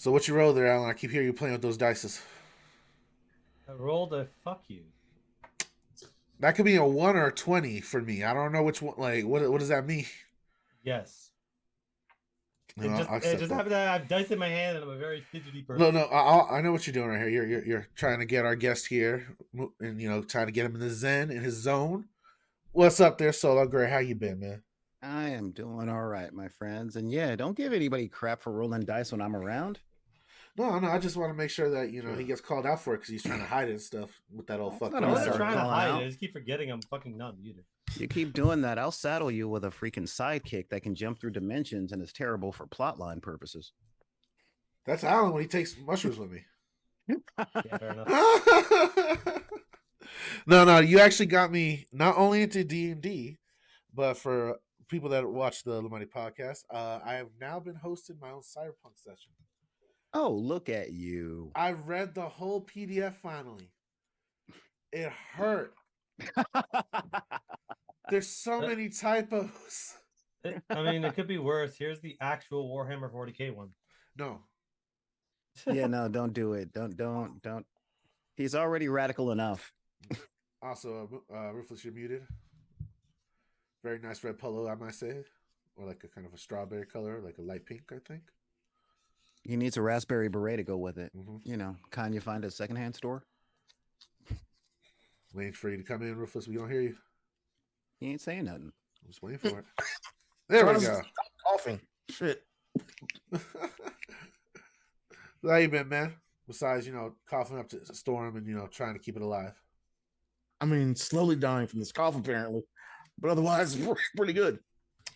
So what you roll there, Alan? I keep hearing you playing with those dices. I rolled a fuck you. That could be a 1 or a 20 for me. I don't know which one. Like, what does that mean? Yes. No, I'll It accept just that. happened that I have dice in my hand and I'm a very fidgety No, person. no, I know what you're doing right here. You're trying to get our guest here, and trying to get him in the zen in his zone. What's up there, Solo Gray? How you been, man? I am doing all right, my friends. And yeah, don't give anybody crap for rolling dice when I'm around. No, no, I just want to make sure that Sure. he gets called out for it because he's trying to hide it and stuff with that old It's fuck. not I a wasn't matter of trying to calling hide out. it. I just keep forgetting I'm fucking not muted. You keep doing that, I'll saddle you with a freaking sidekick that can jump through dimensions and is terrible for plotline purposes. That's Alan when he takes mushrooms with me. Yeah, fair enough. No, you actually got me not only into D&D, but for people that watch the Illuminati Podcast, I have now been hosting my own cyberpunk session. Oh, look at you. I've read the whole PDF finally. It hurt. There's so many typos. I mean, it could be worse. Here's the actual Warhammer 40k one. No. Yeah, no, don't do it. Don't. He's already radical enough. Also, Ruthless, you're muted. Very nice red polo, I might say. Or like a kind of a strawberry color, like a light pink, I think. He needs a raspberry beret to go with it. Mm-hmm. Kind you find at a secondhand store. Waiting for you to come in, Ruthless. We don't hear you. He ain't saying nothing. I'm just waiting for it. There we go. Coughing. Shit. How you been, man? Besides, coughing up to the storm and, trying to keep it alive. I mean, slowly dying from this cough, apparently. But otherwise, pretty good.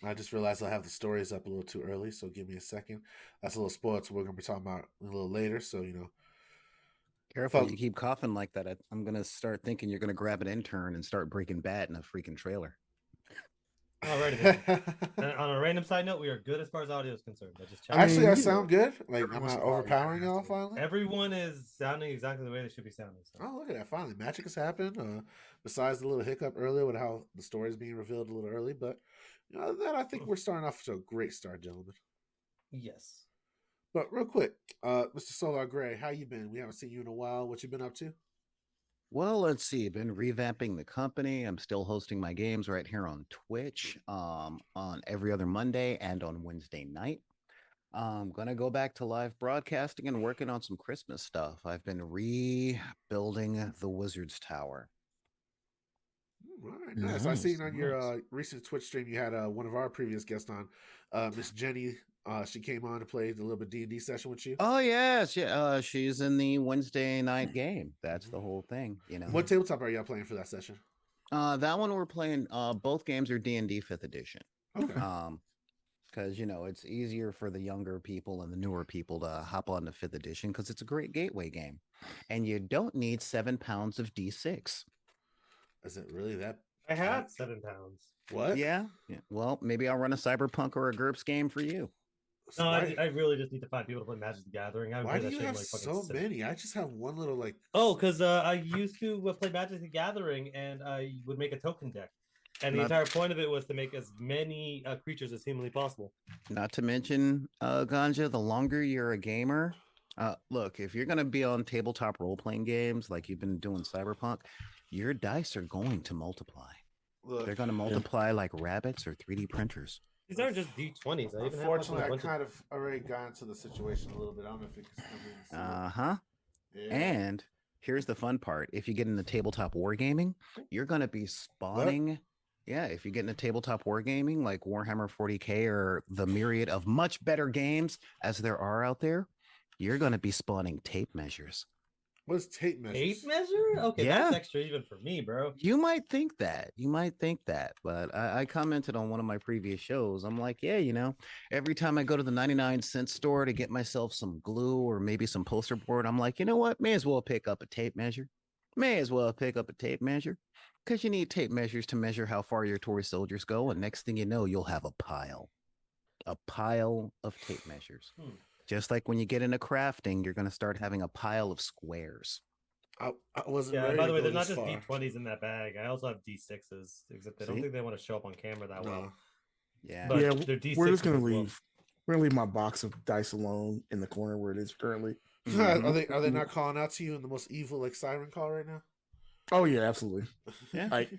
I just realized I have the stories up a little too early, so give me a second. That's a little spoiled, so we're going to be talking about a little later, so, Careful, you keep coughing like that. I'm going to start thinking you're going to grab an intern and start Breaking Bad in a freaking trailer. Alrighty. And on a random side note, we are good as far as audio is concerned. I sound good. Like, I'm not overpowering y'all finally. Everyone is sounding exactly the way they should be sounding. So. Oh, look at that! Finally, magic has happened. Besides the little hiccup earlier with how the story is being revealed a little early, but other than that, I think we're starting off to a great start, gentlemen. Yes. But real quick, Mr. Solar Gray, how you been? We haven't seen you in a while. What you been up to? Well, let's see. Been revamping the company. I'm still hosting my games right here on Twitch on every other Monday and on Wednesday night. I'm going to go back to live broadcasting and working on some Christmas stuff. I've been rebuilding the Wizard's Tower. Right, nice. I seen on your recent Twitch stream you had one of our previous guests on, Miss Jenny. She came on to play a little bit D&D session with you. Oh yes, yeah. She's in the Wednesday night game. That's the whole thing. What tabletop are y'all playing for that session? That one we're playing. Both games are D&D 5th edition. Okay. Because it's easier for the younger people and the newer people to hop on to 5th edition because it's a great gateway game, and you don't need 7 pounds of D6. Is it really that? I have 7 pounds. What? Yeah. Well, maybe I'll run a Cyberpunk or a GURPS game for you. No, I really just need to find people to play Magic the Gathering. Why do you have so many? I just have one little like. Oh, because I used to play Magic the Gathering, and I would make a token deck, and the entire point of it was to make as many creatures as humanly possible. Not to mention, Ganja, the longer you're a gamer, look, if you're gonna be on tabletop role-playing games like you've been doing Cyberpunk, your dice are going to multiply. Look, they're going to multiply like rabbits or 3D printers. These aren't just D20s. Unfortunately, I kind of already got into the situation a little bit. I don't know if it's coming. Yeah. And here's the fun part. If you get into tabletop wargaming, you're going to be spawning. What? Yeah, if you get into tabletop wargaming like Warhammer 40k or the myriad of much better games as there are out there, you're going to be spawning tape measures. What is tape measure? Tape measure? Okay, yeah. That's extra even for me, bro. You might think that. But I commented on one of my previous shows. I'm like, yeah, every time I go to the 99-cent store to get myself some glue or maybe some poster board, I'm like, you know what? May as well pick up a tape measure. Because you need tape measures to measure how far your Tory soldiers go. And next thing you know, you'll have a pile of tape measures. Just like when you get into crafting, you're going to start having a pile of squares. I wasn't. Yeah. By the way, there's not just D20s in that bag. I also have D6s, except I don't think they want to show up on camera that well. Yeah. But they're D6s. We're just going to leave. We're gonna leave my box of dice alone in the corner where it is currently. Are they not calling out to you in the most evil like siren call right now? Oh yeah, absolutely. Yeah. Like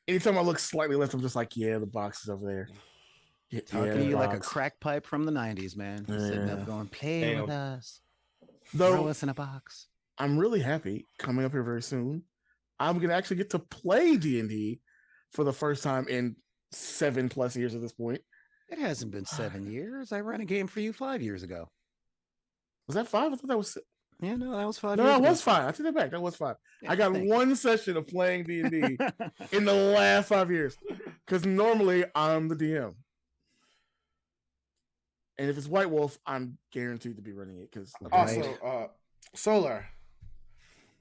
anytime I look slightly left, I'm just like, yeah, the box is over there. Yeah, Talking to you like a crack pipe from the 90s, man. Just sitting Yeah. up going, play with us. Though Throw us in a box. I'm really happy coming up here very soon. I'm gonna actually get to play D&D for the first time in 7+ years at this point. It hasn't been 7 years. I ran a game for you 5 years ago. Was that 5? I thought that was. Yeah, no, that was 5 No, years that ago. was 5. I take that back. That was 5. Yeah, I got one session of playing D&D in the last 5 years because normally I'm the DM. And if it's White Wolf, I'm guaranteed to be running it because also, Solar,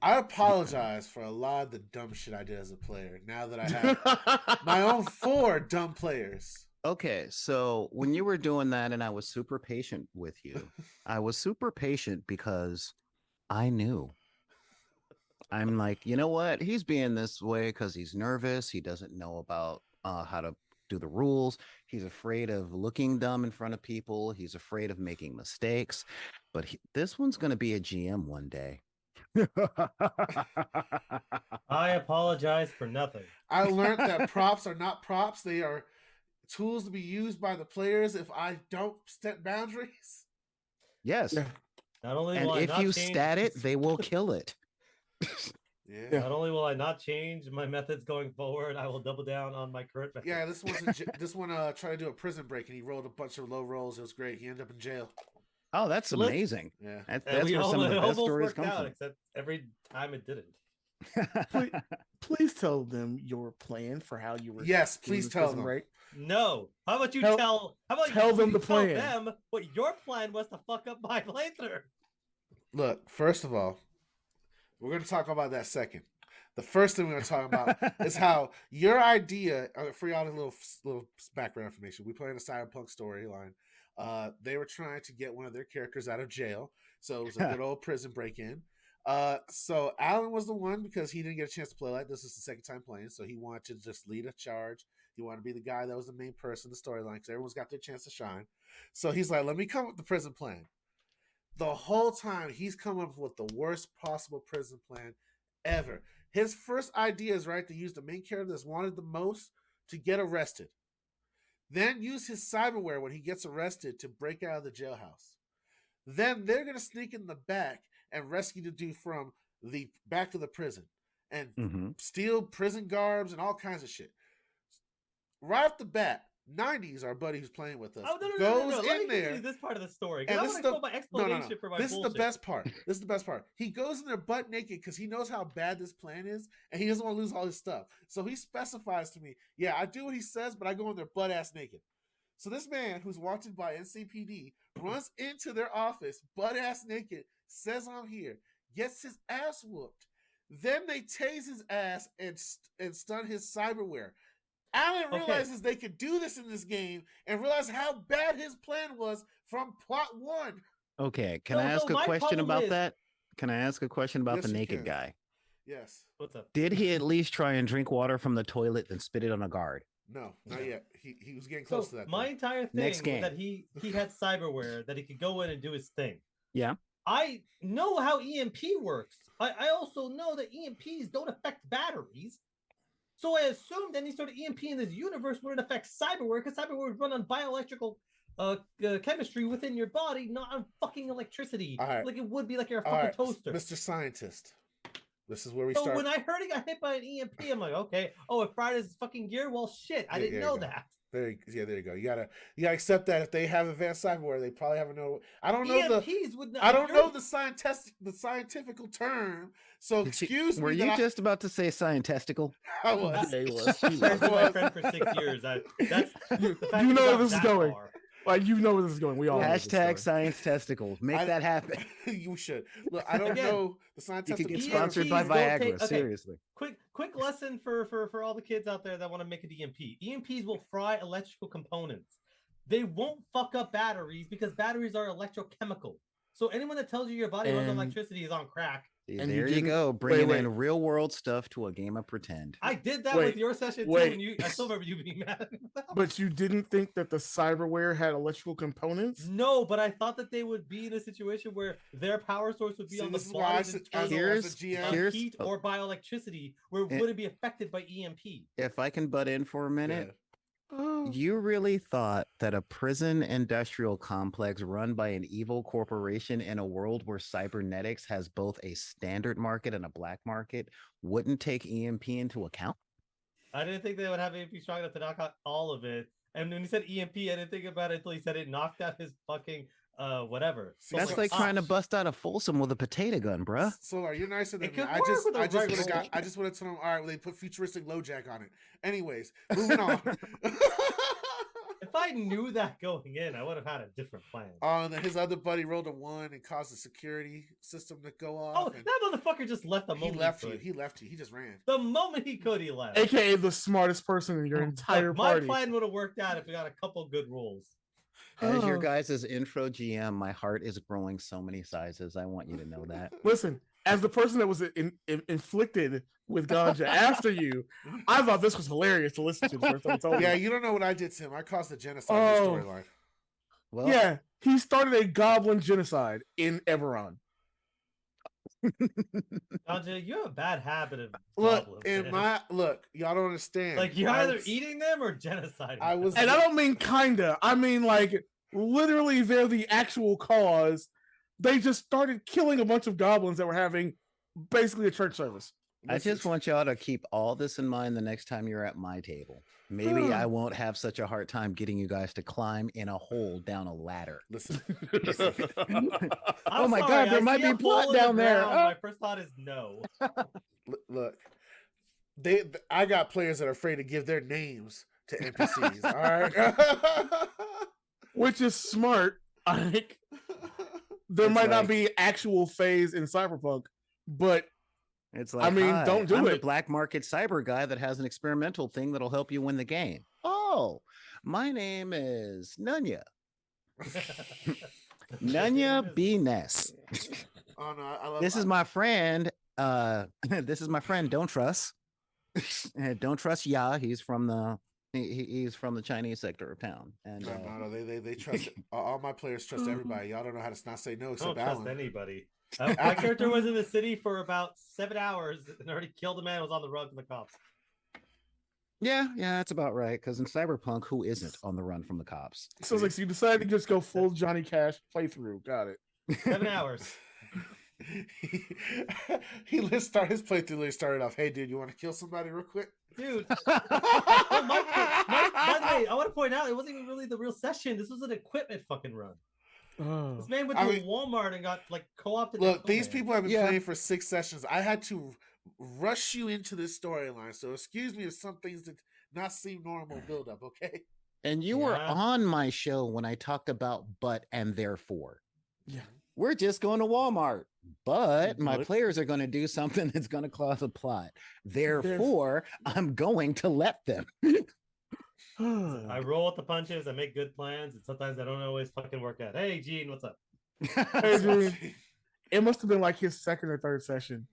I apologize for a lot of the dumb shit I did as a player. Now that I have my own 4 dumb players. Okay, so when you were doing that and I was super patient with you, I was super patient because I knew. I'm like, you know what? He's being this way because he's nervous. He doesn't know about how to do the rules. He's afraid of looking dumb in front of people. He's afraid of making mistakes. But this one's going to be a GM one day. I apologize for nothing. I learned that props are not props. They are tools to be used by the players if I don't set boundaries. Yes. Yeah. Not only And will I if not you change... stat it, they will kill it. Yeah. Not only will I not change my methods going forward, I will double down on my current methods. Yeah, this one tried to do a prison break and he rolled a bunch of low rolls. It was great. He ended up in jail. Oh, that's amazing. Yeah. That's where some of the best stories come from. Except every time it didn't. Please tell them your plan for how you were. Yes, please tell them. Right? No. How about you tell them the plan? Tell them what your plan was to fuck up my playthrough. Look, first of all, we're going to talk about that second. The first thing we're going to talk about is how your idea, for y'all a little background information. We play in a cyberpunk storyline. They were trying to get one of their characters out of jail. So it was a good old prison break-in. So Alan was the one because he didn't get a chance to play like this. Is the second time playing. So he wanted to just lead a charge. He wanted to be the guy that was the main person in the storyline because everyone's got their chance to shine. So he's like, let me come up with the prison plan. The whole time he's come up with the worst possible prison plan ever. His first idea is to use the main character that's wanted the most to get arrested. Then use his cyberware when he gets arrested to break out of the jailhouse. Then they're going to sneak in the back and rescue the dude from the back of the prison and steal prison garbs and all kinds of shit. Right off the bat, 90s, our buddy who's playing with us, goes in there. This part of the story. And I want to go my explanation for my This bullshit. is the best part. This is the best part. He goes in there butt naked because he knows how bad this plan is, and he doesn't want to lose all his stuff. So he specifies to me, yeah, I do what he says, but I go in there butt ass naked. So this man who's wanted by NCPD runs into their office butt ass naked, says I'm here, gets his ass whooped. Then they tase his ass and stun his cyberware. Alan realizes they could do this in this game and realize how bad his plan was from plot 1. Okay, can I ask a question about that? Can I ask a question about the naked guy? Yes. What's up? Did he at least try and drink water from the toilet and spit it on a guard? No, not yet. He was getting close to that. My entire thing was that he had cyberware that he could go in and do his thing. Yeah. I know how EMP works. I also know that EMPs don't affect batteries. So I assumed any sort of EMP in this universe wouldn't affect cyberware because cyberware would run on bioelectrical chemistry within your body, not on fucking electricity. Right. Like it would be like your fucking toaster. Mr. Scientist, this is where we start. So when I heard he got hit by an EMP, I'm like, okay, oh, it fried his fucking gear? Well, shit, I didn't know that. There you go. You gotta accept that if they have advanced cyberware, they probably have I don't know EMPs would not, I don't know the scientific term. So excuse me. Were you just about to say scientistical? I was. I've been my friend for 6 years. That's you know where this is going. Like you know where this is going. We all hashtag science testicles. Make that happen. You should. Look, I don't know the scientific. You could get sponsored by Viagra. Seriously. Quick lesson for all the kids out there that want to make an EMP. EMPs will fry electrical components. They won't fuck up batteries because batteries are electrochemical. So anyone that tells you your body runs on And- electricity is on crack. See, And there you you didn't- go, bringing wait. in real world stuff to a game of pretend. I did that Wait, with your session too. wait. And I still remember you being mad. But you didn't think that the cyberware had electrical components? No, but I thought that they would be in a situation where their power source would be See, on the this is why I body's said internal Here's- as a GM. here's- heat or by electricity, where it Eh. wouldn't be affected by EMP. If I can butt in for a minute, Yeah. Oh. you really thought that a prison industrial complex run by an evil corporation in a world where cybernetics has both a standard market and a black market wouldn't take EMP into account? I didn't think they would have EMP strong enough to knock out all of it. And when he said EMP, I didn't think about it until he said it knocked out his fucking whatever. So That's I'm like trying to ah, bust out a Folsom with a potato gun, bruh. Solar, you're nicer than It me. could I work just, with a I just right would have got. roll. I just would have told them, all right, well, they put futuristic LoJack on it. Anyways, moving on. If I knew that going in, I would have had a different plan. And then his other buddy rolled a 1 and caused the security system to go Oh, off. and that motherfucker just left the he moment left he you. could. He left you. He just ran. The moment he could, he left. AKA the smartest person in your Look, entire my party. plan would have worked out if we got a couple good rolls. As your Oh. guys' intro GM, my heart is growing so many sizes. I want you to know that. Listen, as the person that was inflicted with ganja after you, I thought this was hilarious to listen to the first time I told Yeah, you. you don't know what I did to him. I caused the genocide in Oh. the storyline. Well, Yeah, he started a goblin genocide in Eberron. Anja, you have a bad habit of Look, goblins, in man. y'all don't understand. Like you're I either was- eating them or genociding. I them. was- And I don't mean kinda. I mean like literally they're the actual cause. They just started killing a bunch of goblins that were having basically a church service. I just want y'all to keep all this in mind the next time you're at my table. Maybe I won't have such a hard time getting you guys to climb in a hole down a ladder. Listen. I'm Oh my sorry, God, there I might see be a plot hole in the down there. ground, Oh. My first thought is no. Look, I got players that are afraid to give their names to NPCs. All right. Which is smart. Like there It's might not like- be actual phase in Cyberpunk, but It's like, mean, "Hi, don't do I'm the it." black market cyber guy that has an experimental thing that'll help you win the game. Oh, my name is Nunya. Nunya B. Ness. Oh no, I love This is my friend. This is my friend. Don't trust. Don't trust Ya. He's from the he's from the Chinese sector of town. And No, they trust all my players trust everybody. Y'all don't know how to not say no I except don't trust Alan. anybody. My character was in the city for about 7 hours and already killed a man. Was on the run from the cops. yeah, that's about right. Because in Cyberpunk, who isn't on the run from the cops? so it's like so you decided to just go full Johnny Cash playthrough. Got it. 7 hours. He his playthrough started off, hey dude, you want to kill somebody real quick? Dude. By the way, I want to point out it wasn't even really the real session. This was an equipment fucking run. Oh. This man went I to mean- Walmart and got like co-opted. Look, to these Conan. people have been Yeah. playing for 6 sessions. I had to rush you into this storyline, so excuse me if some things did not seem normal build up, okay? And you were Yeah. on my show when I talked about but and therefore. Yeah. We're just going to Walmart, but my But- players are going to do something that's going to cause a plot. Therefore, I'm going to let them. I roll with the punches. I make good plans, and sometimes I don't always fucking work out. Hey, Gene, what's up? Hey, dude. It must have been like his second or third session.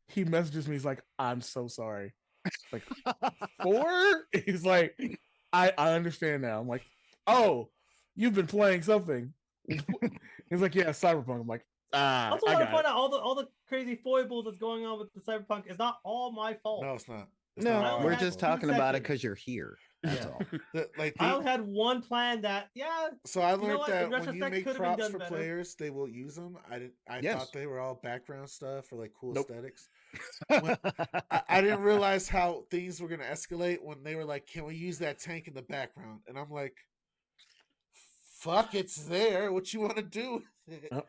He messages me. He's like, "I'm so sorry." Like 4? He's like, "I understand now." I'm like, "Oh, you've been playing something." He's like, "Yeah, Cyberpunk." I'm like, I "Ah, also I want to got point it." out all the crazy foibles that's going on with the Cyberpunk is not all my fault. No, it's not. It's No, not we're our just fault. talking about it seconds. because you're here. That's Yeah. all. I only had one plan that, yeah, So I know learned what? that In when you retrospect, make could've been props done for better. players, they will use them. I Yes. thought they were all background stuff or like cool Nope. aesthetics. I didn't realize how things were gonna escalate when they were like, "Can we use that tank in the background?" And I'm like, "Fuck, it's there. What you want to do?" with it?" Oh.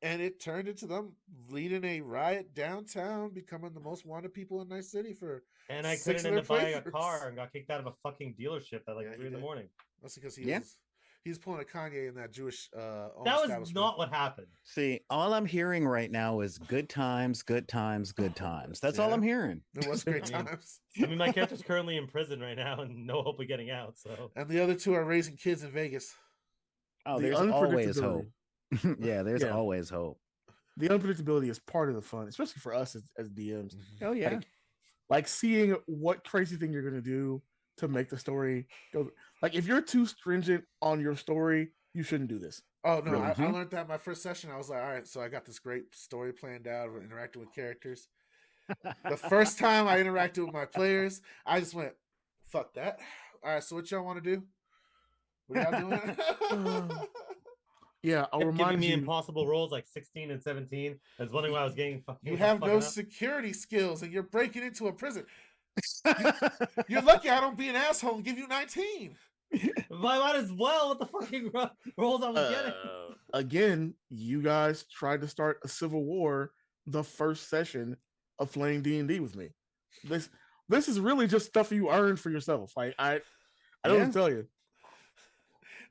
And it turned into them leading a riot downtown, becoming the most wanted people in Nice City for. and I 6 couldn't of end their up buying a playthroughs. car and got kicked out of a fucking dealership at like Yeah, 3 he in the did. morning. That's because Yeah. he's pulling a Kanye in that Jewish. That was not what happened. See, all I'm hearing right now is good times, good times, good times. That's all Yeah. I'm hearing. It was great I mean, times. I mean, my character's currently in prison right now and no hope of getting out. So And the other two are raising kids in Vegas. Oh, The there's always unpredictability. hope. Yeah, there's Yeah. always hope. The unpredictability is part of the fun, especially for us as DMs. Oh yeah. Like seeing what crazy thing you're gonna do to make the story go. Like if you're too stringent on your story, you shouldn't do this. Oh no, Really. I learned that my first session. I was like, all right, so I got this great story planned out of interacting with characters. The first time I interacted with my players, I just went, fuck that. All right, so what y'all want to do? What are y'all doing? Yeah, I'll Kept giving remind me you. impossible rolls like 16 and 17. I was wondering why I was getting fucking. You have no up. security skills and you're breaking into a prison. You're lucky I don't be an asshole and give you 19. I might as well with the fucking rolls I was getting. Again, you guys tried to start a civil war the first session of playing D&D with me. This is really just stuff you earned for yourself. Like I don't tell you.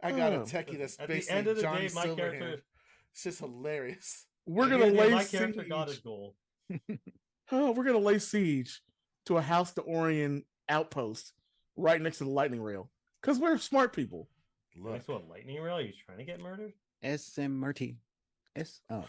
I got a techie that's At the basically end of the Johnny day, my Silverhand. character. It's just hilarious. We're gonna lay my siege. character got his goal. We're gonna lay siege to a House Orion outpost right next to the lightning rail because we're smart people. Look, Next to a lightning rail, are you trying to get murdered? SMRT. Oh.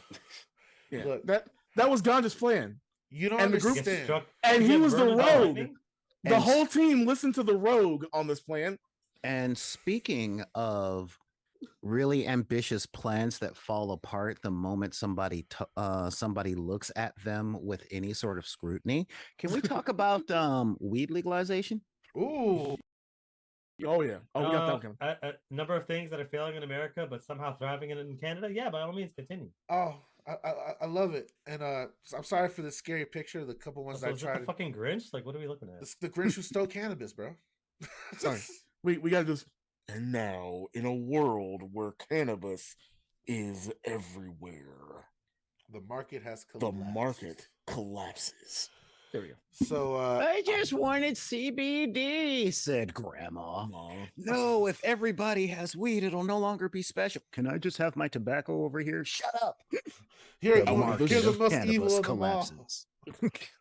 Yeah, look, that was Ganja's plan, you don't and the group- understand. and he Get was the murdered by rogue. lightning? The And whole team listened to the rogue on this plan. And speaking of really ambitious plans that fall apart the moment somebody looks at them with any sort of scrutiny, can we talk about weed legalization? Ooh, Oh yeah. Oh, we got that one coming. A number of things that are failing in America, but somehow thriving in Canada. Yeah, by all means, continue. oh, I love it. And I'm sorry for the scary picture. The couple ones So I is it tried. the fucking Grinch? Like, what are we looking at? The Grinch who stole cannabis, bro. Sorry. We gotta do this. And now, in a world where cannabis is everywhere, The market has the collapsed. market collapses. There we go. So I just wanted CBD, said Grandma. No, if everybody has weed, it'll no longer be special. Can I just have my tobacco over here? Shut up. Here, The you're market the of most cannabis evil of them all. collapses.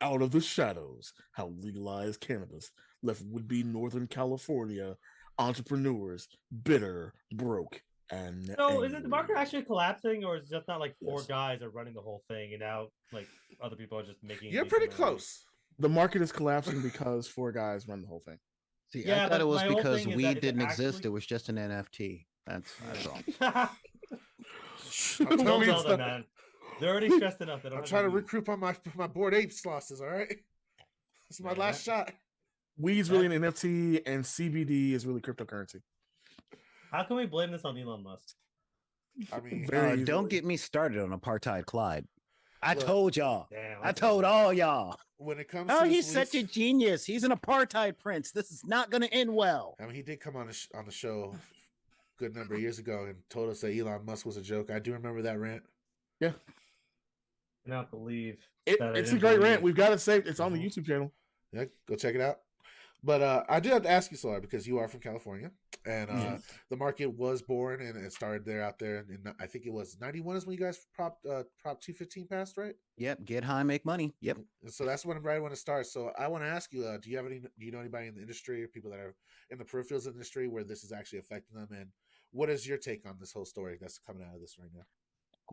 Out of the shadows, how legalized cannabis left would-be Northern California entrepreneurs bitter, broke, and So is it the angry. market actually collapsing, or is it just not like four Yes. guys are running the whole thing, and now like other people are just making? You're decent pretty amount of money? close. The market is collapsing because four guys run the whole thing. See, Yeah, I thought but it was my whole because thing is that weed is it didn't exist. actually- It was just an NFT. That's all. I'm Don't trying, tell them, man. They're already stressed enough. They don't I'm have trying to weed. recoup on my board apes losses. All right, this is my Man, last shot. Weed's really an NFT, and CBD is really cryptocurrency. How can we blame this on Elon Musk? I mean, Very Don't easily. get me started on apartheid Clyde. I Look, told y'all. Damn, I told all y'all. when it comes Oh, to he's this such a lease- genius. He's an apartheid prince. This is not going to end well. I mean, he did come on the show a good number of years ago and told us that Elon Musk was a joke. I do remember that rant. Yeah, I cannot believe it's that I a didn't great rant. believe- We've got it saved. It's on the Mhm. YouTube channel. Yeah, go check it out. But I do have to ask you, Solar, because you are from California, and Yes. the market was born and it started there out there. And I think it was 91 is when you guys Prop 215 passed, right? Yep. Get high, make money. Yep. And so that's when right when it starts. So I want to ask you, do you know anybody in the industry or people that are in the peripherals industry where this is actually affecting them? And what is your take on this whole story that's coming out of this right now?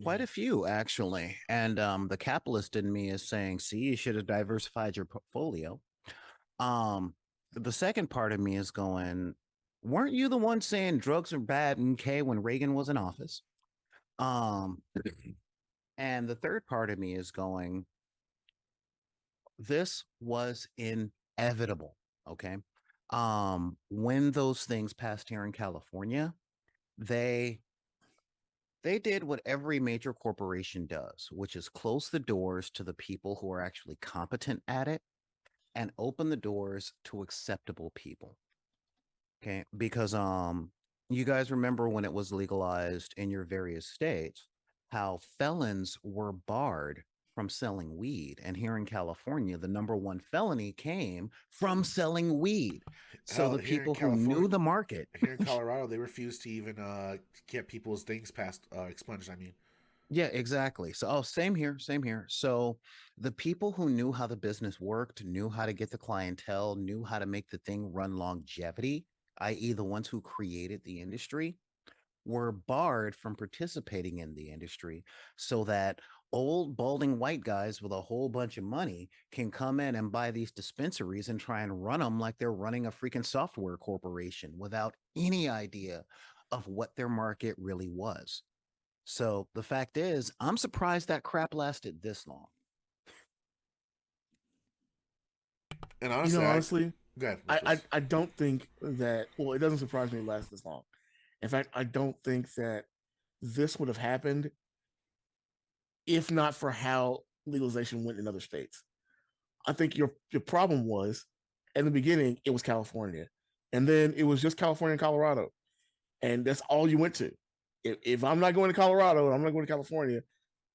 Quite a few, actually. And the capitalist in me is saying, see, you should have diversified your portfolio. The second part of me is going, weren't you the one saying drugs are bad in K when Reagan was in office? And the third part of me is going, this was inevitable. Okay. When those things passed here in California, they did what every major corporation does, which is close the doors to the people who are actually competent at it and open the doors to acceptable people. Okay, because you guys remember when it was legalized in your various states, how felons were barred from selling weed. And here in California, the number one felony came from selling weed. So Hell, the here in people who knew California- the market. Here in Colorado, they refuse to even get people's things passed expunged. I mean, Yeah, exactly. So, same here, same here. So, the people who knew how the business worked, knew how to get the clientele, knew how to make the thing run longevity, i.e., the ones who created the industry, were barred from participating in the industry so that old balding white guys with a whole bunch of money can come in and buy these dispensaries and try and run them like they're running a freaking software corporation without any idea of what their market really was. So the fact is, I'm surprised that crap lasted this long. And You honestly, know, honestly, go ahead, I don't think that. Well, it doesn't surprise me it lasts this long. In fact, I don't think that this would have happened if not for how legalization went in other states. I think your problem was in the beginning it was California, and then it was just California and Colorado, and that's all you went to. If I'm not going to Colorado, I'm not going to California,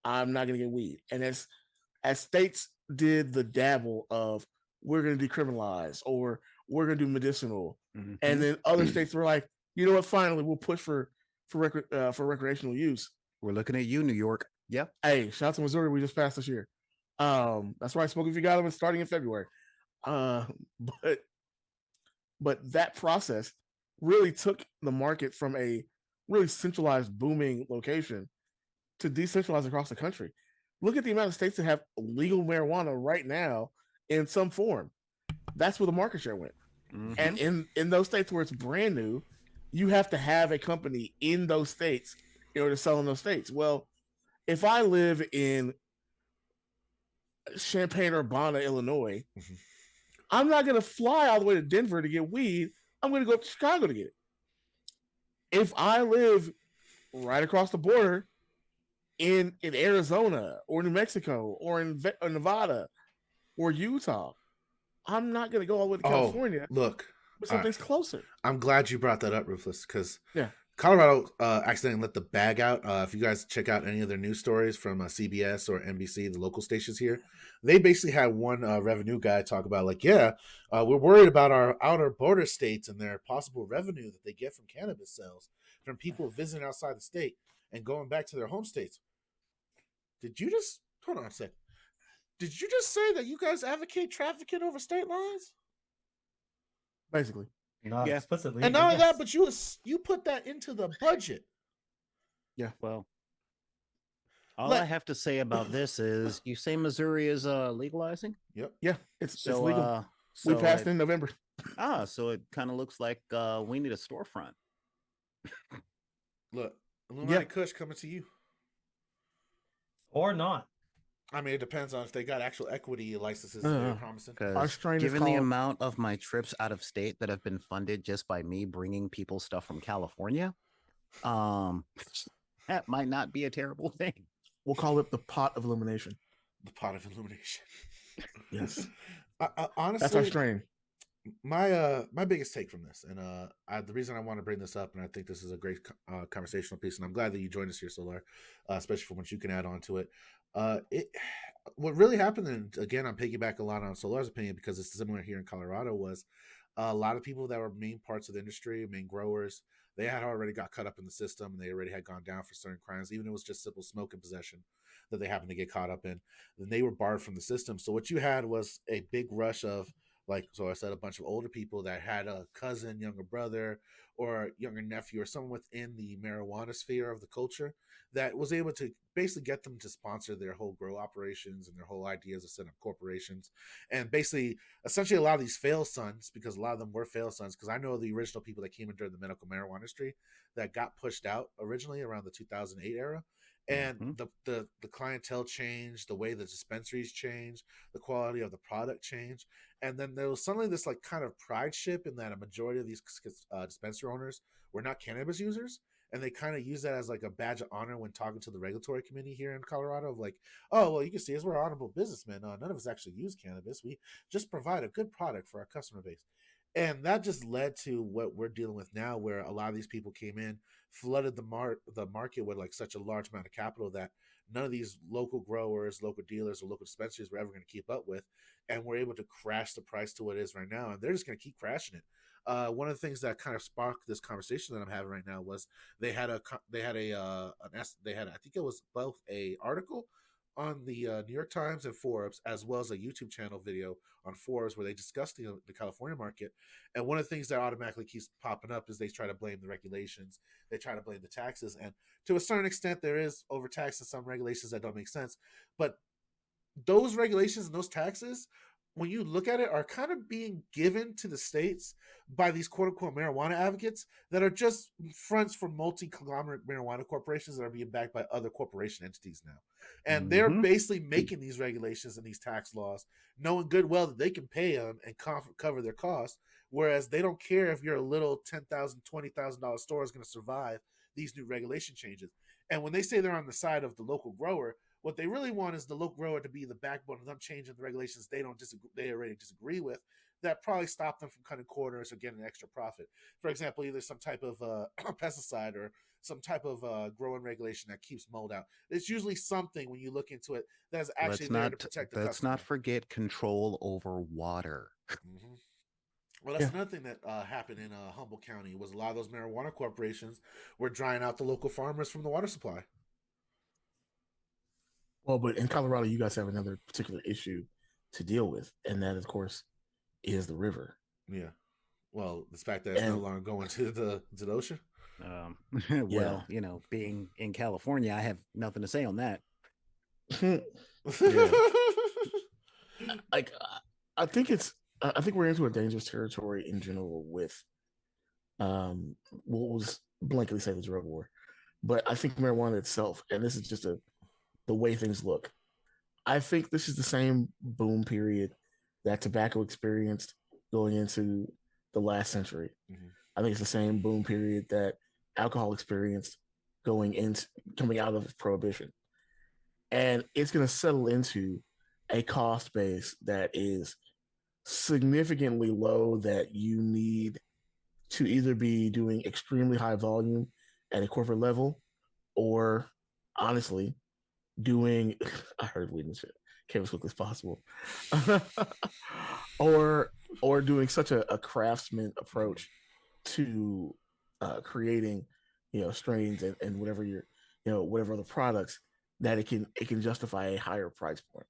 I'm not going to get weed. And as states did the dabble of we're going to decriminalize or we're going to do medicinal, and then other states were like, you know what? Finally, we'll push for recreational use. We're looking at you, New York. Yep. Hey, shout out to Missouri. We just passed this year. That's right. Smoke if you got them. It's starting in February. But that process really took the market from a really centralized, booming location to decentralize across the country. Look at the amount of states that have legal marijuana right now in some form. That's where the market share went. And in those states where it's brand new, you have to have a company in those states in order to sell in those states. Well, if I live in Champaign-Urbana, Illinois, I'm not going to fly all the way to Denver to get weed. I'm going to go up to Chicago to get it. If I live right across the border in Arizona or New Mexico or in Nevada or Utah, I'm not going to go all the way to California. Look, but something's closer. I'm glad you brought that up, Ruthless, because yeah, Colorado accidentally let the bag out. If you guys check out any of their news stories from CBS or NBC, the local stations here, they basically had one revenue guy talk about we're worried about our outer border states and their possible revenue that they get from cannabis sales from people visiting outside the state and going back to their home states. Did you just hold on a second? Did you just say that you guys advocate trafficking over state lines? Basically. Not explicitly. And not only that, but you put that into the budget. Yeah. Well, all I have to say about this is you say Missouri is legalizing? Yep. Yeah, it's legal. We passed in November. So it kind of looks like we need a storefront. Look, Illuminati Kush coming to you. Or not. I mean, it depends on if they got actual equity licenses they're promising. Given the amount of my trips out of state that have been funded just by me bringing people stuff from California, that might not be a terrible thing. We'll call it the pot of illumination. The pot of illumination. Yes. Honestly, that's our strain. My biggest take from this, and the reason I want to bring this up, and I think this is a great conversational piece, and I'm glad that you joined us here, Solar, especially for what you can add on to it. What really happened, and again, I'm piggyback a lot on Solar's opinion because it's similar here in Colorado, was a lot of people that were main parts of the industry, main growers, they had already got cut up in the system, and they already had gone down for certain crimes, even if it was just simple smoke and possession that they happened to get caught up in. Then they were barred from the system. So what you had was a big rush of, so I said, a bunch of older people that had a cousin, younger brother, or younger nephew, or someone within the marijuana sphere of the culture that was able to basically get them to sponsor their whole grow operations and their whole ideas of setting up corporations. And basically, essentially a lot of these fail sons, because a lot of them were fail sons, because I know the original people that came in during the medical marijuana industry that got pushed out originally around the 2008 era. And the clientele changed, the way the dispensaries changed, the quality of the product changed. And then there was suddenly this kind of pride ship in that a majority of these dispensary owners were not cannabis users. And they kind of use that as a badge of honor when talking to the regulatory committee here in Colorado of oh, well, you can see us, we're honorable businessmen. None of us actually use cannabis. We just provide a good product for our customer base. And that just led to what we're dealing with now, where a lot of these people came in, flooded the market with such a large amount of capital that none of these local growers, local dealers, or local dispensaries were ever going to keep up with, and we're able to crash the price to what it is right now, and they're just going to keep crashing it. One of the things that kind of sparked this conversation that I'm having right now was they had I think it was both a article on the New York Times and Forbes, as well as a YouTube channel video on Forbes where they discuss the California market. And one of the things that automatically keeps popping up is they try to blame the regulations, they try to blame the taxes, and to a certain extent, there is overtax and some regulations that don't make sense. But those regulations and those taxes, when you look at it, are kind of being given to the states by these quote unquote marijuana advocates that are just fronts for multi-conglomerate marijuana corporations that are being backed by other corporation entities now. And they're basically making these regulations and these tax laws, knowing good well that they can pay them and cover their costs, whereas they don't care if your little $10,000, $20,000 store is going to survive these new regulation changes. And when they say they're on the side of the local grower, what they really want is the local grower to be the backbone of them changing the regulations they already disagree with, that probably stop them from cutting corners or getting an extra profit. For example, either some type of pesticide or some type of growing regulation that keeps mold out. It's usually something, when you look into it, that's actually there to protect the customer. Let's not forget control over water. Mm-hmm. Well, that's another thing that happened in Humboldt County, was a lot of those marijuana corporations were drying out the local farmers from the water supply. Well, but in Colorado, you guys have another particular issue to deal with, and that, of course, is the river. Yeah. Well, the fact that it's no longer going to the ocean. Well, being in California, I have nothing to say on that. Like, I think we're into a dangerous territory in general with, we'll just blankly say the drug war, but I think marijuana itself, and this is just the way things look. I think this is the same boom period that tobacco experienced going into the last century. Mm-hmm. I think it's the same boom period that alcohol experienced coming out of prohibition. And it's going to settle into a cost base that is significantly low, that you need to either be doing extremely high volume at a corporate level, or honestly doing, I heard weed and shit, came as quickly as possible, or doing such a craftsman approach to creating, strains and whatever whatever other products, that it can justify a higher price point.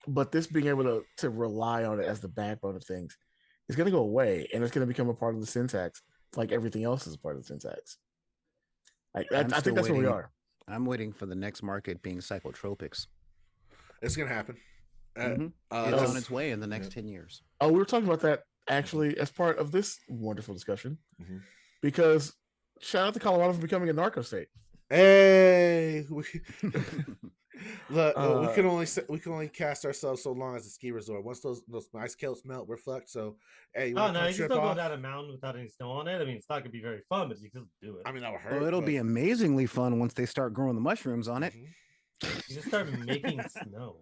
But this being able to rely on it as the backbone of things is going to go away, and it's going to become a part of the syntax, like everything else is a part of the syntax. I think that's where we are. I'm waiting for the next market being psychotropics. It's going to happen. It's on its way in the next 10 years. Oh, we were talking about that actually as part of this wonderful discussion, because shout out to Colorado for becoming a narco state. Hey, look, we can only cast ourselves so long as a ski resort. Once those ice caps melt, we're fucked. So, hey, you can still go down a mountain without any snow on it. I mean, it's not gonna be very fun, but you can still do it. I mean, that would hurt. Well, it'll be amazingly fun once they start growing the mushrooms on it. You just start making snow.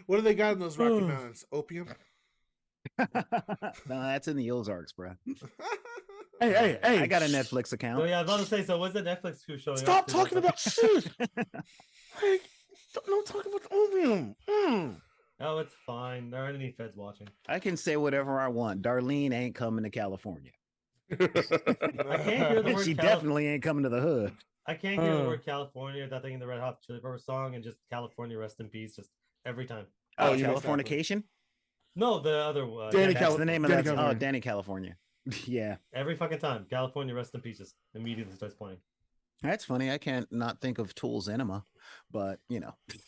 What do they got in those Rocky Mountains? Opium? No, that's in the Ozarks, bro. Hey! I got a Netflix account. Oh yeah, I was about to say. So what's the Netflix who showing? Stop talking about shit. Like, don't talk about the opium. Oh, it's fine. There aren't any feds watching. I can say whatever I want. Darlene ain't coming to California. I can't hear the word. She definitely ain't coming to the hood. I can't hear the word California without thinking the Red Hot Chili Peppers song, and just California, rest in peace, just every time. Oh, Californication? No, the other one. That's the name of that. Oh, Danny California. Yeah. Every fucking time. California, rest in peace, just immediately starts playing. That's funny. I can't not think of Tool's Enema, but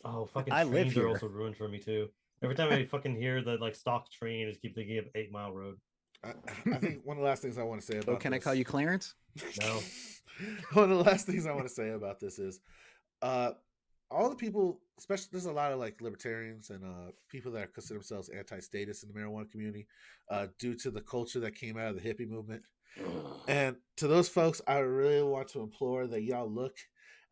Oh, fucking I live trains here. are also ruined for me too. Every time I fucking hear the stock train, I just keep thinking of 8 Mile Road. I think one of the last things I want to say about can I call you Clarence? No. One of the last things I want to say about this is all the people, especially there's a lot of like libertarians and people that consider themselves anti-status in the marijuana community due to the culture that came out of the hippie movement. And to those folks, I really want to implore that y'all look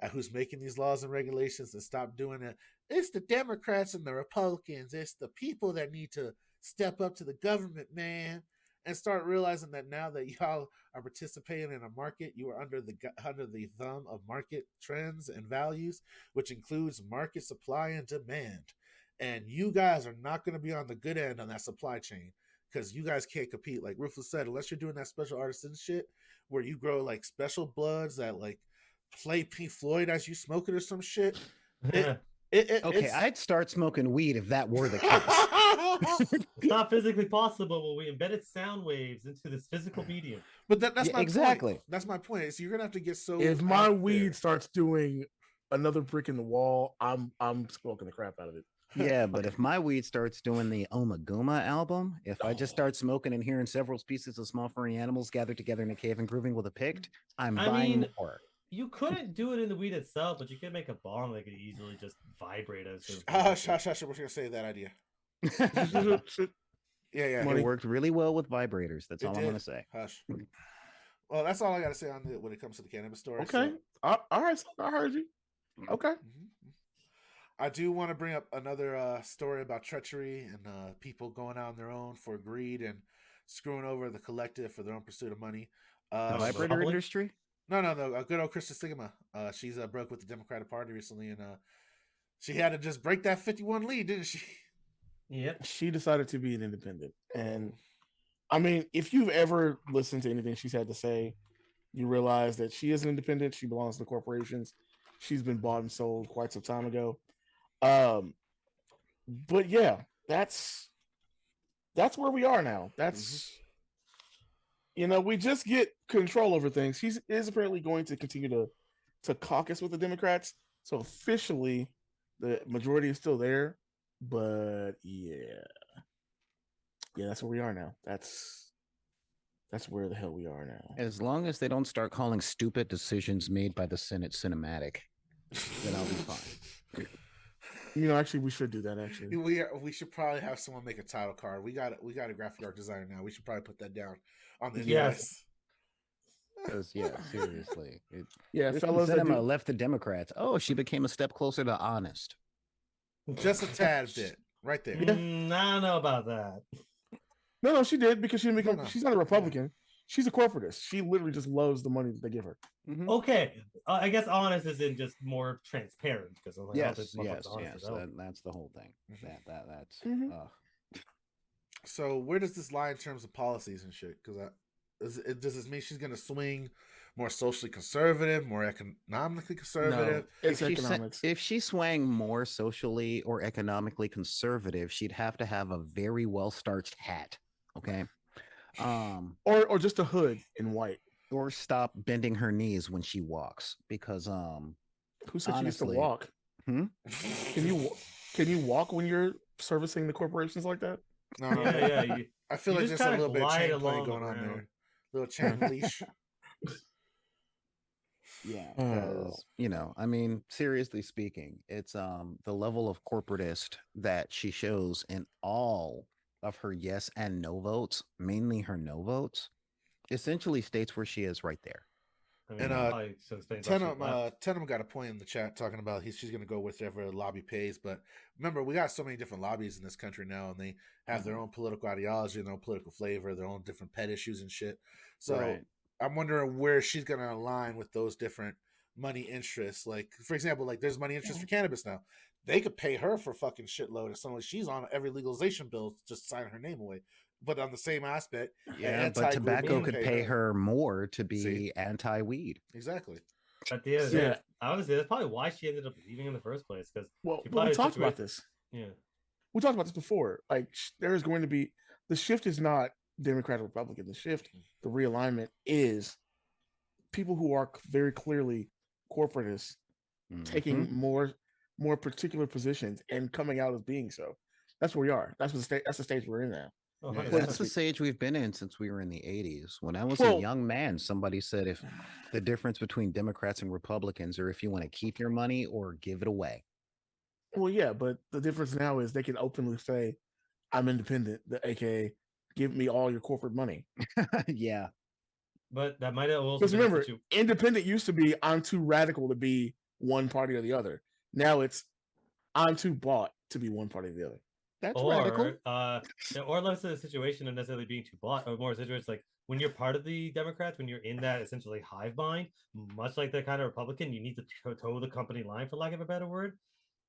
at who's making these laws and regulations and stop doing it. It's the Democrats and the Republicans. It's the people that need to step up to the government, man, and start realizing that now that y'all are participating in a market, you are under the thumb of market trends and values, which includes market supply and demand. And you guys are not going to be on the good end on that supply chain, because you guys can't compete. Like Rufus said, unless you're doing that special artisan shit where you grow like special bloods that like play Pink Floyd as you smoke it or some shit. Okay, I'd start smoking weed if that were the case. It's not physically possible when we embedded sound waves into this physical medium. But that's my exactly. point. That's my point. So you're gonna have to get so. If my weed starts doing another brick in the wall, I'm smoking the crap out of it. Yeah, but if my weed starts doing the Omaguma album, if I just start smoking and hearing several species of small furry animals gathered together in a cave and grooving with a pict, I'm buying more. You couldn't do it in the weed itself, but you could make a bomb that could easily just vibrate as. Hush! We're gonna say that idea. Yeah. It worked really well with vibrators. That's all I'm gonna say. Hush. Well, that's all I gotta say on when it comes to the cannabis story. Okay. So. All right. I heard you. Okay. Mm-hmm. I do want to bring up another story about treachery and people going out on their own for greed and screwing over the collective for their own pursuit of money. The vibrator industry? No. Good old Krista Sigma. She's broke with the Democratic Party recently, and she had to just break that 51 lead, didn't she? Yep. She decided to be an independent. And I mean, if you've ever listened to anything she's had to say, you realize that she is an independent. She belongs to corporations. She's been bought and sold quite some time ago. But yeah, that's where we are now. That's we just get control over things. He is apparently going to continue to caucus with the Democrats. So officially the majority is still there, but yeah, that's where we are now. That's where the hell we are now. As long as they don't start calling stupid decisions made by the Senate cinematic, then I'll be fine. Actually, we should do that. Actually, we should probably have someone make a title card. We got a graphic art designer now. We should probably put that down on the yes. Because seriously, fellows. Cinema left the Democrats. Oh, she became a step closer to honest. Just a tad bit, right there. I don't know about that. No, she did because she didn't become. No. She's not a Republican. She's a corporatist. She literally just loves the money that they give her. Mm-hmm. Okay, I guess honest is in just more transparent because yes, that's the whole thing. That's. Mm-hmm. So where does this lie in terms of policies and shit? Because does this mean she's going to swing more socially conservative, more economically conservative? No, it's economics. If she swang more socially or economically conservative, she'd have to have a very well starched hat. Okay. Or just a hood in white, or stop bending her knees when she walks, because who said she used to walk? Can you walk when you're servicing the corporations like that? No. I feel like there's a little bit of chain play going on there, little chain leash. Yeah, because I mean, seriously speaking, it's the level of corporatist that she shows in all of her yes and no votes, mainly her no votes, essentially states where she is right there. And Tenham got a point in the chat talking about she's going to go with whatever the lobby pays. But remember, we got so many different lobbies in this country now, and they have their own political ideology, their own political flavor, their own different pet issues and shit. So I'm wondering where she's going to align with those different money interests. Like, for example, there's money interest for cannabis now. They could pay her for fucking shitload if someone she's on every legalization bill, just sign her name away. But on the same aspect, but tobacco could pay her more to be anti-weed. Exactly. At the end of the day, honestly, that's probably why she ended up leaving in the first place. Because we talked about this. Yeah, we talked about this before. Like, there's going to be the shift is not Democrat or Republican. The shift, the realignment is people who are very clearly corporatists taking more particular positions and coming out as being so. That's where we are. That's the stage we're in now. That's the stage we've been in since we were in the 80s. When I was a young man, somebody said if the difference between Democrats and Republicans are if you want to keep your money or give it away. Well, yeah, but the difference now is they can openly say, I'm independent, aka give me all your corporate money. Yeah. But that might have also because remember, independent used to be I'm too radical to be one party or the other. Now it's I'm too bought to be one party or the other. That's radical. Or less of a situation of necessarily being too bought, or more situations like when you're part of the Democrats, when you're in that essentially hive mind, much like the kind of Republican, you need to toe the company line, for lack of a better word.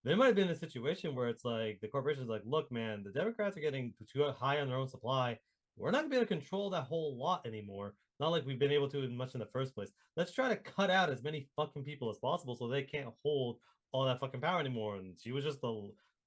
There might have been a situation where it's like the corporation's like, look, man, the Democrats are getting too high on their own supply. We're not gonna be able to control that whole lot anymore. Not like we've been able to much in the first place. Let's try to cut out as many fucking people as possible so they can't hold all that fucking power anymore. And she was just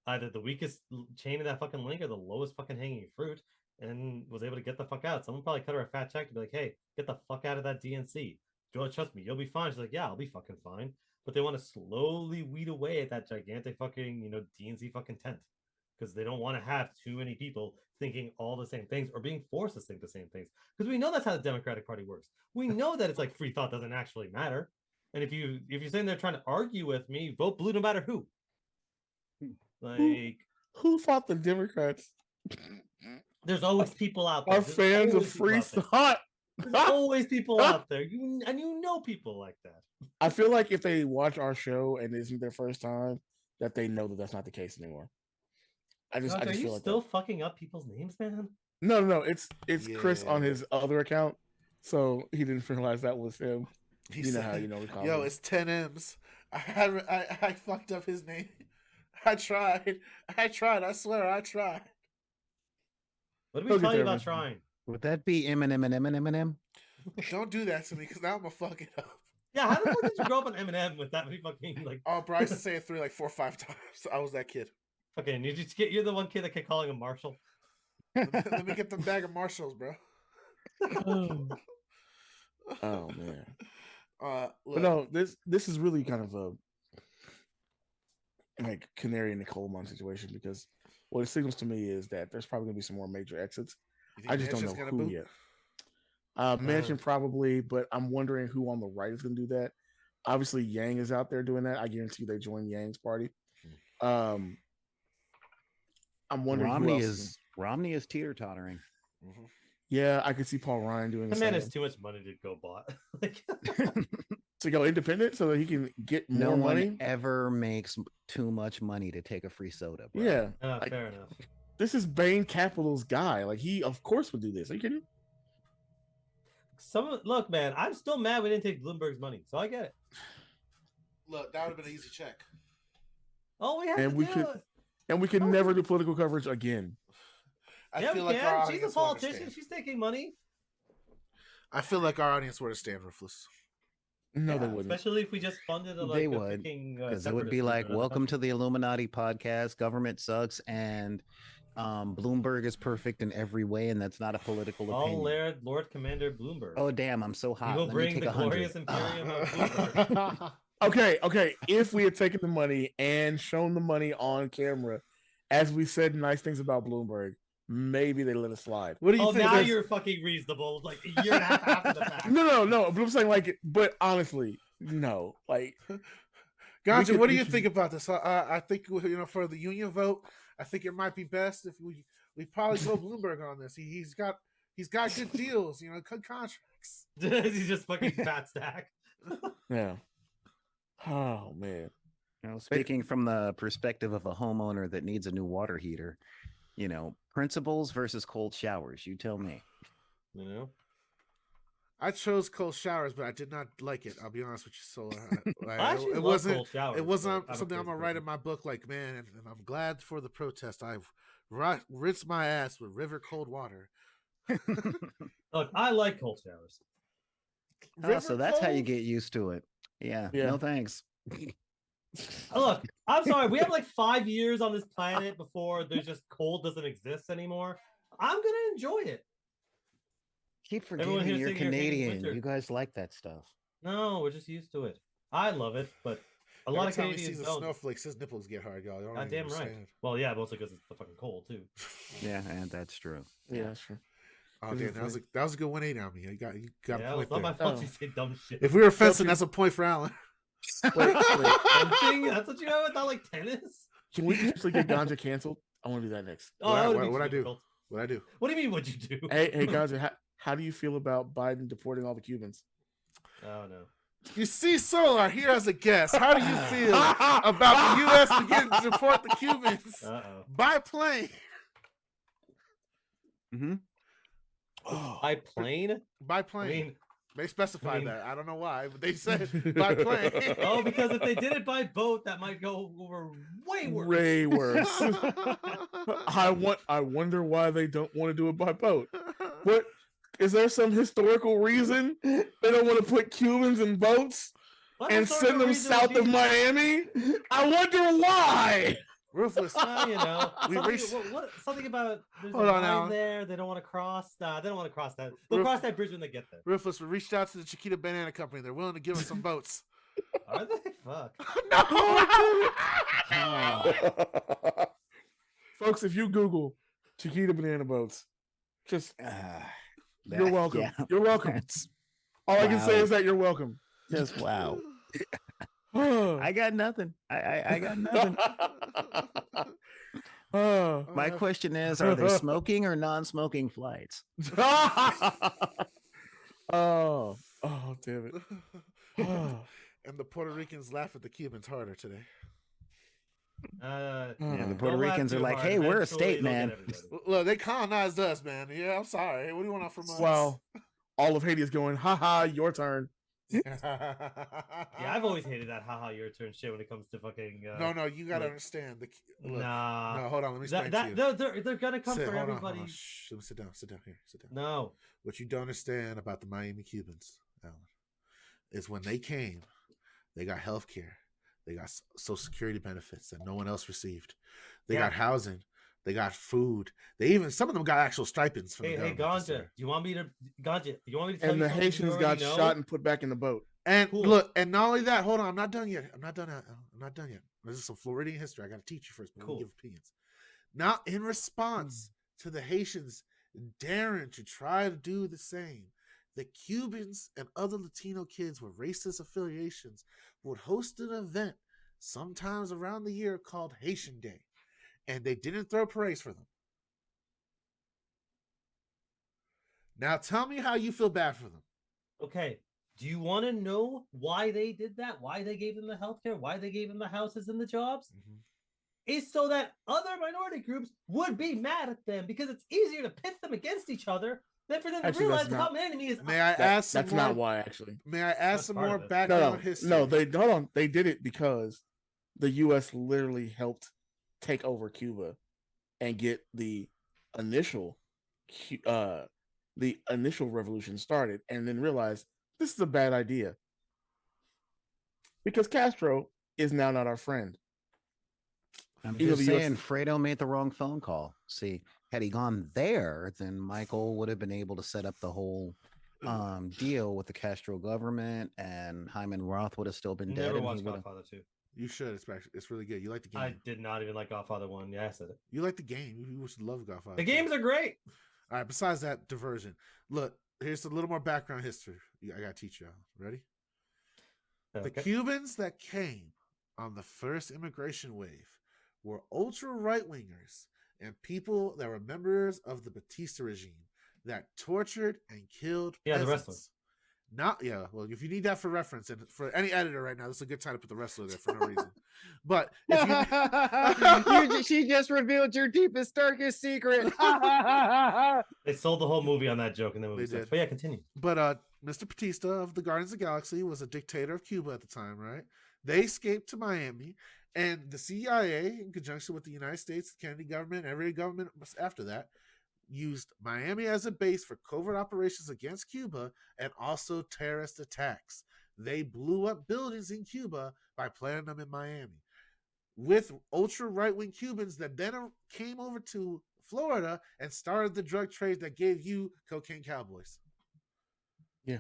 either the weakest chain of that fucking link or the lowest fucking hanging fruit, and was able to get the fuck out. Someone probably cut her a fat check to be like, hey, get the fuck out of that DNC. Don't trust me, you'll be fine. She's like, yeah, I'll be fucking fine. But they want to slowly weed away at that gigantic fucking, DNC fucking tent. Because they don't want to have too many people thinking all the same things or being forced to think the same things. Because we know that's how the Democratic Party works. We know that it's like free thought doesn't actually matter. And if you're saying they're trying to argue with me, vote blue no matter who. Like, who thought the Democrats? There's always people out there. Are fans of free thought? There's always people out there. You know people like that. I feel like if they watch our show and it isn't their first time, that they know that that's not the case anymore. I just are you feel like still fucking up people's names, man? No. It's Chris on his other account, so he didn't realize that was him. You know how we call him. It's 10 M's. I fucked up his name. I tried. I swear, I tried. What did we tell you about trying? Would that be Eminem? Don't do that to me, because now I'm gonna fuck it up. Yeah, how the fuck did you grow up on Eminem with that many fucking like? Oh, bro, I used to say it 4 or 5 times. I was that kid. Okay, and you're the one kid that kept calling him Marshall. Let me get the bag of Marshalls, bro. Oh man. But no, this is really kind of a like canary in the coal mine situation, because what it signals to me is that there's probably gonna be some more major exits. I just don't know who yet. Manchin probably, but I'm wondering who on the right is gonna do that. Obviously, Yang is out there doing that. I guarantee they join Yang's party. I'm wondering Romney is teeter-tottering. Mm-hmm. Yeah, I could see Paul Ryan doing the man has too much money to go bought. To go independent so that he can get more money. No one ever makes too much money to take a free soda, bro. Yeah. Fair enough. This is Bain Capital's guy. Like, he of course would do this. Are you kidding? Look, man, I'm still mad we didn't take Bloomberg's money, so I get it. Look, that would have been an easy check. Oh, we have to do it. And we can never do political coverage again. I feel like our she's a politician. She's taking money. I feel like our audience would stand ruthless. No, they wouldn't. Especially if we just funded it. They would. Because it would be like, welcome to the Illuminati Podcast. Government sucks, and Bloomberg is perfect in every way, and that's not a political opinion. Lord Commander Bloomberg. Oh, damn, I'm so hot. He will bring the glorious imperium of Bloomberg. Okay. If we had taken the money and shown the money on camera, as we said nice things about Bloomberg, maybe they let it slide. What do you think? Now you're fucking reasonable. Like a year and a half after the fact. No. But I'm saying, but honestly, no. Gotcha. What do you think about this? I think for the union vote, I think it might be best if we probably go Bloomberg on this. He's got good deals. Good contracts. He's just fucking fat stack. Yeah. Oh man. Speaking from the perspective of a homeowner that needs a new water heater, principles versus cold showers. You tell me. I chose cold showers, but I did not like it. I'll be honest with you. So it wasn't cold showers, it wasn't something I'm gonna write in my book. Like, man, and I'm glad for the protest. I've rinsed my ass with river cold water. Look, I like cold showers. So that's how you get used to it. Yeah. No thanks. Look, I'm sorry. We have 5 years on this planet before there's just cold doesn't exist anymore. I'm gonna enjoy it. Keep forgetting you're Canadian. You guys like that stuff. No, we're just used to it. I love it, but a lot of Canadians don't. Snowflakes, his nipples get hard, y'all. God damn right. Well, yeah, mostly because it's the fucking cold too. Yeah, and that's true. Yeah, that's true. Oh, damn, that was a good 180 on me. You got a point it's not my fault you say dumb shit. If we were fencing, that's a point for Alan. Wait. Fencing? That's what you have? Not like tennis? Can we actually get ganja canceled? I want to do that next. What I do? What do you mean? What'd you do? Hey, ganja. How do you feel about Biden deporting all the Cubans? Oh no. You see, Solar here as a guest. How do you feel about the U.S. beginning to deport the Cubans by plane? Mm-hmm. By plane? By plane. I mean, they specified that. I don't know why, but they said by plane. Oh, because if they did it by boat, that might go over way worse. Way worse. I wonder why they don't want to do it by boat. What? Is there some historical reason they don't want to put Cubans in boats and send them south of Miami? I wonder why. Ruthless. You know, We reached. something about there's Hold a on line now. there they don't want to cross. Nah, they don't want to cross that. They'll cross that bridge when they get there. Ruthless, we reached out to the Chiquita Banana Company. They're willing to give us some boats. Are they? Fuck. No. Folks, if you Google Chiquita Banana Boats, just you're welcome. Yeah. You're welcome. All I can say is that you're welcome. Just wow. I got nothing. I got nothing. My question is, are they smoking or non-smoking flights? Oh, damn it. And the Puerto Ricans laugh at the Cubans harder today. Yeah, the Puerto Ricans are like, hey, we're a state, man. Look, they colonized us, man. Yeah, I'm sorry. What do you want from us? Well, all of Haiti is going, haha, your turn. Yeah, I've always hated that haha your turn shit when it comes to fucking No, you gotta understand look, nah. No, hold on, let me explain to you. They're gonna come for everybody. Hold on. Shh, let me sit down here. Sit down. No. What you don't understand about the Miami Cubans, Alan, is when they came, they got health care, they got social security benefits that no one else received. They got housing, they got food. They even some of them got actual stipends from the government. Hey, Ganja, do you want me to tell and you the Haitians got shot and put back in the boat. And look, and not only that, hold on, I'm not done yet. I'm not done yet. This is some Floridian history. I got to teach you first, but we'll give opinions. Now, in response to the Haitians daring to try to do the same, the Cubans and other Latino kids with racist affiliations would host an event sometimes around the year called Haitian Day. And they didn't throw parades for them. Now tell me how you feel bad for them. Okay. Do you want to know why they did that? Why they gave them the healthcare? Why they gave them the houses and the jobs? Mm-hmm. It's so that other minority groups would be mad at them because it's easier to pit them against each other than for them to realize the common enemy is. May I ask some That's more, not why, actually. May I ask some more background history? No, hold on. They did it because the U.S. literally helped take over Cuba and get the initial revolution started, and then realized this is a bad idea because Castro is now not our friend. I'm just saying, Fredo made the wrong phone call. See, had he gone there, then Michael would have been able to set up the whole deal with the Castro government, and Hyman Roth would have still been dead. Never watched Godfather 2. You should. It's really good. You like the game. I did not even like Godfather 1. Yeah, I said it. You like the game. You should love Godfather. The games are great. All right. Besides that diversion, look, here's a little more background history. I got to teach y'all. Ready? Okay. The Cubans that came on the first immigration wave were ultra right-wingers and people that were members of the Batista regime that tortured and killed peasants. The wrestler. Well, if you need that for reference, and for any editor right now, this is a good time to put the wrestler there for no reason. But if she just revealed your deepest, darkest secret. They sold the whole movie on that joke in the movie. They did. But yeah, continue. But Mr. Batista of the Guardians of the Galaxy was a dictator of Cuba at the time, right? They escaped to Miami, and the CIA, in conjunction with the United States, the Kennedy government, every government after that, used Miami as a base for covert operations against Cuba and also terrorist attacks. They blew up buildings in Cuba by planting them in Miami with ultra right-wing Cubans that then came over to Florida and started the drug trade that gave you cocaine cowboys. Yeah.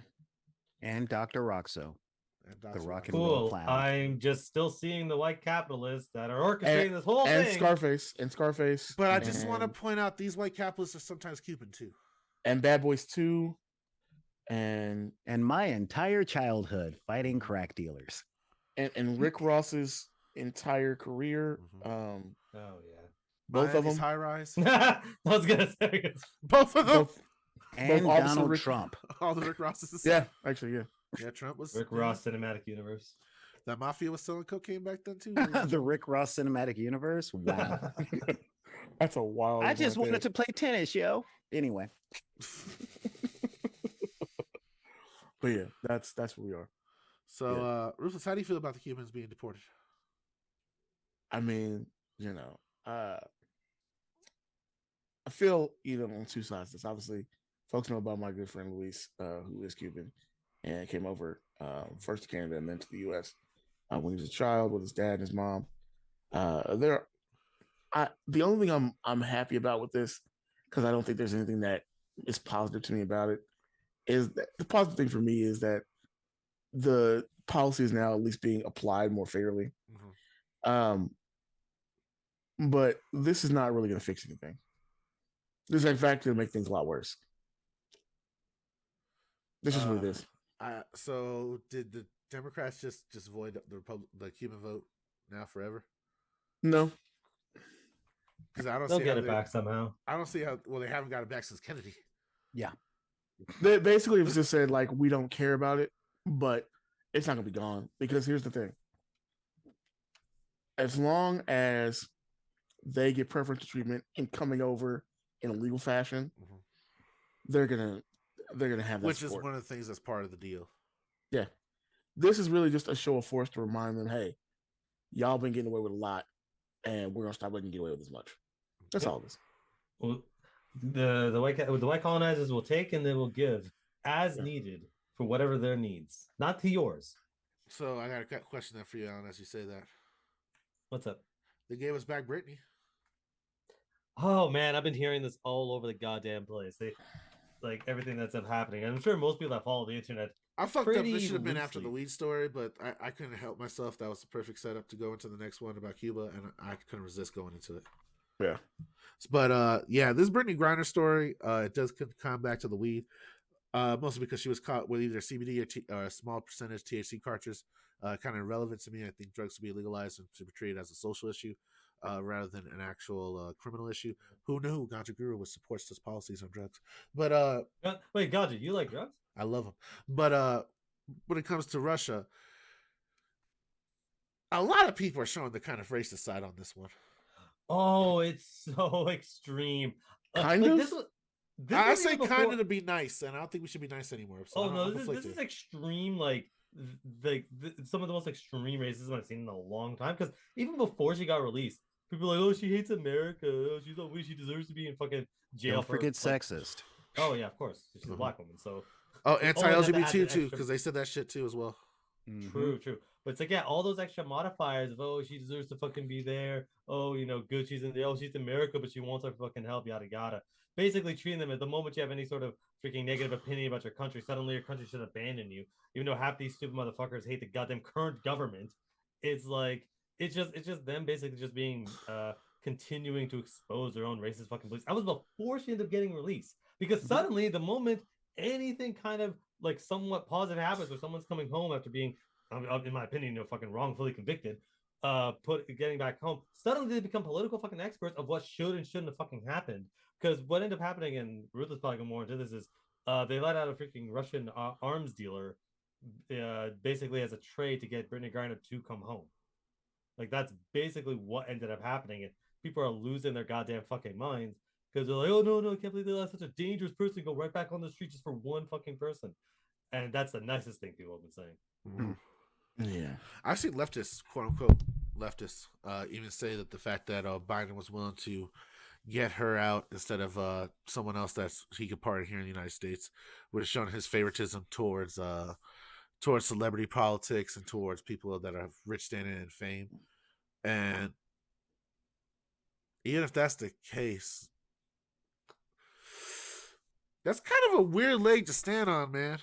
And Dr. Roxo. The rock and roll clown. I'm just still seeing the white capitalists that are orchestrating this whole thing. And Scarface. But I just want to point out these white capitalists are sometimes Cuban too. And Bad Boys 2. And my entire childhood fighting crack dealers. And Rick Ross's entire career. Oh yeah. Both of them. High Rise. I was gonna say both of them. And Donald Trump. All the Rick Rosses. Yeah, actually, yeah. Yeah, Trump was Rick Ross Cinematic Universe. That mafia was selling cocaine back then too. The Rick Ross Cinematic Universe. Wow. That's a wild. I just wanted to play tennis, yo. Anyway. But yeah, that's where we are. So, Rufus, how do you feel about the Cubans being deported? I mean, I feel on two sides. It's obviously folks know about my good friend Luis, who is Cuban, and came over first to Canada and then to the U.S. When he was a child with his dad and his mom. The only thing I'm happy about with this, because I don't think there's anything that is positive to me about it, is that the positive thing for me is that the policy is now at least being applied more fairly. Mm-hmm. But this is not really going to fix anything. This is in fact going to make things a lot worse. This is what it is. So did the Democrats just void the Cuban vote now forever? No. Because I don't They'll see get it back somehow. I don't see how. Well, they haven't got it back since Kennedy. Yeah. They basically just said like we don't care about it, but it's not gonna be gone because here's the thing: as long as they get preferential treatment in coming over in a legal fashion, mm-hmm. they're gonna have that. Which support. Is one of the things that's part of the deal. Yeah, this is really just a show of force to remind them, hey, y'all been getting away with a lot, and we're gonna stop letting you get away with as much. That's all this. Well, the white colonizers will take and they will give as needed for whatever their needs, not to yours. So I got a question there for you, Alan, as you say that. What's up? They gave us back Brittney. Oh man, I've been hearing this all over the goddamn place. They like everything that's happening. And I'm sure most people that follow the internet. I fucked up. This should have been after the weed story, but I couldn't help myself. That was the perfect setup to go into the next one about Cuba, and I couldn't resist going into it. Yeah. But this Brittney Griner story, it does come back to the weed, mostly because she was caught with either CBD or a small percentage THC cartridges. Kind of irrelevant to me. I think drugs should be legalized and should be treated as a social issue rather than an actual criminal issue. Who knew Ganja Guru would support such policies on drugs? But wait, Ganja, you like drugs? I love them. But when it comes to Russia, a lot of people are showing the kind of racist side on this one. Oh, it's so extreme. Kind of? This I say kind of to be nice, and I don't think we should be nice anymore. So this is extreme. Like some of the most extreme racism I've seen in a long time. Because even before she got released, people were like, "Oh, she hates America. Oh, she's a she deserves to be in fucking jail." Don't forget sexist. Oh yeah, of course. She's a black woman, so. Oh, anti-LGBT too, because they said that shit too as well. True. But it's like, yeah, all those extra modifiers of, oh, she deserves to fucking be there. Oh, good, she's in the, oh, she's in America, but she wants our fucking help, yada, yada. Basically treating them at the moment you have any sort of freaking negative opinion about your country, suddenly your country should abandon you. Even though half these stupid motherfuckers hate the goddamn current government. It's like, it's just them basically just being, continuing to expose their own racist fucking beliefs. I was before she ended up getting released. Because suddenly, the moment anything kind of like somewhat positive happens or someone's coming home after being, in my opinion, fucking wrongfully convicted, getting back home, suddenly they become political fucking experts of what should and shouldn't have fucking happened. Because what ended up happening, and Ruth is probably going more into this, is they let out a freaking Russian arms dealer basically as a trade to get Brittney Griner to come home. Like, that's basically what ended up happening. And people are losing their goddamn fucking minds because they're like, oh, no, I can't believe they let such a dangerous person go right back on the street just for one fucking person. And that's the nicest thing people have been saying. Mm-hmm. Yeah. I've seen leftists, quote unquote leftists, even say that the fact that Biden was willing to get her out instead of someone else that's he could pardon here in the United States would have shown his favoritism towards celebrity politics and towards people that have rich standing and fame. And even if that's the case, that's kind of a weird leg to stand on, man.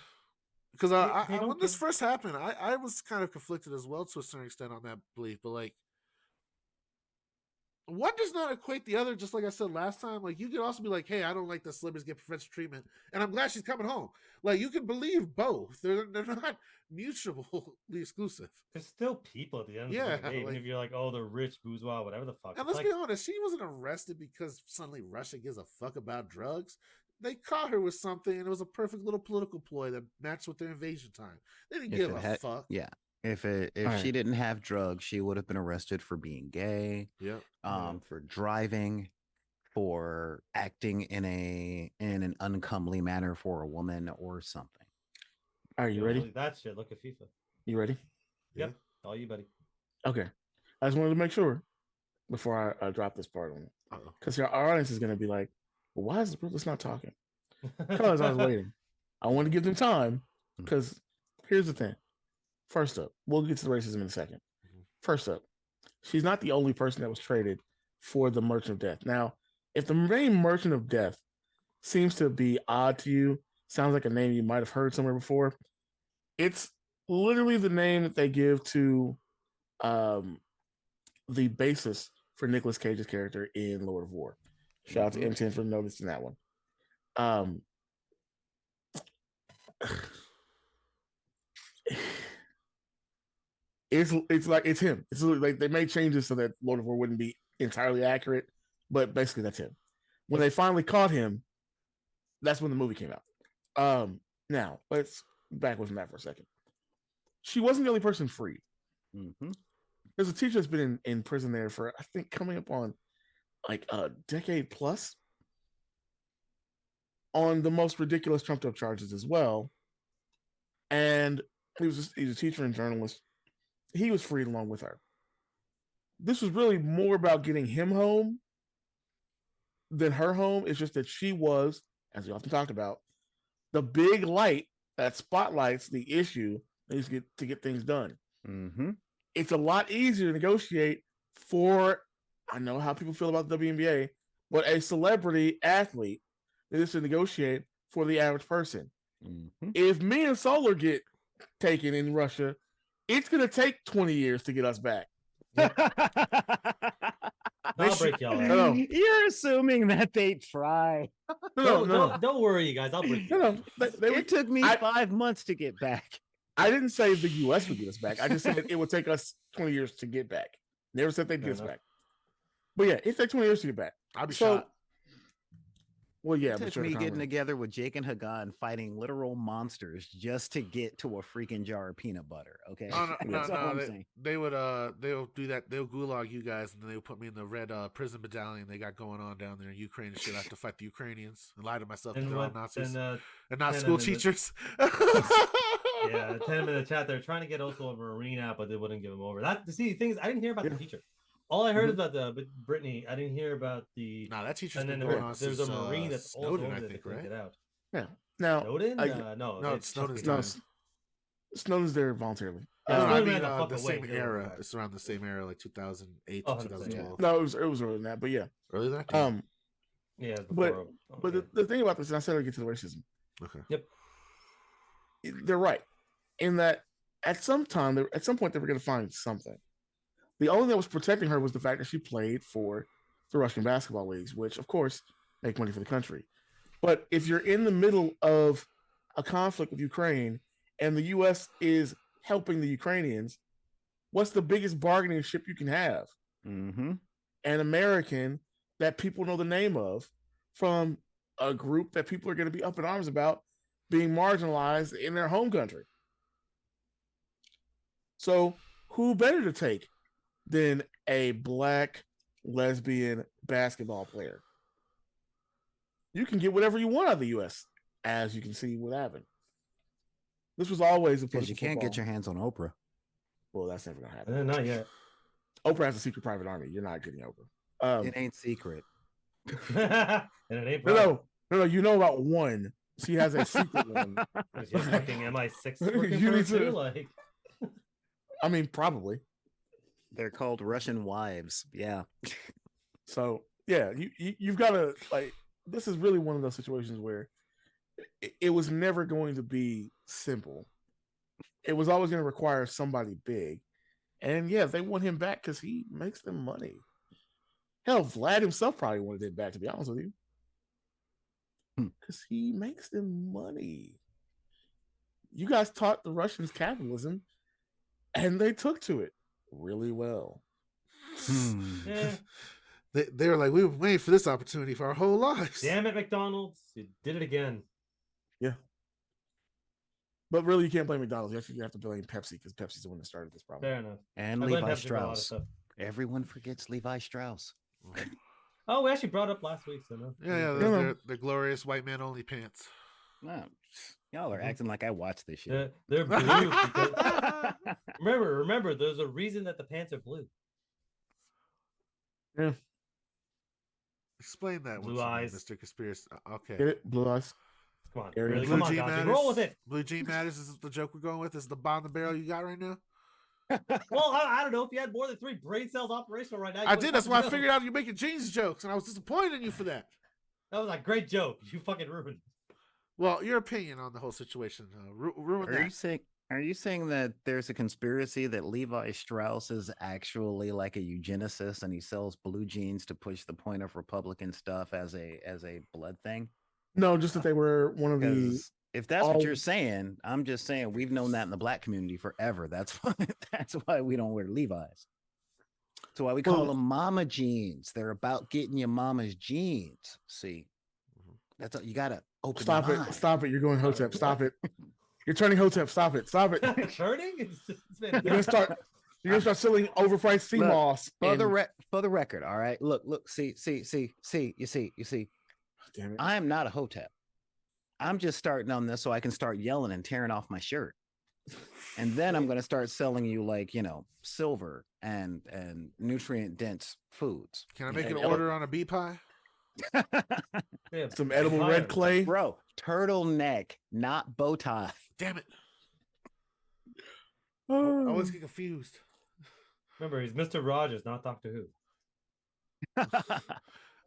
Because when this first happened, I was kind of conflicted as well to a certain extent on that belief. But like, one does not equate the other. Just like I said last time, like you could also be like, "Hey, I don't like that celebrities get preferential treatment, and I'm glad she's coming home." Like you can believe both; they're not mutually exclusive. They're still people at the end of the day, even if you're like, "Oh, they're rich, bourgeois, whatever the fuck." And let's be honest, she wasn't arrested because suddenly Russia gives a fuck about drugs. They caught her with something, and it was a perfect little political ploy that matched with their invasion time. They didn't give a fuck. Yeah. If she didn't have drugs, she would have been arrested for being gay. Yeah. For driving, for acting in an uncomely manner for a woman or something. Are you ready? That shit. Look at FIFA. You ready? Yep. All you, buddy. Okay. I just wanted to make sure before I drop this part on it, because our audience is going to be like, well, why is Brutus not talking? because I was waiting. I want to give them time because here's the thing. First up, we'll get to the racism in a second. First up, she's not the only person that was traded for the Merchant of Death. Now, if the name Merchant of Death seems to be odd to you, sounds like a name you might have heard somewhere before, it's literally the name that they give to the basis for Nicolas Cage's character in Lord of War. Shout out to M10 for noticing that one. It's like it's him. It's like they made changes so that Lord of War wouldn't be entirely accurate, but basically that's him. When they finally caught him, that's when the movie came out. Now let's back with that for a second. She wasn't the only person freed. There's a teacher that's been in prison there for, I think, coming up on like a decade plus on the most ridiculous trumped up charges as well. And he's a teacher and journalist. He was freed along with her. This was really more about getting him home than her home. It's just that she was, as we often talked about, the big light that spotlights the issue that needs to get things done. It's a lot easier to negotiate for, I know how people feel about the WNBA, but a celebrity athlete is to negotiate for the average person. If me and Solar get taken in Russia, it's going to take 20 years to get us back. I'll break y'all out. No. You're assuming that they try. No. Don't worry, you guys. I'll break you out. It took me 5 months to get back. I didn't say the U.S. would get us back. I just said it would take us 20 years to get back. Never said they'd get us back. But yeah, it takes 20 years to get back. I'd be shocked. Well, yeah. It took me getting together with Jake and Hagan fighting literal monsters just to get to a freaking jar of peanut butter. Okay, they'll do that. They'll gulag you guys, and then they'll put me in the red prison battalion they got going on down there in Ukraine and shit. I have to fight the Ukrainians and lie to myself that they're all Nazis and not school teachers. Yeah, 10 in the chat. They're trying to get also a Marine out, but they wouldn't give him over. The thing is, I didn't hear about the teacher. All I heard is about the Brittney. I didn't hear about the. Nah, that teacher's and then been going on there's since a Marine that's Snowden, also I think, right? Get out. Yeah. Now, Snowden? No, it's Snowden's. Snowden's there voluntarily. I mean, the same era. It's around the same era, like 2008 to 2012. No, it was earlier than that, but yeah. Earlier than that? Yeah. But the thing about this, and I said I'll get to the racism. Okay. Yep. They're right in that at some point they were going to find something. The only thing that was protecting her was the fact that she played for the Russian basketball leagues, which of course make money for the country. But if you're in the middle of a conflict with Ukraine and the U.S. is helping the Ukrainians, what's the biggest bargaining chip you can have? An American that people know the name of from a group that people are going to be up in arms about being marginalized in their home country. So who better to take than a black lesbian basketball player? You can get whatever you want out of the U.S., as you can see with Avon. This was always a because you can't get your hands on Oprah. Well, that's never gonna happen. Not yet. Oprah has a secret private army. You're not getting Oprah. It ain't secret. And it ain't no. You know about one. She has a secret one. She's fucking MI6 working for her too, like. I mean, probably. They're called Russian wives. Yeah. So yeah, you've got to like. This is really one of those situations where it was never going to be simple. It was always going to require somebody big, and yeah, they want him back because he makes them money. Hell, Vlad himself probably wanted it back. To be honest with you, because he makes them money. You guys taught the Russians capitalism, and they took to it really well. Yeah. They were like, we were waiting for this opportunity for our whole lives. Damn it, McDonald's. You did it again. Yeah. But really, you can't blame McDonald's. You actually have to blame Pepsi because Pepsi's the one that started this problem. Fair enough. And Levi Strauss. Everyone forgets Levi Strauss. Oh, we actually brought up last week, so no. Yeah, they're glorious white man only pants. No, y'all are acting like I watched this shit. They're blue. Because... remember, there's a reason that the pants are blue. Yeah. Explain that Blue one, eyes. Mr. Conspiracy. Okay. Get it? Blue eyes. Come on, Area really? Blue Come on, Jean Gonzi, Matters. roll with it. Blue Jean Matters is the joke we're going with. This is the bomb the barrel you got right now. Well, I don't know if you had more than 3 brain cells operational right now. I did. That's why I figured out you're making jeans jokes, and I was disappointed in you for that. That was a great joke. You fucking ruined it. Well, your opinion on the whole situation ruined that. Are you saying that there's a conspiracy that Levi Strauss is actually like a eugenicist and he sells blue jeans to push the point of Republican stuff as a blood thing? No, just that they were one of the. 'Cause if that's what you're saying, I'm just saying we've known that in the black community forever. That's why we don't wear Levi's. That's why we call them mama jeans. They're about getting your mama's jeans. See, that's all, you gotta open. Stop your it! mind. Stop it! You're going Hotep. Stop it! You're turning Hotep. Stop it! Stop it! Turning? It's been You're gonna start. You're gonna start selling overpriced sea Look, moss. For the record, all right. Look. See. You see. Damn it! I am not a hotep. I'm just starting on this so I can start yelling and tearing off my shirt, and then I'm gonna start selling you silver and nutrient dense foods. Can I make an order on a bee pie? Yeah, Some edible red clay. Bro, turtleneck, not bow tie. Damn it! I Oh. always get confused. Remember, he's Mr. Rogers, not Doctor Who.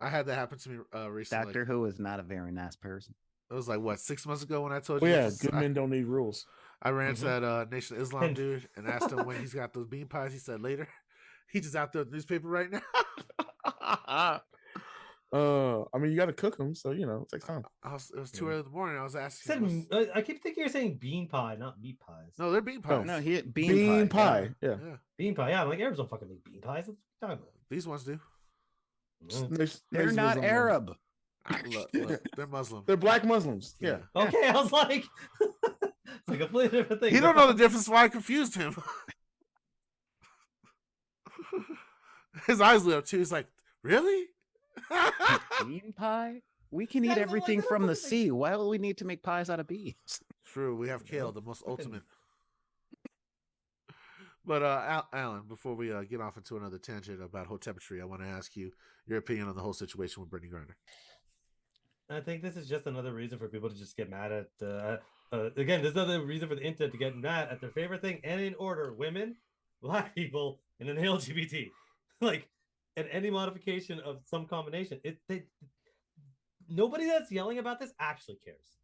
I had that happen to me recently. Doctor Who is not a very nice person. It was like what 6 months ago when I told Oh you. yeah, good men don't need rules. I ran to that Nation of Islam dude and asked him when he's got those bean pies. He said later. He's just out there with the newspaper right now. I mean, you got to cook them, so it takes time. It was too early in the morning. I was asking. I keep thinking you're saying bean pie, not meat pies. No, they're bean pies. No, he Bean pie. Yeah. Bean pie. Yeah, I'm like, Arabs don't fucking make bean pies. What are you talking These ones do. about? They're not Arab. Look, they're Muslim. They're black Muslims. Yeah. Okay, I was like, it's a completely different thing. He don't know the difference. Why I confused him. His eyes lit up too. He's like, really? Bean pie? We can Guys, eat I'm everything like, from the like- sea. Why will we need to make pies out of beans? True. We have kale, the most ultimate. But Alan, before we get off into another tangent about hotepetry, I want to ask you your opinion on the whole situation with Brittney Griner. I think this is just another reason for people to just get mad at. Again, there's another reason for the internet to get mad at their favorite thing, and in order: women, black people, and then the LGBT. And any modification of some combination. Nobody that's yelling about this actually cares.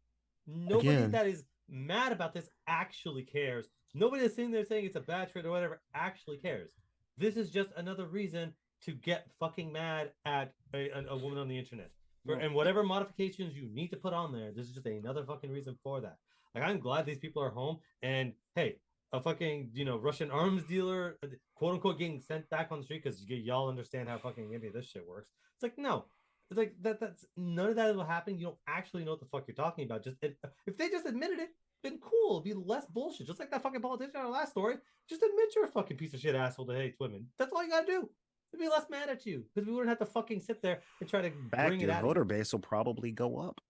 Nobody that is mad about this actually cares. Nobody that's sitting there saying it's a bad trade or whatever actually cares. This is just another reason to get fucking mad at a woman on the internet. And whatever modifications you need to put on there, this is just another fucking reason for that. I'm glad these people are home. And hey, a fucking Russian arms dealer, quote unquote, getting sent back on the street because y'all understand how fucking any of this shit works. It's like no, it's like that's none of that will happen. You don't actually know what the fuck you're talking about. Just if they just admitted it, been cool. It'd be less bullshit. Just like that fucking politician on our last story. Just admit you're a fucking piece of shit asshole that hates women. That's all you gotta do. They'd be less mad at you because we wouldn't have to fucking sit there and try to bring it Your out. voter base will probably go up.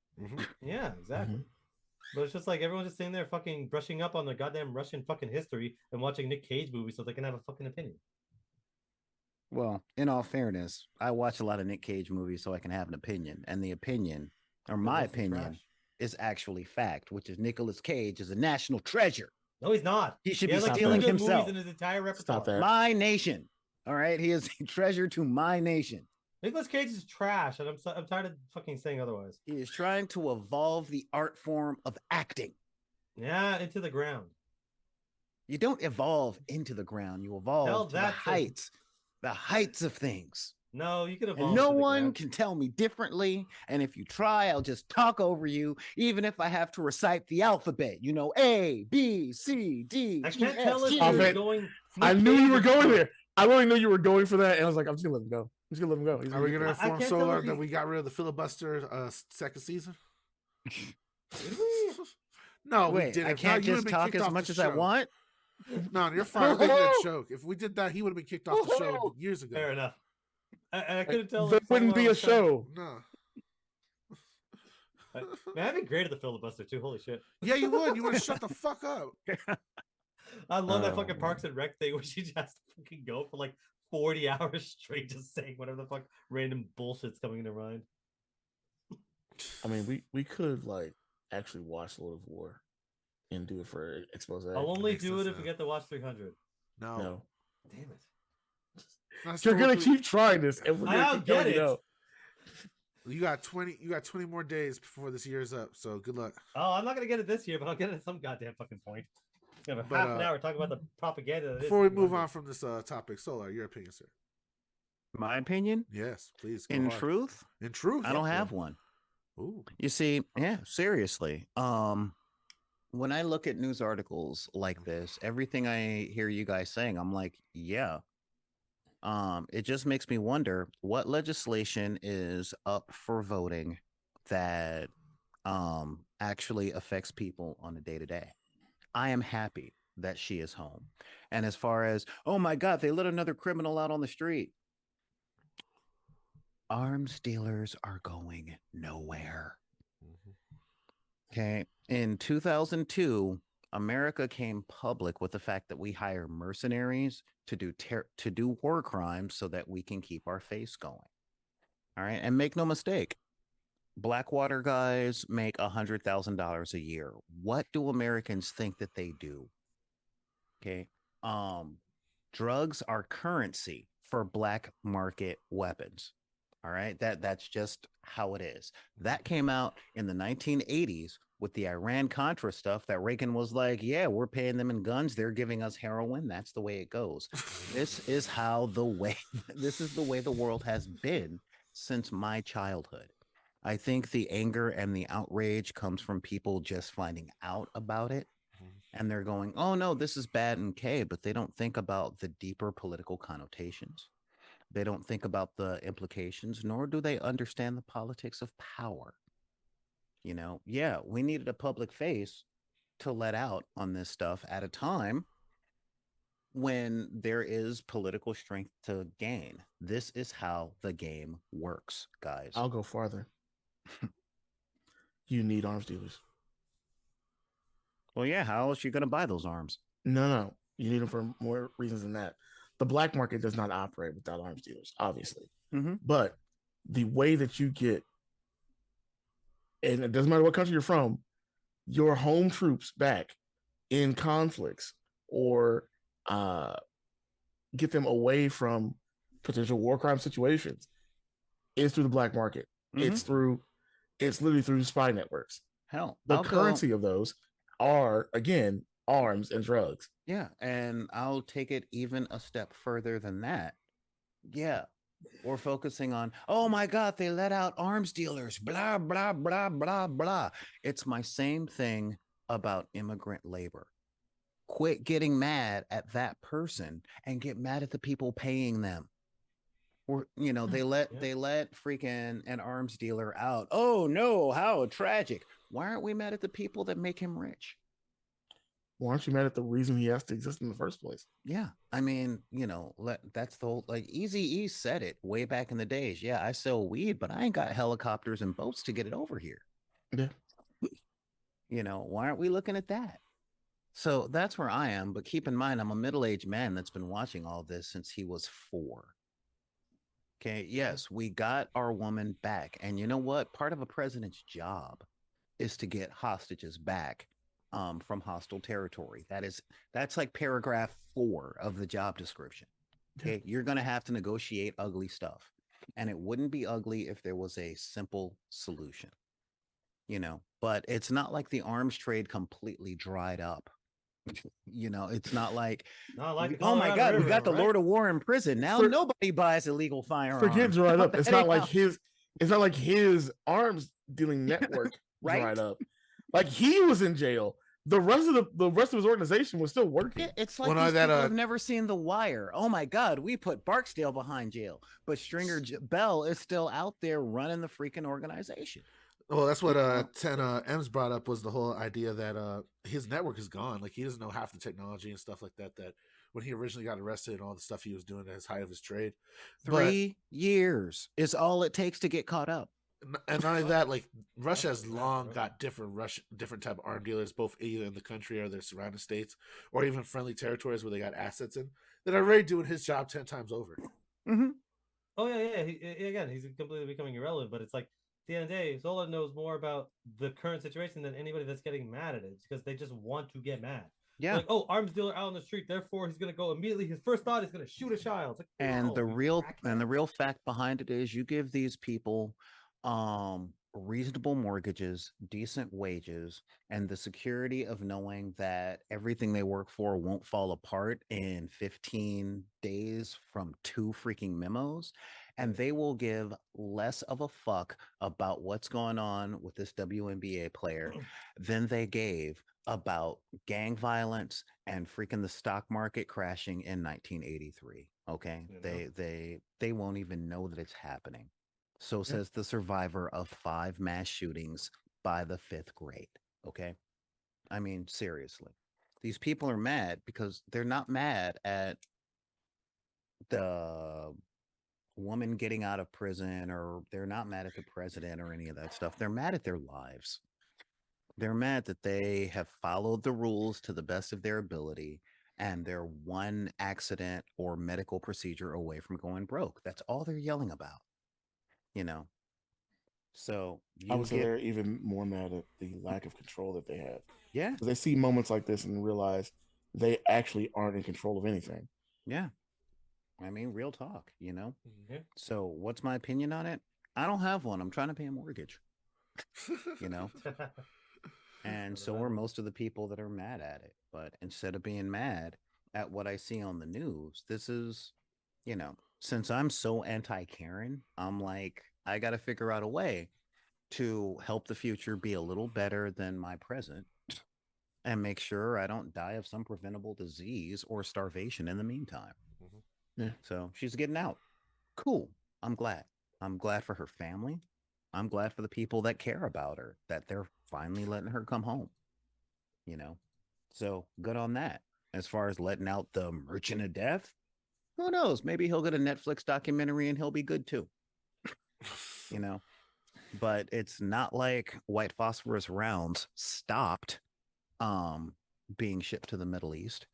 Yeah, exactly. But it's just like everyone's just sitting there fucking brushing up on their goddamn Russian fucking history and watching Nick Cage movies so they can have a fucking opinion. Well, in all fairness, I watch a lot of Nick Cage movies so I can have an opinion. And the opinion, or my opinion, is actually fact, which is Nicolas Cage is a national treasure. No, he's not. He should be has stealing 2 good himself. movies in his entire repertoire. Stop that. My nation. All right. He is a treasure to my nation. Nicolas Cage is trash, and I'm tired of fucking saying otherwise. He is trying to evolve the art form of acting. Yeah, into the ground. You don't evolve into the ground. You evolve to the heights of things. No, you can evolve. And no to the one ground. can tell me differently. And if you try, I'll just talk over you, even if I have to recite the alphabet. A, B, C, D. I can't E, tell F, if G. you're going. I knew you were going there. I really knew you were going for that, and I was like, I'm just gonna let him go. I'm just gonna let him go. He's Are we going to I inform can't tell Solar if that he's- we got rid of the filibuster second season? Did we? No, we Wait, didn't. I If can't not, you just would've been talk kicked as off much the as I show. want. No, you're fine. We're making a joke. If we did that, he would have been kicked off the show years ago. Fair enough. I couldn't tell. There if wouldn't be someone a was trying- show. No. Man, I'd be great at the filibuster too. Holy shit! Yeah, you would. You would have shut the fuck up. I love that Oh, fucking man. Parks and Rec thing where she just has to fucking go for like 40 hours straight, just saying whatever the fuck random bullshit's coming in her mind. I mean, we could actually watch Lord of War and do it for expose. I'll only Makes do sense it if we now. get to watch 300. No. Damn it. That's You're cool, gonna too. keep trying this, and we're gonna I'll keep telling get you it. no. You got 20 more days before this year's up, so good luck. Oh, I'm not gonna get it this year, but I'll get it at some goddamn fucking point. We have But, half an hour talking about the propaganda. That Before we is move 300. on from this topic, Solar, your opinion, sir. My opinion, Yes, please. Go in hard. truth, In truth, I don't yeah. have one. Ooh. You see, yeah, seriously. When I look at news articles like this, everything I hear you guys saying, I'm like, yeah. It just makes me wonder what legislation is up for voting that actually affects people on a day-to-day. I am happy that she is home. And as far as, oh my God, they let another criminal out on the street. Arms dealers are going nowhere. Okay. In 2002, America came public with the fact that we hire mercenaries to do war crimes so that we can keep our face going. All right. And make no mistake, Blackwater guys make $100,000 a year. What do Americans think that they do? Okay. Drugs are currency for black market weapons. All right. That's just how it is. That came out in the 1980s with the Iran-Contra stuff that Reagan was like, yeah, we're paying them in guns. They're giving us heroin. That's the way it goes. This is the way the world has been since my childhood. I think the anger and the outrage comes from people just finding out about it. And they're going, oh, no, this is bad and okay. But they don't think about the deeper political connotations. They don't think about the implications, nor do they understand the politics of power. You know, yeah, we needed a public face to let out on this stuff at a time when there is political strength to gain. This is how the game works, guys. I'll go farther. You need arms dealers. Well, yeah, how else are you going to buy those arms? No. You need them for more reasons than that. The black market does not operate without arms dealers, obviously. Mm-hmm. But the way that you get, and it doesn't matter what country you're from, your home troops back in conflicts or get them away from potential war crime situations is through the black market. Mm-hmm. It's literally through spy networks. Hell, the currency of those are, again, arms and drugs. Yeah, and I'll take it even a step further than that. Yeah, we're focusing on, oh my God, they let out arms dealers, blah, blah, blah, blah, blah. It's my same thing about immigrant labor. Quit getting mad at that person and get mad at the people paying them. Or, you know, they let freaking an arms dealer out. Oh no, how tragic. Why aren't we mad at the people that make him rich? Why aren't you mad at the reason he has to exist in the first place? Yeah, I mean, you know, that's the whole, like, Eazy-E said it way back in the days. Yeah, I sell weed, but I ain't got helicopters and boats to get it over here. Yeah. You know, why aren't we looking at that? So that's where I am. But keep in mind, I'm a middle-aged man that's been watching all this since he was 4. Okay, yes, we got our woman back. And you know what? Part of a president's job is to get hostages back from hostile territory. That's like paragraph 4 of the job description. Okay, you're going to have to negotiate ugly stuff. And it wouldn't be ugly if there was a simple solution, you know, but it's not like the arms trade completely dried up. You know, it's not like, oh my God, we got the Lord of War in prison. Now nobody buys illegal firearms. Forget dried up. It's not like his arms dealing network dried up. Like, he was in jail. The rest of his organization was still working. It's like these people have never seen The Wire. Oh my God, we put Barksdale behind jail, but Stringer Bell is still out there running the freaking organization. Well, that's what 10 M's brought up, was the whole idea that his network is gone. Like, he doesn't know half the technology and stuff like that. That when he originally got arrested and all the stuff he was doing at his height of his trade, 3 years is all it takes to get caught up. And not only that, like, Russia has long got different type of arm dealers, both either in the country or their surrounding states, or even friendly territories where they got assets in, that are already doing his job 10 times over. Mm-hmm. Oh yeah. He's completely becoming irrelevant. But it's like, the end of the day, Zola knows more about the current situation than anybody that's getting mad at it because they just want to get mad. Yeah. Like, oh, arms dealer out on the street, therefore he's gonna go immediately. His first thought is gonna shoot a child. It's like, And no, the you real crackhead. fact behind it is you give these people reasonable mortgages, decent wages, and the security of knowing that everything they work for won't fall apart in 15 days from 2 freaking memos, and they will give less of a fuck about what's going on with this WNBA player than they gave about gang violence and freaking the stock market crashing in 1983. Okay, You know? they won't even know that it's happening. So Yeah. says the survivor of 5 mass shootings by the 5th grade. Okay, I mean, seriously, these people are mad because they're not mad at the woman getting out of prison, or they're not mad at the president or any of that stuff. They're mad at their lives. They're mad that they have followed the rules to the best of their ability and they're one accident or medical procedure away from going broke. That's all they're yelling about, you know. So I you would say get they're even more mad at the lack of control that they have. yeah, Because they see moments like this and realize they actually aren't in control of anything. yeah. I mean, real talk, you know. Yeah. So what's my opinion on it? I don't have one. I'm trying to pay a mortgage, you know. And so are most of the people that are mad at it. But instead of being mad at what I see on the news, this is, you know, since I'm so anti-Karen, I'm like, I got to figure out a way to help the future be a little better than my present and make sure I don't die of some preventable disease or starvation in the meantime. Yeah. So she's getting out. Cool. I'm glad. I'm glad for her family. I'm glad for the people that care about her, that they're finally letting her come home, you know? So good on that. As far as letting out the merchant of death, who knows? Maybe he'll get a Netflix documentary and he'll be good too, you know? But it's not like white phosphorus rounds stopped being shipped to the Middle East.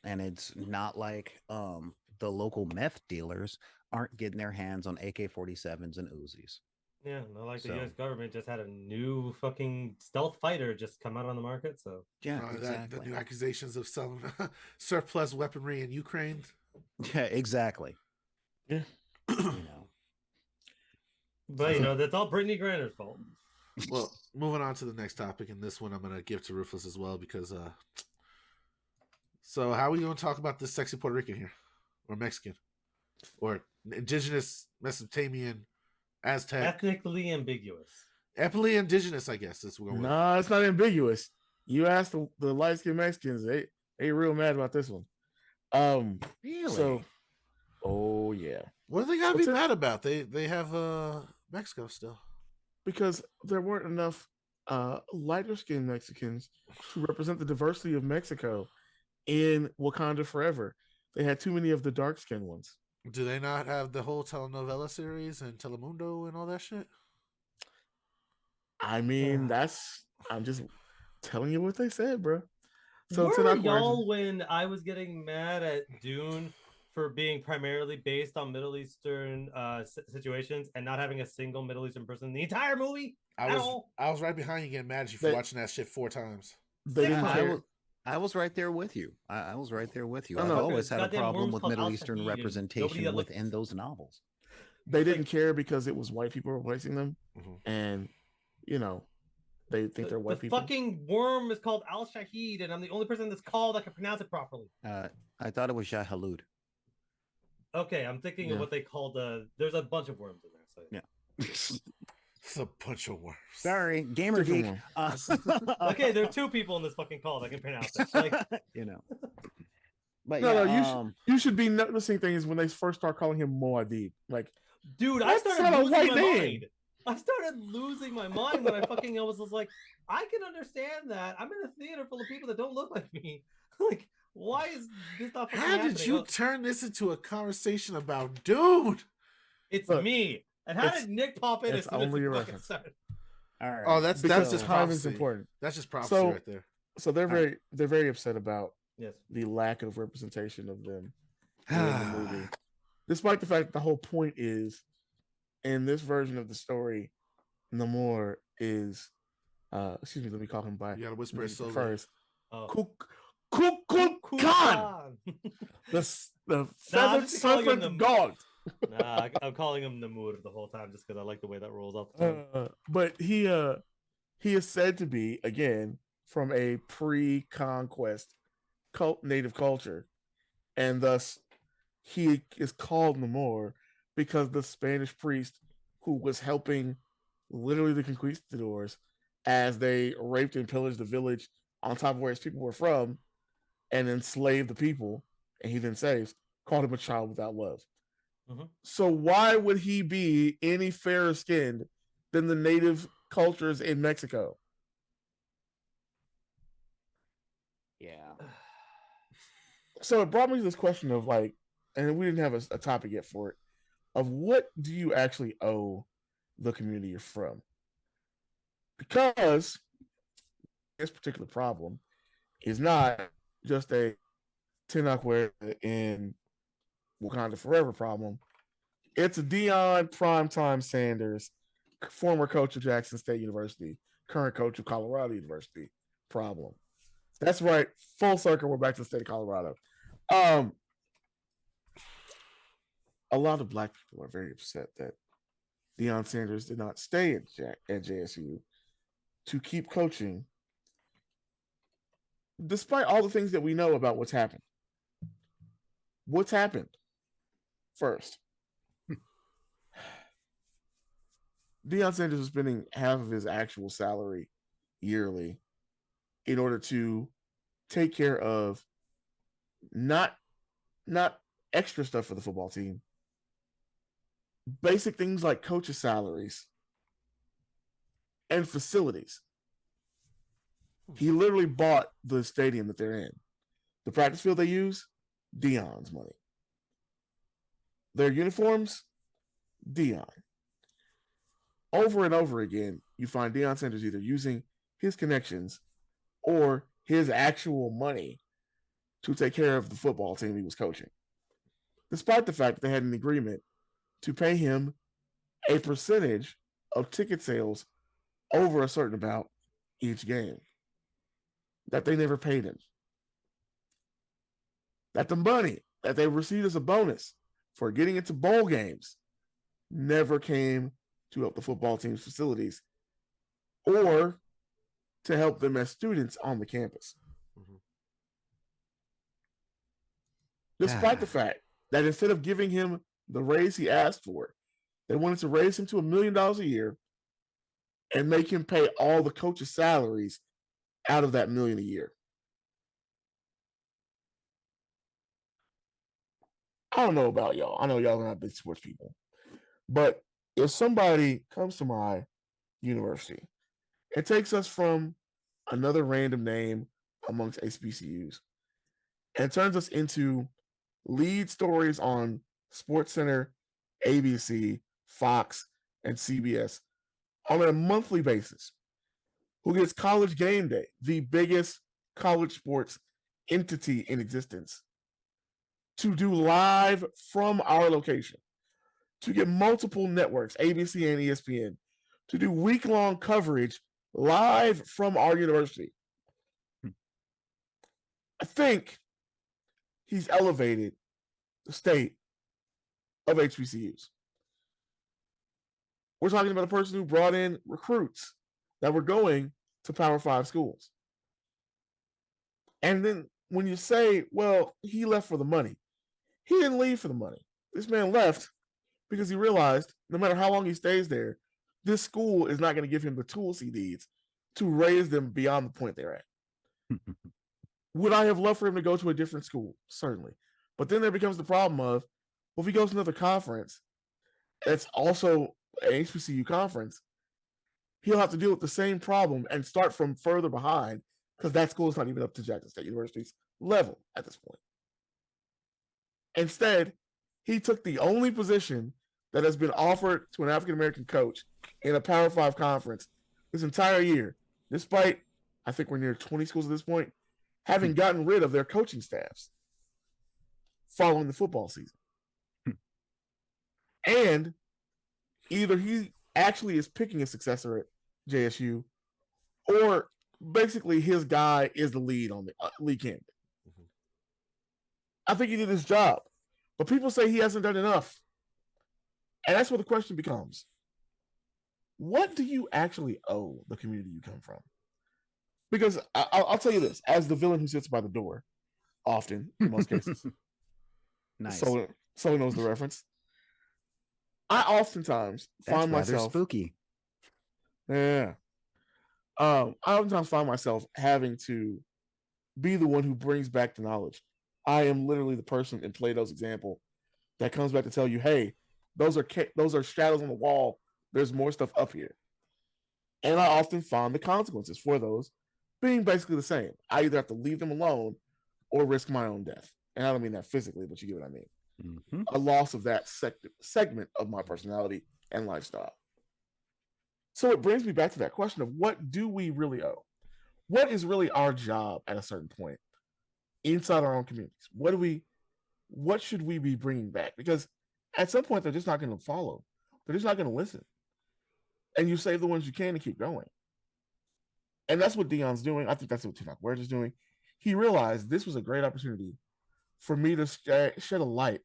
And it's not like the local meth dealers aren't getting their hands on AK-47s and Uzis. Yeah, not like the So- U.S. government just had a new fucking stealth fighter just come out on the market. So Yeah, The exactly. new accusations of selling surplus weaponry in Ukraine. Yeah, exactly. Yeah. You know. but you know, that's all Brittney Griner's fault. Well, moving on to the next topic, and this one I'm going to give to Ruthless as well because. So how are we going to talk about this sexy Puerto Rican here, or Mexican, or indigenous Mesopotamian, Aztec, Ethnically ambiguous. ethnically indigenous? I guess that's what we're going with. No, it's not ambiguous. You ask the light skinned Mexicans, they real mad about this one. Really? So, oh yeah, What do they got to So be to- mad about? They have Mexico still. because there weren't enough lighter skinned Mexicans to represent the diversity of Mexico in Wakanda Forever. They had too many of the dark skinned ones. Do they not have the whole telenovela series and Telemundo and all that shit? I mean, I'm just telling you what they said, bro. So Where to were that y'all question, when I was getting mad at Dune for being primarily based on Middle Eastern situations and not having a single Middle Eastern person in the entire movie? I was right behind you getting mad at you for They- watching that shit 4 times. they didn't I care. I was right there with you. I was right there with you. No, I've no. always had a Goddamn problem worms with called Middle Al Eastern Shahid and nobody representation that looked- within those novels. They didn't care because it was white people replacing them, Mhm. and you know they think they're white the people. fucking worm is called Al Shahid, and I'm the only person that's called that can pronounce it properly. I thought it was Shah Halud. Okay, I'm thinking Yeah. of what they called there's a bunch of worms in there. So Yeah. It's a bunch of worms. Sorry, gamer Different geek. one. okay, there are 2 people in this fucking call that can pronounce it. Like, you know. But No, yeah, no, you should be noticing things when they first start calling him Moadib. Like, dude, I That's started not a losing white my name. mind. I started losing my mind when I fucking was like, I can understand that. I'm in a theater full of people that don't look like me. Like, why is this not fucking How happening? did you turn this into a conversation about Dude? It's Look, me. And how it's- did Nick pop in as it's soon as only the your fucking reference. started? all right. Oh, that's because just time prophecy. is important. That's just prophecy So- right there. So they're very upset about Yes. the lack of representation of them in the movie, despite the fact that the whole point is in this version of the story, Namor is, excuse me, let me call him by You gotta whisper it name slowly. first. Oh. Khan, the feathered just calling him serpent god. Nah, I'm calling him Namur the whole time just because I like the way that rolls off the tongue. But he is said to be, again, from a pre-conquest native culture, and thus he is called Namor because the Spanish priest who was helping literally the conquistadors as they raped and pillaged the village on top of where his people were from and enslaved the people, and he then saves, called him a child without love. Mm-hmm. So why would he be any fairer skinned than the native cultures in Mexico? Yeah. So it brought me to this question of like, and we didn't have a topic yet for it, of what do you actually owe the community you're from? Because this particular problem is not just a Tenoch in Wakanda Forever problem. It's a Deion Primetime Sanders, former coach of Jackson State University, current coach of Colorado University problem. That's right. Full circle. We're back to the state of Colorado. A lot of Black people are very upset that Deion Sanders did not stay at JSU to keep coaching, despite all the things that we know about what's happened. What's happened? First, Deion Sanders was spending half of his actual salary yearly in order to take care of not extra stuff for the football team, basic things like coaches' salaries and facilities. He literally bought the stadium that they're in. The practice field they use, Deion's money. Their uniforms, Deion. Over and over again, you find Deion Sanders either using his connections or his actual money to take care of the football team he was coaching, despite the fact that they had an agreement to pay him a percentage of ticket sales over a certain amount each game that they never paid him. That the money that they received as a bonus for getting into bowl games never came to help the football team's facilities or to help them as students on the campus. Mm-hmm. Despite the fact that instead of giving him the raise he asked for, they wanted to raise him to $1 million a year and make him pay all the coaches' salaries out of that $1 million a year. I don't know about y'all. I know y'all are not big sports people. But if somebody comes to my university and takes us from another random name amongst HBCUs and turns us into lead stories on SportsCenter, ABC, Fox, and CBS on a monthly basis, who gets College Game Day, the biggest college sports entity in existence, to do live from our location, to get multiple networks, ABC and ESPN, to do week-long coverage live from our university. I think he's elevated the state of HBCUs. We're talking about a person who brought in recruits that were going to Power 5 schools. And then when you say, well, he left for the money, he didn't leave for the money. This man left because he realized no matter how long he stays there, this school is not going to give him the tools he needs to raise them beyond the point they're at. Would I have loved for him to go to a different school? Certainly. But then there becomes the problem of, well, if he goes to another conference, that's also an HBCU conference, he'll have to deal with the same problem and start from further behind because that school is not even up to Jackson State University's level at this point. Instead, he took the only position that has been offered to an African-American coach in a Power 5 conference this entire year, despite, I think we're near 20 schools at this point, having gotten rid of their coaching staffs following the football season. And either he actually is picking a successor at JSU, or basically his guy is the lead on the lead candidate. Mm-hmm. I think he did his job, but people say he hasn't done enough, and that's what the question becomes: what do you actually owe the community you come from? Because I'll tell you this, as the villain who sits by the door, often in most cases, nice. So knows the reference. I oftentimes find myself spooky. Yeah. I oftentimes find myself having to be the one who brings back the knowledge. I am literally the person in Plato's example that comes back to tell you, hey, those are shadows on the wall. There's more stuff up here. And I often find the consequences for those being basically the same. I either have to leave them alone or risk my own death. And I don't mean that physically, but you get what I mean. Mm-hmm. A loss of that segment of my personality and lifestyle. So it brings me back to that question of what do we really owe? What is really our job at a certain point inside our own communities? What should we be bringing back? Because at some point, they're just not going to follow. They're just not going to listen. And you save the ones you can and keep going. And that's what Dion's doing. I think that's what Tinoch Wedge is doing. He realized this was a great opportunity for me to shed a light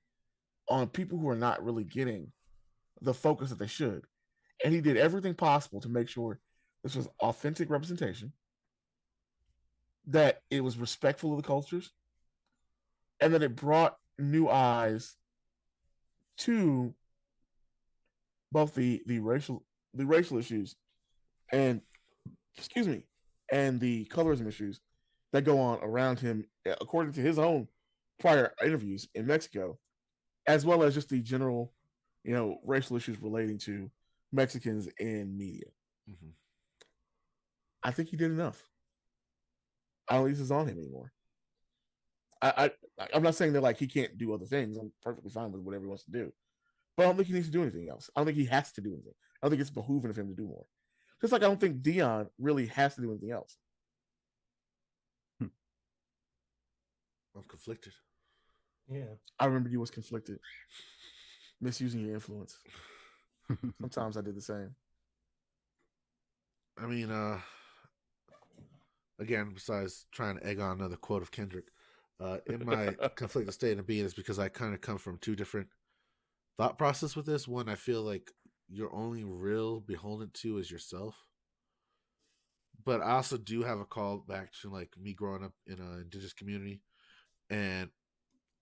on people who are not really getting the focus that they should. And he did everything possible to make sure this was authentic representation, that it was respectful of the cultures, and that it brought new eyes to both the racial issues and the colorism issues that go on around him, according to his own prior interviews in Mexico, as well as just the general, racial issues relating to Mexicans in media. Mm-hmm. I think he did enough. I don't think this is on him anymore. I'm not saying that like he can't do other things. I'm perfectly fine with whatever he wants to do. But I don't think he needs to do anything else. I don't think he has to do anything. I don't think it's behooving of him to do more. Just like I don't think Dion really has to do anything else. I'm conflicted. Yeah. I remember you was conflicted. Misusing your influence. Sometimes I did the same. I mean, again, besides trying to egg on another quote of Kendrick, in my conflicted state of being is because I kind of come from two different thought process with this. One, I feel like you're only real beholden to is yourself. But I also do have a call back to like me growing up in an indigenous community, and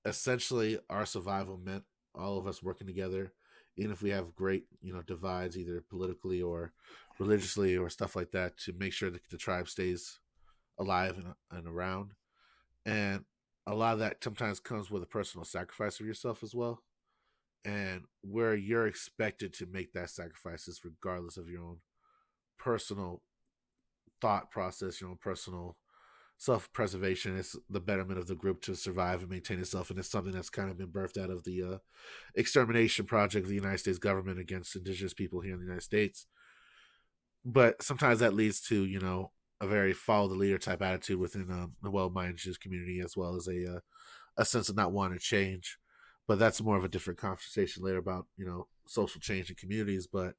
essentially our survival meant all of us working together, even if we have great, divides either politically or religiously or stuff like that, to make sure that the tribe stays alive and around. And a lot of that sometimes comes with a personal sacrifice of yourself as well, and where you're expected to make that sacrifices regardless of your own personal thought process, your own personal self-preservation. It's the betterment of the group to survive and maintain itself, and it's something that's kind of been birthed out of the extermination project of the United States government against indigenous people here in the United States. But sometimes that leads to a very follow the leader type attitude within the well-minded indigenous community, as well as a sense of not wanting to change. But that's more of a different conversation later about social change in communities. But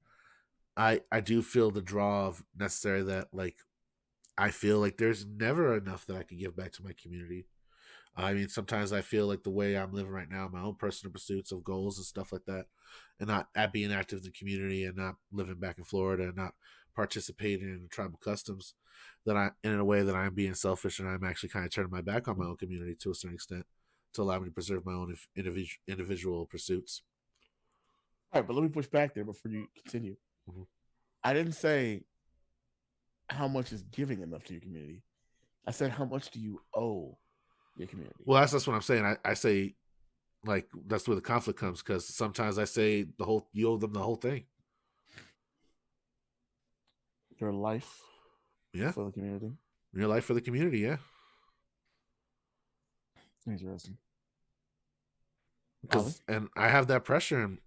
I do feel the draw of necessary that like I feel like there's never enough that I can give back to my community. I mean, sometimes I feel like the way I'm living right now, my own personal pursuits of goals and stuff like that, and not being active in the community and not living back in Florida and not participating in tribal customs, that I, in a way that I'm being selfish and I'm actually kind of turning my back on my own community to a certain extent to allow me to preserve my own individual pursuits. All right, but let me push back there before you continue. Mm-hmm. I didn't say how much is giving enough to your community. I said, how much do you owe your community? Well, that's what I'm saying. I say, like, that's where the conflict comes, because sometimes I say you owe them the whole thing. Your life, yeah, for the community. Your life for the community, yeah. Interesting. And I have that pressure, and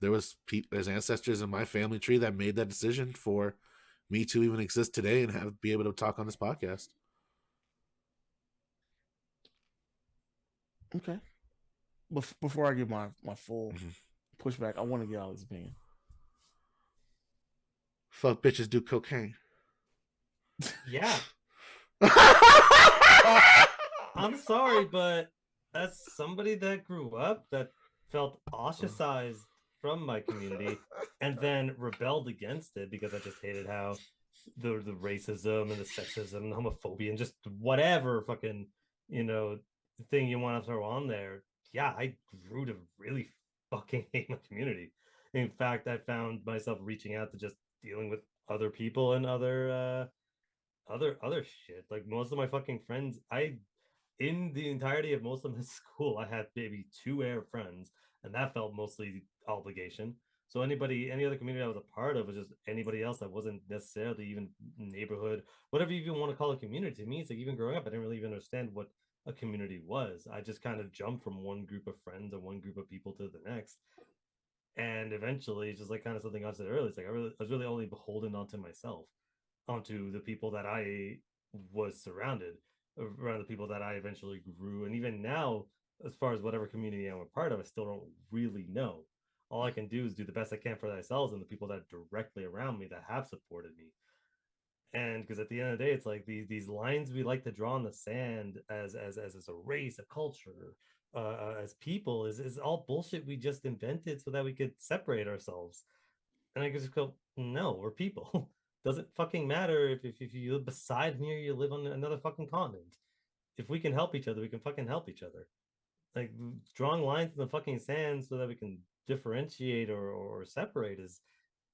there's ancestors in my family tree that made that decision for me to even exist today and be able to talk on this podcast. Okay. Before I give my full pushback, I want to get Ali's opinion. Fuck bitches do cocaine. Yeah. I'm sorry, but as somebody that grew up that felt ostracized from my community and then rebelled against it because I just hated how the racism and the sexism and the homophobia and just whatever fucking, you know, thing you want to throw on there. Yeah, I grew to really fucking hate my community. In fact, I found myself reaching out to just dealing with other people and other shit. Like most of my fucking friends, in the entirety of most of my school, I had maybe two air friends, and that felt mostly obligation. So any other community I was a part of was just anybody else that wasn't necessarily even neighborhood, whatever you even want to call a community. To me, it's like even growing up, I didn't really even understand what a community was. I just kind of jumped from one group of friends or one group of people to the next. And eventually, it's just like kind of something I said earlier. It's like I was really only beholden onto myself, onto the people that I was surrounded around, the people that I eventually grew. And even now, as far as whatever community I'm a part of, I still don't really know. All I can do is do the best I can for themselves and the people that are directly around me that have supported me. And because at the end of the day, it's like these lines we like to draw in the sand as a race, a culture, as people is all bullshit we just invented so that we could separate ourselves. And I just go, no, we're people. Doesn't fucking matter if you live beside me or you live on another fucking continent. If we can help each other, we can fucking help each other. Like drawing lines in the fucking sand so that we can differentiate or separate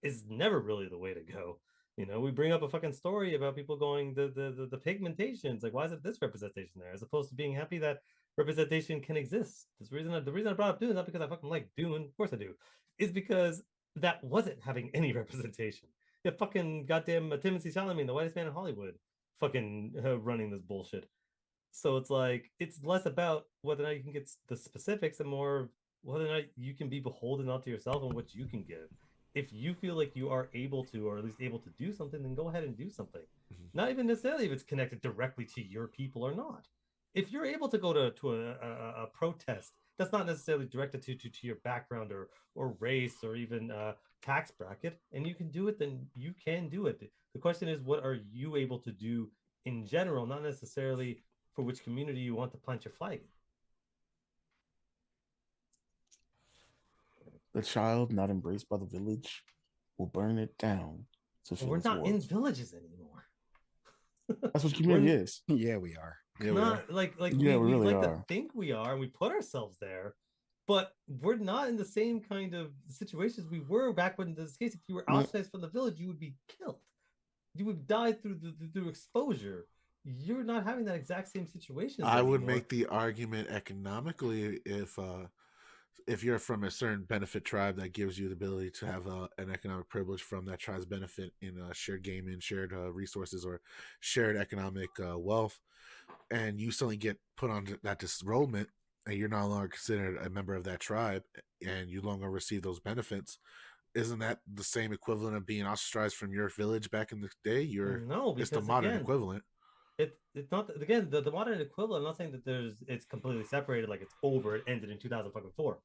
is never really the way to go. You know, we bring up a fucking story about people going the pigmentations. Like, why is it this representation there, as opposed to being happy that representation can exist? The reason I brought up Dune is not because I fucking like Dune, of course I do, is because that wasn't having any representation. Yeah, fucking goddamn Timothée Chalamet, the whitest man in Hollywood, fucking running this bullshit. So it's like it's less about whether or not you can get the specifics and more whether or not you can be beholden onto yourself and what you can give. If you feel like you are able to, or at least able to do something, then go ahead and do something. Mm-hmm. Not even necessarily if it's connected directly to your people or not. If you're able to go to a protest that's not necessarily directed to your background or race or even tax bracket, and you can do it, then you can do it. The question is, what are you able to do in general, not necessarily for which community you want to plant your flag in. The child not embraced by the village will burn it down. So we're not in villages anymore. That's what community is. Yeah, we are. Yeah, not like yeah, we really like are. to think we are, and we put ourselves there, but we're not in the same kind of situations we were back when. In this case, if you were ostracized from the village, you would be killed. You would die through exposure. You're not having that exact same situation. I would make the argument economically if you're from a certain benefit tribe that gives you the ability to have an economic privilege from that tribe's benefit in shared gaming, shared resources, or shared economic wealth, and you suddenly get put on that disrollment, and you're no longer considered a member of that tribe, and you no longer receive those benefits. Isn't that the same equivalent of being ostracized from your village back in the day? No, because it's the modern equivalent. It's not again the modern equivalent. I'm not saying that it's completely separated, like it's over. It ended in 2004,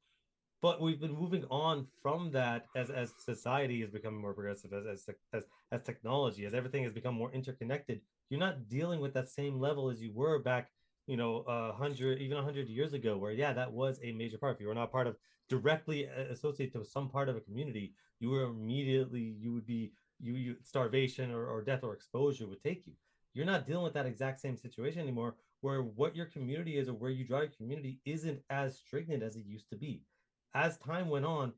but we've been moving on from that as society has become more progressive, as technology, as everything has become more interconnected. You're not dealing with that same level as you were back, 100 years ago, where that was a major part. If you were not part of directly associated to some part of a community, you were immediately you starvation or death or exposure would take you. You're not dealing with that exact same situation anymore, where what your community is or where you draw your community isn't as stringent as it used to be. As time went on,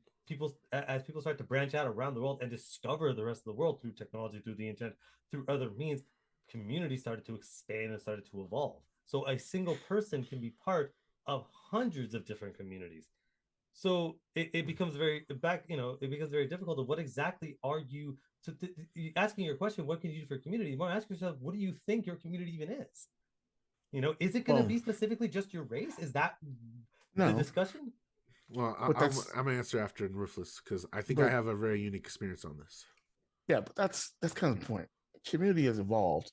as people start to branch out around the world and discover the rest of the world through technology, through the internet, through other means, community started to expand and started to evolve. So a single person can be part of hundreds of different communities. So it becomes very difficult of what exactly are you. So asking your question, what can you do for community? You want to ask yourself, what do you think your community even is? Is it going to be specifically just your race? Is that the discussion? Well, I'm going to answer after Ruthless because I think I have a very unique experience on this. Yeah, but that's kind of the point. Community has evolved,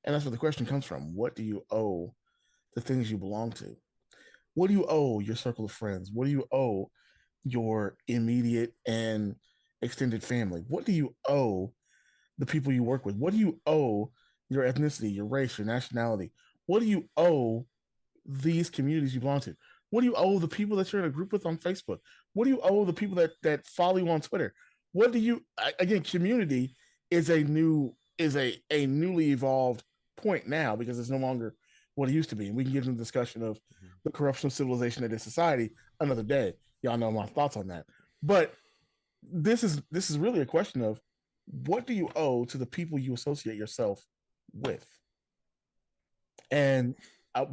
and that's where the question comes from. What do you owe the things you belong to? What do you owe your circle of friends? What do you owe your immediate and extended family? What do you owe the people you work with? What do you owe your ethnicity, your race, your nationality? What do you owe these communities you belong to? What do you owe the people that you're in a group with on Facebook? What do you owe the people that follow you on Twitter? What do you again? Community is a newly evolved point now because it's no longer what it used to be. And we can get into the discussion of the corruption of civilization that is society another day. Y'all know my thoughts on that. But this is really a question of what do you owe to the people you associate yourself with? And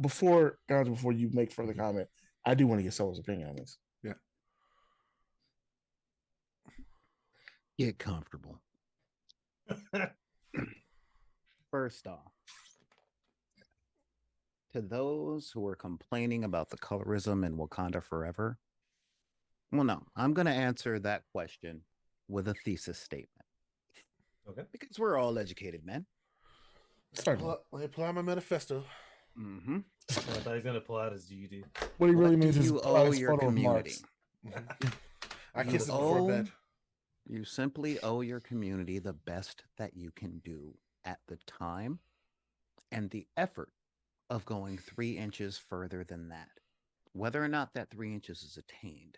before you make further comment, I do want to get Solo's opinion on this. Yeah. Get comfortable. First off, to those who are complaining about the colorism in Wakanda Forever, well, no, I'm going to answer that question with a thesis statement. Okay. Because we're all educated men. Let me pull out my manifesto. Mm-hmm. I thought he was going to pull out his GED. What he really What means do is you owe your community? I kiss him before bed. You simply owe your community the best that you can do at the time and the effort of going 3 inches further than that. Whether or not that 3 inches is attained,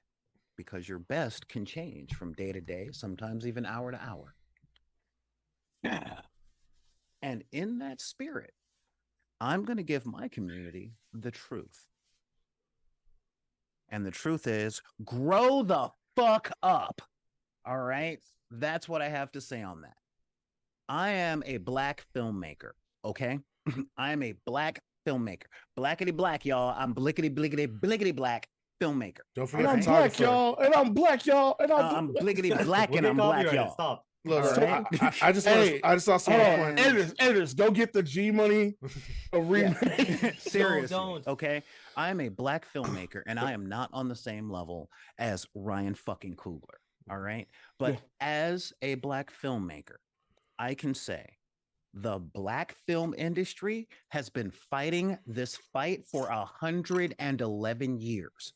because your best can change from day to day, sometimes even hour to hour. And in that spirit, I'm going to give my community the truth. And the truth is, grow the fuck up. All right? That's what I have to say on that. I am a Black filmmaker, okay? I am a Black filmmaker. Blackity black, y'all. I'm blickety blickety blickety black filmmaker. Don't forget, I'm black, y'all. And I'm black, y'all. And I'm blickety black and I'm black, y'all. Stop. Look, Right. I just saw someone. Editors, go get the G money. Seriously, don't. Okay. I am a Black filmmaker, and I am not on the same level as Ryan fucking Coogler. All right, but as a Black filmmaker, I can say the Black film industry has been fighting this fight for 111 years.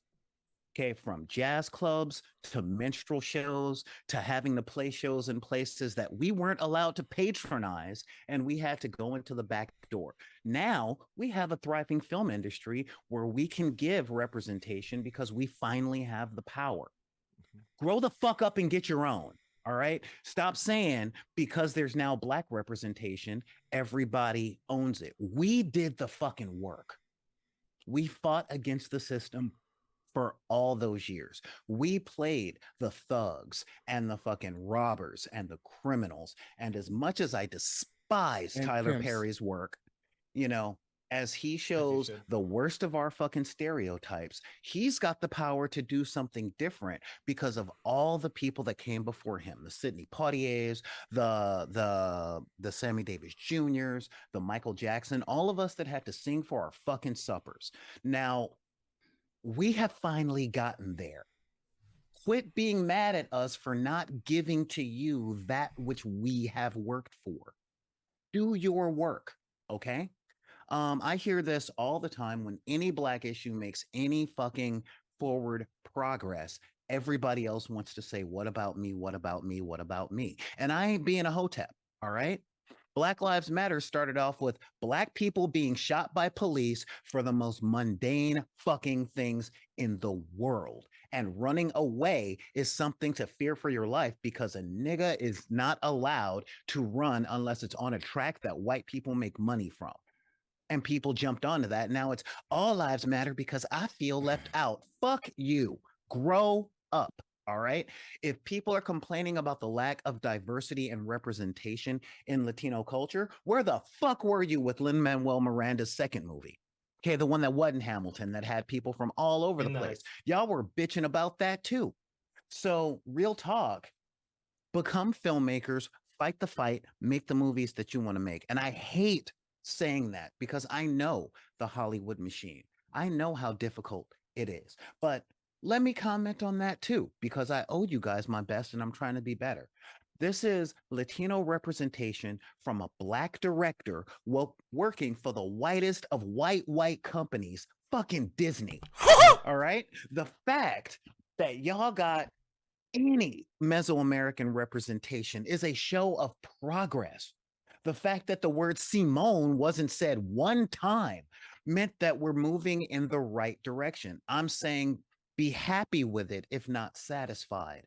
Okay, from jazz clubs to minstrel shows to having to play shows in places that we weren't allowed to patronize, and we had to go into the back door. Now we have a thriving film industry where we can give representation because we finally have the power. Grow the fuck up and get your own. All right. Stop saying because there's now Black representation, everybody owns it. We did the fucking work. We fought against the system for all those years. We played the thugs and the fucking robbers and the criminals. And as much as I despise Tyler Perry's work, you know, as he shows the worst of our fucking stereotypes, he's got the power to do something different because of all the people that came before him, the Sidney Poitiers, the Sammy Davis Juniors, the Michael Jackson, all of us that had to sing for our fucking suppers. Now, we have finally gotten there. Quit being mad at us for not giving to you that which we have worked for. Do your work, okay? I hear this all the time when any Black issue makes any fucking forward progress. Everybody else wants to say, what about me? What about me? What about me? And I ain't being a hotep, all right? Black Lives Matter started off with Black people being shot by police for the most mundane fucking things in the world. And running away is something to fear for your life because a nigga is not allowed to run unless it's on a track that white people make money from. And people jumped onto that. Now it's all lives matter because I feel left out. Fuck you. Grow up. All right. If people are complaining about the lack of diversity and representation in Latino culture, where the fuck were you with Lin-Manuel Miranda's second movie? Okay, the one that wasn't Hamilton, that had people from all over the place. Y'all were bitching about that too. So real talk, become filmmakers, fight the fight, make the movies that you want to make. And I hate saying that because I know the Hollywood machine. I know how difficult it is. But let me comment on that too, because I owe you guys my best and I'm trying to be better. This is Latino representation from a Black director working for the whitest of white companies, fucking Disney. All right. The fact that y'all got any Mesoamerican representation is a show of progress. The fact that the word Simone wasn't said one time meant that we're moving in the right direction. I'm saying be happy with it, if not satisfied.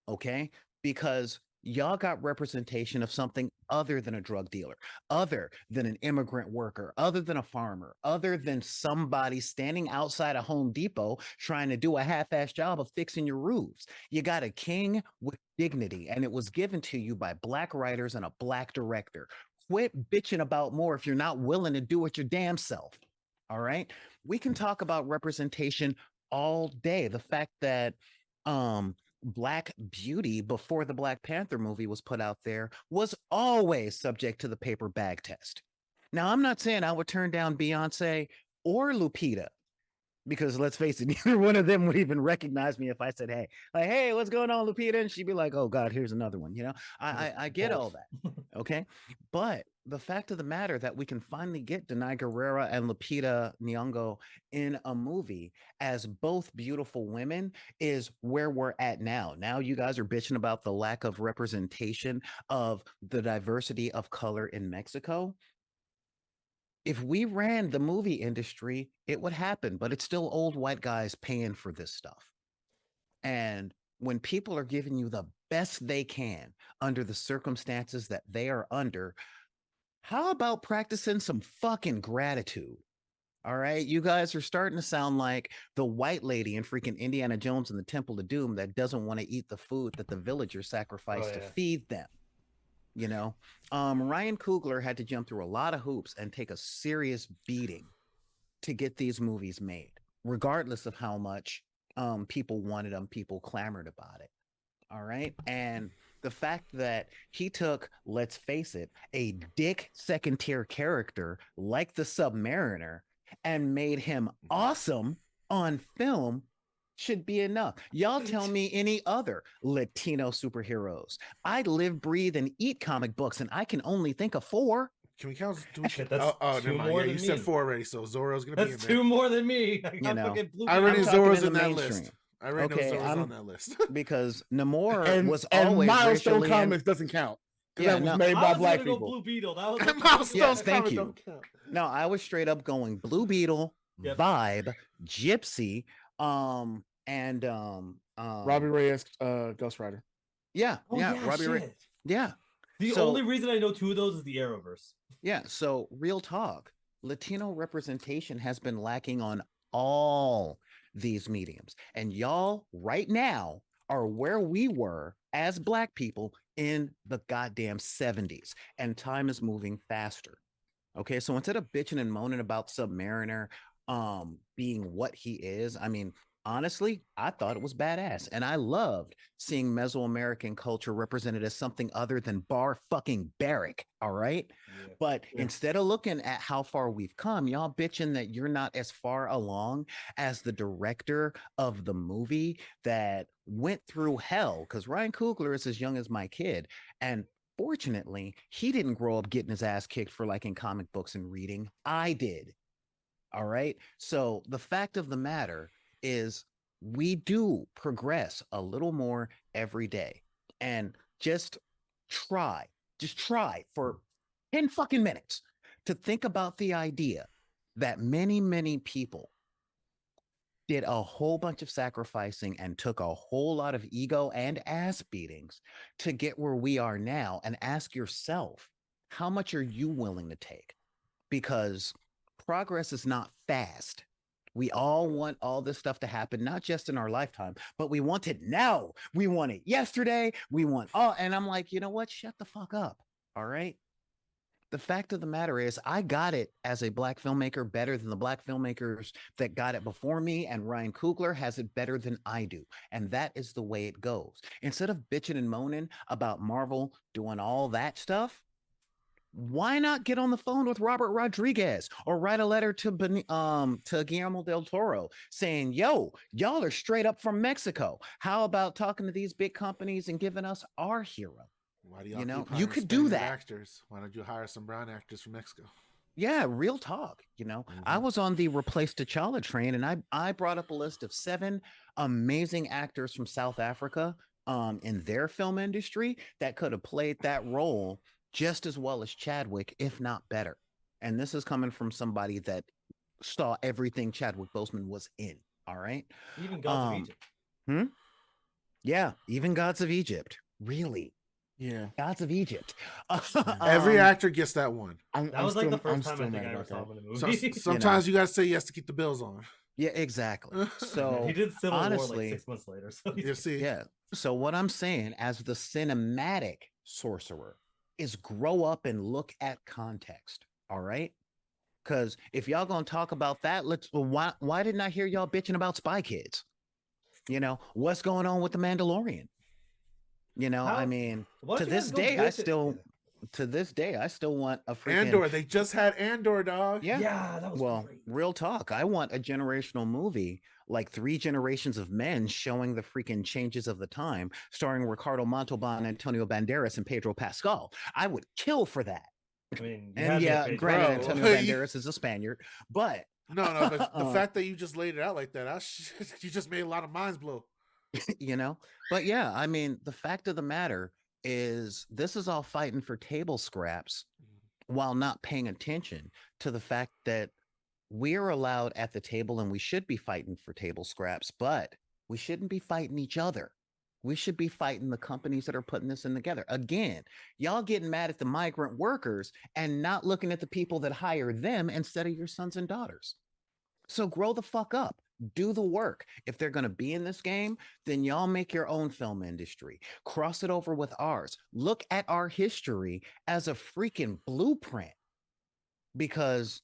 Okay? Because y'all got representation of something other than a drug dealer, other than an immigrant worker, other than a farmer, other than somebody standing outside a Home Depot trying to do a half-assed job of fixing your roofs. You got a king with dignity, and it was given to you by Black writers and a Black director. Quit bitching about more if you're not willing to do it your damn self. All right? We can talk about representation all day. The fact that Black beauty before the Black Panther movie was put out there was always subject to the paper bag test. Now, I'm not saying I would turn down Beyonce or Lupita, because let's face it, neither one of them would even recognize me if I said, hey, what's going on, Lupita? And she'd be like, oh God, here's another one. I get all that. Okay. But the fact of the matter that we can finally get Denai Guerrera and Lupita Nyong'o in a movie as both beautiful women is where we're at now. Now you guys are bitching about the lack of representation of the diversity of color in Mexico. If we ran the movie industry, it would happen, but it's still old white guys paying for this stuff. And when people are giving you the best they can under the circumstances that they are under, how about practicing some fucking gratitude? All right. You guys are starting to sound like the white lady in freaking Indiana Jones and the Temple of Doom that doesn't want to eat the food that the villagers sacrificed to feed them. Ryan Coogler had to jump through a lot of hoops and take a serious beating to get these movies made, regardless of how much people wanted them, people clamored about it. All right. And the fact that he took, let's face it, a dick second tier character like the Submariner and made him awesome on film should be enough. Y'all tell me any other Latino superheroes. I live, breathe, and eat comic books, and I can only think of 4. Can we count? That's never mind. Yeah, you said 4 already, so Zorro's gonna be in there. That's 2 more than me. I already Zorro's in that list. I already know Zorro's on that list. Because Namor was always Milestone Comics doesn't count. That was made by Black people. Blue Beetle. That was Milestone thank you. No, I was straight up going Blue Beetle, Vibe, Gypsy, and Robbie Reyes, Ghost Rider. Robbie Reyes. The only reason I know 2 of those is the Arrowverse. So real talk, Latino representation has been lacking on all these mediums, and y'all right now are where we were as Black people in the goddamn 70s, and time is moving faster. Okay, so instead of bitching and moaning about Submariner being what he is, I mean, honestly, I thought it was badass, and I loved seeing Mesoamerican culture represented as something other than bar fucking barrack. All right, but instead of looking at how far we've come, y'all bitching that you're not as far along as the director of the movie that went through hell. Because Ryan Coogler is as young as my kid, and fortunately, he didn't grow up getting his ass kicked for liking comic books and reading. I did. All right, so the fact of the matter is we do progress a little more every day, and just try for 10 fucking minutes to think about the idea that many people did a whole bunch of sacrificing and took a whole lot of ego and ass beatings to get where we are now, and ask yourself, how much are you willing to take? Because progress is not fast. We all want all this stuff to happen, not just in our lifetime, but we want it now. We want it yesterday. We want and I'm like, you know what? Shut the fuck up. All right. The fact of the matter is, I got it as a Black filmmaker better than the Black filmmakers that got it before me, and Ryan Coogler has it better than I do. And that is the way it goes. Instead of bitching and moaning about Marvel doing all that stuff, why not get on the phone with Robert Rodriguez or write a letter to Guillermo del Toro saying, yo, y'all are straight up from Mexico. How about talking to these big companies and giving us our hero? Why do you could do that. Actors? Why don't you hire some brown actors from Mexico? Yeah, real talk. I was on the replace T'Challa train, and I brought up a list of 7 amazing actors from South Africa in their film industry that could have played that role just as well as Chadwick, if not better. And this is coming from somebody that saw everything Chadwick Boseman was in. All right. Even Gods of Egypt. Yeah, even Gods of Egypt. Really? Yeah. Gods of Egypt. Every actor gets that one. That was like the first time I think I ever saw him in a movie. Sometimes you gotta say yes to keep the bills on. Yeah, exactly. So he did Civil honestly, War like 6 months later. So you see. Yeah. So what I'm saying as the cinematic sorcerer is grow up and look at context. All right. Because if y'all gonna talk about that, why didn't I hear y'all bitching about Spy Kids? What's going on with the Mandalorian? I mean, to this day, I still want a freaking Andor. They just had Andor, dog. Yeah, that was great. Real talk. I want a generational movie, like 3 generations of men showing the freaking changes of the time, starring Ricardo Montalban, Antonio Banderas, and Pedro Pascal. I would kill for that. I mean, and yeah, granted, Antonio Banderas is a Spaniard, but no, but the fact that you just laid it out like that, you just made a lot of minds blow. But yeah, I mean, the fact of the matter is this is all fighting for table scraps while not paying attention to the fact that we're allowed at the table and we should be fighting for table scraps, but we shouldn't be fighting each other. We should be fighting the companies that are putting this in together. Again, y'all getting mad at the migrant workers and not looking at the people that hire them instead of your sons and daughters. So grow the fuck up. Do the work. If they're going to be in this game, then y'all make your own film industry. Cross it over with ours. Look at our history as a freaking blueprint. Because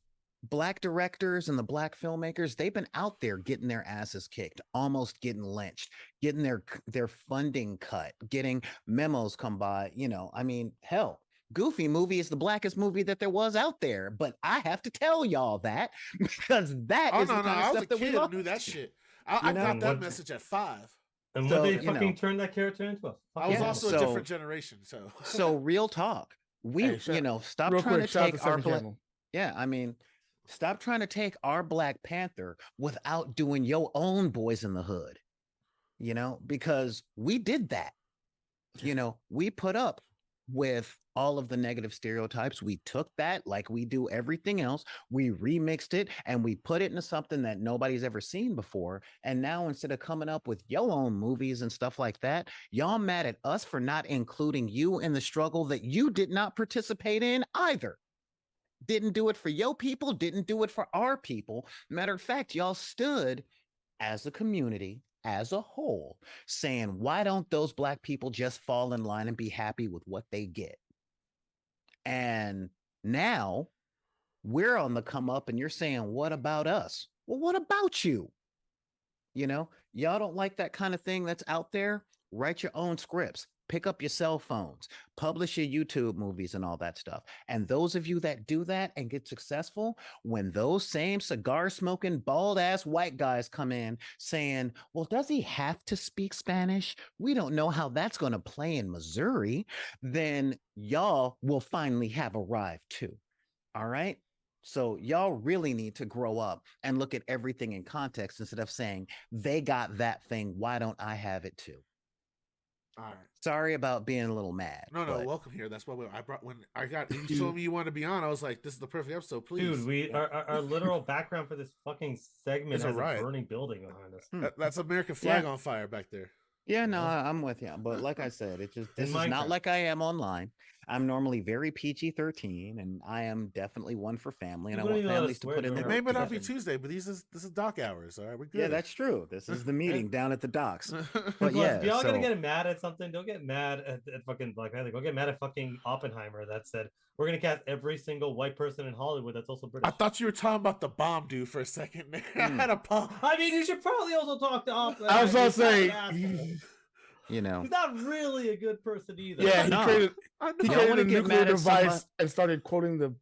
Black directors and the Black filmmakers, they've been out there getting their asses kicked, almost getting lynched, getting their funding cut, getting memos come by. I mean, hell, Goofy movie is the blackest movie that there was out there, but I have to tell y'all that because that is the kind of stuff that we love. I knew that shit. I got that message at 5. And what they fucking turned that character into? I was also a different generation, so real talk. We stop trying to take our stop trying to take our Black Panther without doing your own Boys in the Hood. Because we did that. We put up with all of the negative stereotypes. We took that, like we do everything else, we remixed it and we put it into something that nobody's ever seen before. And now instead of coming up with your own movies and stuff like that, y'all mad at us for not including you in the struggle that you did not participate in either. Didn't do it for your people, didn't do it for our people. Matter of fact, y'all stood as a community, as a whole, saying, why don't those Black people just fall in line and be happy with what they get? And now we're on the come up and you're saying, what about us? Well, what about you? Y'all don't like that kind of thing that's out there? Write your own scripts. Pick up your cell phones, publish your YouTube movies and all that stuff. And those of you that do that and get successful, when those same cigar smoking, bald ass white guys come in saying, well, does he have to speak Spanish? We don't know how that's going to play in Missouri. Then y'all will finally have arrived too. All right. So y'all really need to grow up and look at everything in context instead of saying they got that thing. Why don't I have it too? All right. Sorry about being a little mad. No, welcome here. That's why you told me you wanted to be on. I was like, this is the perfect episode, please. Dude, our literal background for this fucking segment is a burning building behind us. That's American flag on fire back there. Yeah, no, I'm with you. But like I said, this is not like I am online. I'm normally very PG-13, and I am definitely one for family, and I want families to put in their. It may not be Tuesday, but this is dock hours. All right, we're good. Yeah, that's true. This is the meeting down at the docks. But yeah, if y'all gonna get mad at something, don't get mad at fucking Black Panther. Go get mad at fucking Oppenheimer that said we're gonna cast every single white person in Hollywood that's also British. I thought you were talking about the bomb dude for a second. I had a bomb. I mean, you should probably also talk to Oppenheimer. I was gonna say. He's not really a good person either. Yeah, he created a nuclear device and started quoting the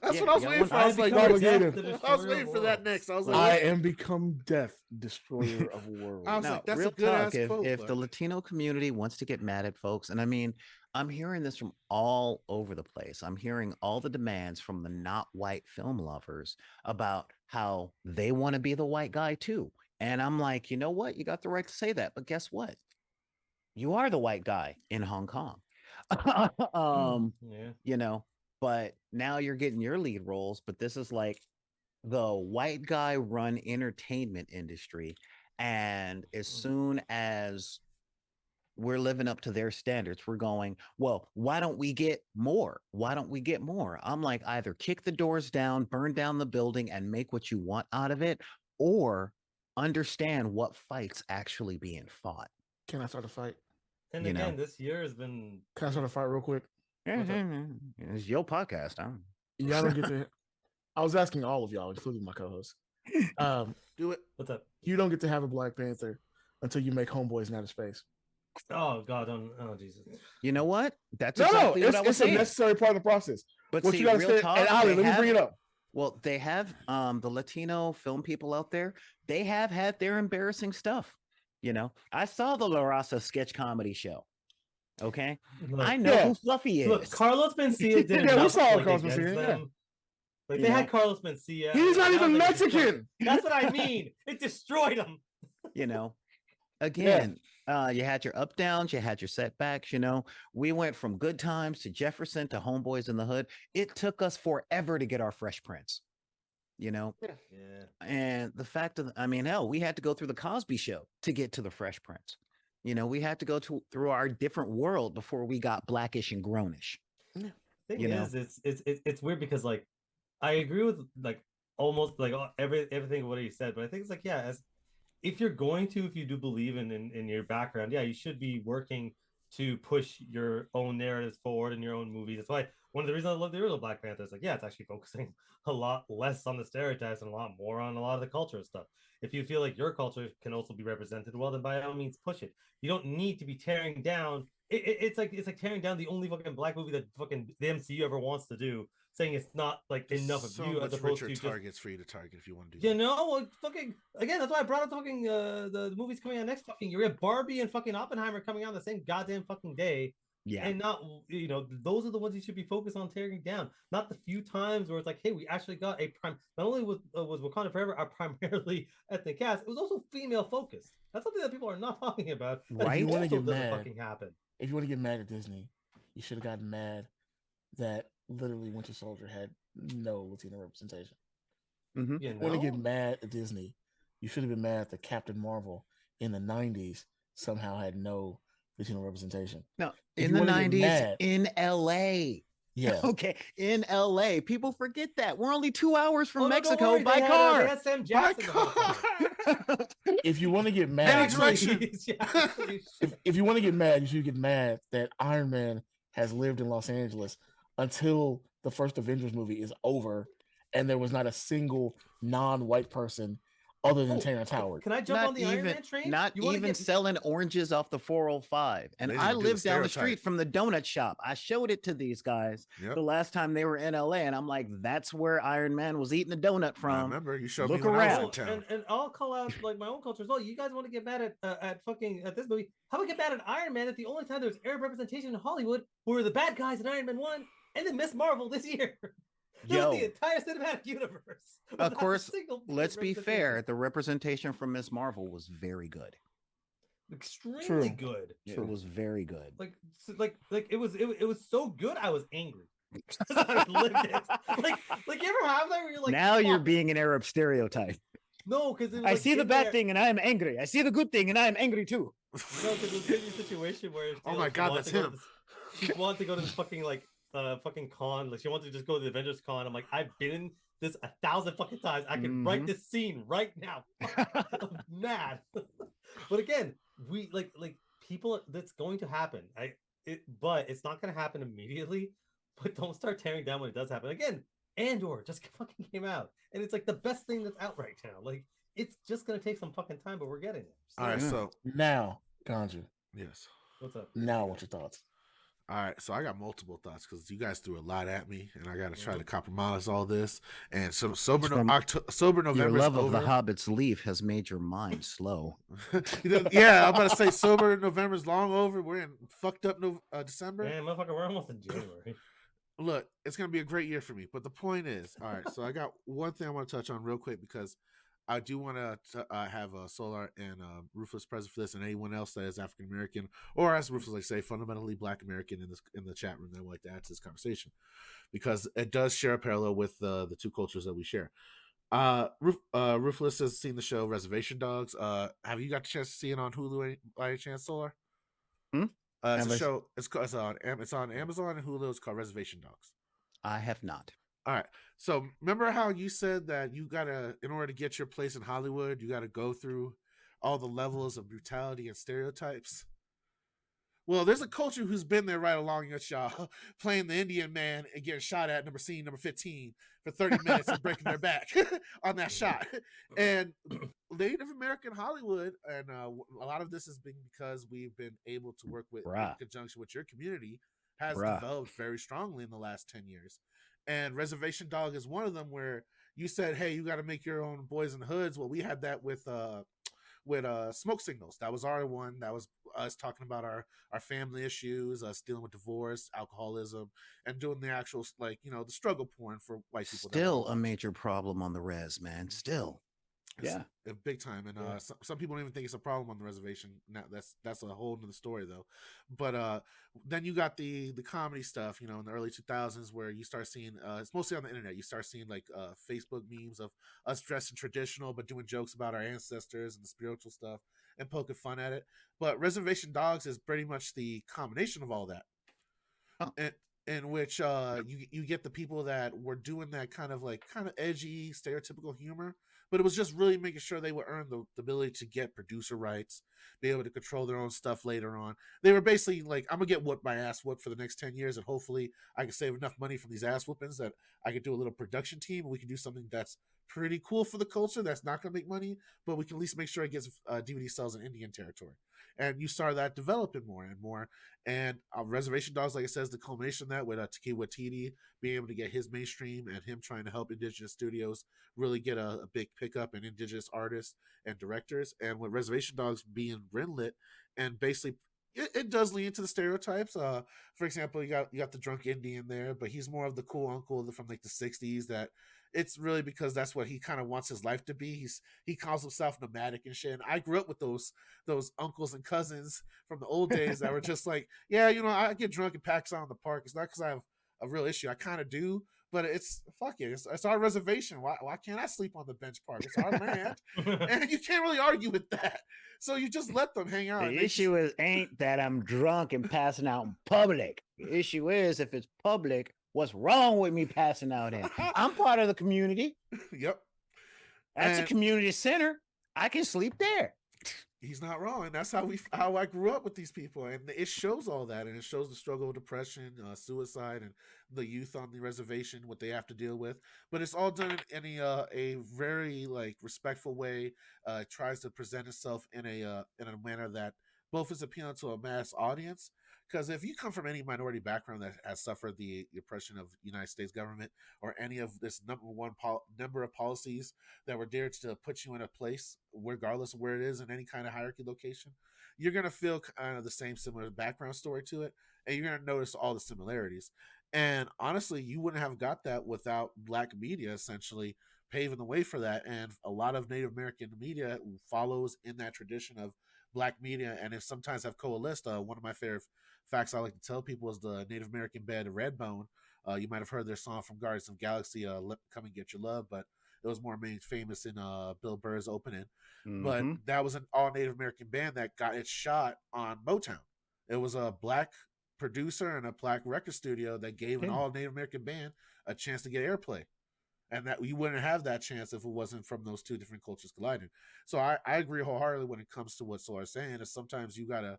That's what I was waiting for. I was like, become I death, was waiting for that next. I was like, I am become death, destroyer of worlds. I was No, like, that's real a good talk. ass If quote. if the Latino community wants to get mad at folks, and I mean, I'm hearing this from all over the place. I'm hearing all the demands from the not white film lovers about how they want to be the white guy too. And I'm like, you know what? You got the right to say that, but guess what? You are the white guy in Hong Kong. Yeah. You know, but now you're getting your lead roles, but this is like the white guy run entertainment industry. And as soon as we're living up to their standards, we're going, well, why don't we get more? Why don't we get more? I'm like, either kick the doors down, burn down the building, and make what you want out of it, or understand what fight's actually being fought. Can I start a fight? And You again, know. this year has been. Can I start a fight real quick? What's up? It's your podcast. Y'all don't get to. I was asking all of y'all, including my co-host. Do it. What's up? You don't get to have a Black Panther until you make Homeboys in Outer Space. Oh God! Oh Jesus! You know what? That's No, exactly what I was it's a saying. necessary part of the process. But What see, you gotta real say, talk, and Ali, they let me bring have- it up. Well, they have the Latino film people out there. They have had their embarrassing stuff. You know, I saw the La Raza sketch comedy show. Okay, Look, I know Yeah. who Fluffy is. Look, Carlos Mencia did Yeah, we enough, saw like, Carlos against Mencia, yeah. them. Like You they know? had Carlos Mencia. He's not and I even was like, Mexican. That's what I mean. It destroyed him. You know, again, you had your up downs, you had your setbacks. You know, we went from Good Times to Jefferson to Homeboys in the Hood. It took us forever to get our Fresh Prince. You know, Yeah. and the fact of, I mean, hell, we had to go through the Cosby Show to get to the Fresh Prince. You know, we had to go through our different world before we got Blackish and Grownish. Thing You know? is, it's weird because like I agree with like almost like everything of what he said, but I think it's like if you're going to, if you do believe in your background, you should be working to push your own narratives forward in your own movies. That's why one of the reasons I love the original Black Panther is like, it's actually focusing a lot less on the stereotypes and a lot more on a lot of the culture stuff. If you feel like your culture can also be represented well, then by all means push it. You don't need to be tearing down. It's like tearing down the only fucking Black movie that fucking the MCU ever wants to do, saying it's not like enough of so you much as opposed richer to targets for you to target if you want to do you that. know, like fucking again. That's why I brought up fucking the movies coming out next fucking year. We have Barbie and fucking Oppenheimer coming out the same goddamn fucking day. Yeah. And not, you know, those are the ones you should be focused on tearing down. Not the few times where it's like, hey, we actually got a prime. Not only was Wakanda Forever a primarily ethnic cast, it was also female focused. That's something that people are not talking about. That Right? You wanna also get doesn't mad. fucking happen. If you want to get mad at Disney, you should have gotten mad that literally Winter Soldier had no Latino representation. Mhm. You If you want to know? get mad at Disney, you should have been mad that Captain Marvel in the 90s somehow had no Latino representation. No, If in you the wanna get 90s mad- in LA. Yeah. Okay, in LA. People forget that. We're only 2 hours from Oh, no, don't Mexico worry, by they car. had Sam Jackson the whole time. If you want to get Any mad, direction. if you want to get mad, you should get mad that Iron Man has lived in Los Angeles until the first Avengers movie is over, and there was not a single non-white person other than Terrence Howard. Can I jump on the Iron Man train? Not You wanna even get- selling oranges off the 405. And They I didn't do the live down the stereotype. street from the donut shop. I showed it to these guys Yep. the last time they were in LA, and I'm like, that's where Iron Man was eating a donut I from. remember you showed Look me when I was around. in town. And I'll call out like my own culture as well. You guys want to get mad at this movie? How about get mad at Iron Man? That the only time there was Arab representation in Hollywood were the bad guys in Iron Man 1 and then Miss Marvel this year. That was the Yo. entire cinematic universe. Of without a course, single let's be representation. fair. The representation from Miss Marvel was very good. Extremely True. good. It was very good. Like it was so good. I was angry. I lived it. Like you ever have that where you're like, now you're "Fuck." being an Arab stereotype. No, because I see the bad thing and I am angry. I see the good thing and I am angry too. No, because it was a situation where Oh she, my like, God, wanted that's to go to him. this- she wanted to go to this fucking fucking con. Like she wanted to just go to the Avengers con. I'm like, I've been in this 1,000 fucking times. I can write this scene right now. I'm mad. But again, we like people. That's going to happen. But it's not going to happen immediately. But don't start tearing down when it does happen. Again, Andor just fucking came out, and it's like the best thing that's out right now. Like it's just going to take some fucking time, but we're getting there. All right, so Now, Ganju, yes. What's up? now what's your thoughts? All right, so I got multiple thoughts because you guys threw a lot at me, and I got to try to compromise all this. And so sober Your November's love of over. the Hobbit's leaf has made your mind slow. Yeah, I'm about to say sober November's long over. We're in fucked up December. Man, motherfucker, we're almost in January. Look, it's gonna be a great year for me. But the point is, all right. So I got one thing I want to touch on real quick because I do want to have Solar and Ruthless present for this, and anyone else that is African American or, as Ruthless like say, fundamentally Black American in the chat room that would like to add to this conversation, because it does share a parallel with the two cultures that we share. Ruthless has seen the show Reservation Dogs. Have you got the chance to see it on Hulu by any chance, Solar? It's a show. It's on Amazon and Hulu. It's called Reservation Dogs. I have not. All right. So remember how you said that you gotta, in order to get your place in Hollywood, you gotta go through all the levels of brutality and stereotypes? Well, there's a culture who's been there right along with y'all, playing the Indian man and getting shot at number 15 for 30 minutes and breaking their back on that shot. And Native American Hollywood, and a lot of this has been because we've been able to work with, in conjunction with your community, has developed very strongly in the last 10 years. And Reservation Dog is one of them, where you said, hey, you got to make your own boys in the hoods. Well, we had that with Smoke Signals. That was our one. That was us talking about our family issues, us dealing with divorce, alcoholism, and doing the actual, like, the struggle porn for white people. Still a major problem on the res, man. Still. Yeah, big time. And some people don't even think it's a problem on the reservation. Now that's a whole nother story though. But then you got the comedy stuff, in the early 2000s, where you start seeing it's mostly on the internet. You start seeing like Facebook memes of us dressing traditional but doing jokes about our ancestors and the spiritual stuff and poking fun at it. But Reservation Dogs is pretty much the combination of all that. In which you get the people that were doing that kind of edgy, stereotypical humor, but it was just really making sure they would earn the ability to get producer rights, be able to control their own stuff later on. They were basically like, I'm gonna get my ass whooped for the next 10 years, and hopefully I can save enough money from these ass whoopings that I could do a little production team, and we can do something that's pretty cool for the culture that's not gonna make money, but we can at least make sure it gets DVD sales in Indian territory. And you saw that developing more and more. And Reservation Dogs, like it says, the culmination of that with Taika Waititi being able to get his mainstream and him trying to help indigenous studios really get a big pickup in indigenous artists and directors. And with Reservation Dogs being greenlit, and basically it does lead into the stereotypes. For example, you got the drunk Indian there, but he's more of the cool uncle from like the 60s that it's really because that's what he kind of wants his life to be. He calls himself nomadic and shit. And I grew up with those uncles and cousins from the old days that were just like, yeah, I get drunk and pack out in the park. It's not because I have a real issue. I kind of do, but it's fuck it. It's our reservation. Why can't I sleep on the bench park? It's our land, and you can't really argue with that. So you just let them hang out. The issue ain't that I'm drunk and passing out in public. The issue is, if it's public, what's wrong with me passing out in? I'm part of the community. Yep. That's a community center. I can sleep there. He's not wrong. That's how I grew up with these people, and it shows all that, and it shows the struggle with depression, suicide, and the youth on the reservation, what they have to deal with. But it's all done in a very respectful way. Tries to present itself in a manner that both is appealing to a mass audience. Because if you come from any minority background that has suffered the oppression of the United States government, or any of this number of policies that were there to put you in a place, regardless of where it is in any kind of hierarchy location, you're going to feel kind of the similar background story to it, and you're going to notice all the similarities. And honestly, you wouldn't have got that without Black media essentially paving the way for that. And a lot of Native American media follows in that tradition of Black media, and if sometimes have coalesced. One of my favorite facts I like to tell people is the Native American band Redbone. You might have heard their song from Guardians of the Galaxy, "Come and Get Your Love," but it was more made famous in Bill Burr's opening. Mm-hmm. But that was an all Native American band that got its shot on Motown. It was a Black producer and a Black record studio that gave an all Native American band a chance to get airplay. And that you wouldn't have that chance if it wasn't from those two different cultures colliding. So I agree wholeheartedly when it comes to what Solar's saying, is sometimes you gotta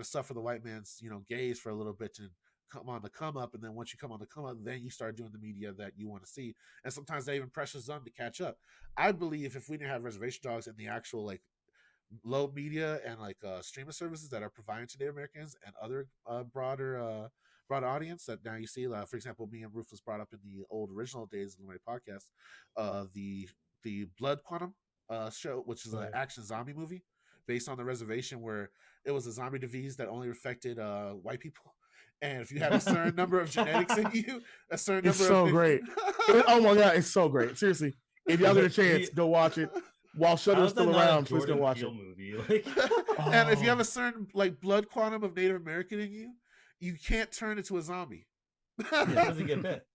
suffer the white man's gaze for a little bit to come on the come up, and then once you come on the come up, then you start doing the media that you want to see. And sometimes that even pressures them to catch up. I believe if we didn't have Reservation Dogs and the actual low media and like streaming services that are providing to Native Americans and other broader audience that now you see. For example, me and Rufus brought up in the old original days of the Illuminati Podcast, the Blood Quantum show, which is an action zombie movie based on the reservation where it was a zombie disease that only affected white people. And if you had a certain number of genetics in you, a certain It's number so of great. Oh my god, it's so great. Seriously, if y'all get a chance, go watch it. While Shudder's still around, please go watch it. Movie? Like... And if you have a certain like blood quantum of Native American in you, you can't turn into a zombie. How does he get bit?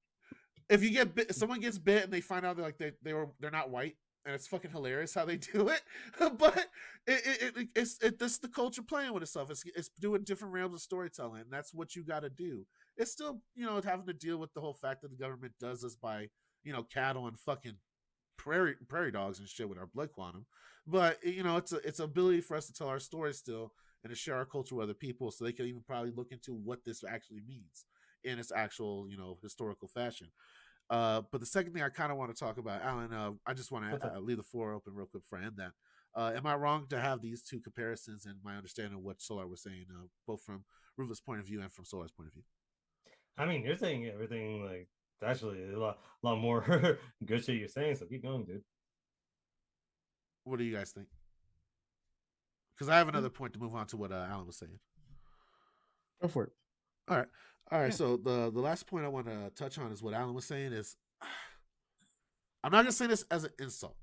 If you get bit, someone gets bit and they find out they're not white, and it's fucking hilarious how they do it. But it's this the culture playing with itself. It's doing different realms of storytelling, and that's what you got to do. It's still having to deal with the whole fact that the government does this by cattle and fucking prairie dogs and shit with our blood quantum. But it's ability for us to tell our story still and to share our culture with other people, so they can even probably look into what this actually means in its actual historical fashion. But the second thing I kind of want to talk about, Alan, I just want to leave the floor open real quick for end that. Am I wrong to have these two comparisons in my understanding of what Solar was saying, both from Rufus' point of view and from Solar's point of view? I mean, you're saying everything like actually a lot more good shit you're saying, so keep going, dude. What do you guys think? Because I have another point to move on to what Alan was saying. Go for it. All right. Yeah. So the last point I want to touch on is what Alan was saying is, I'm not going to say this as an insult.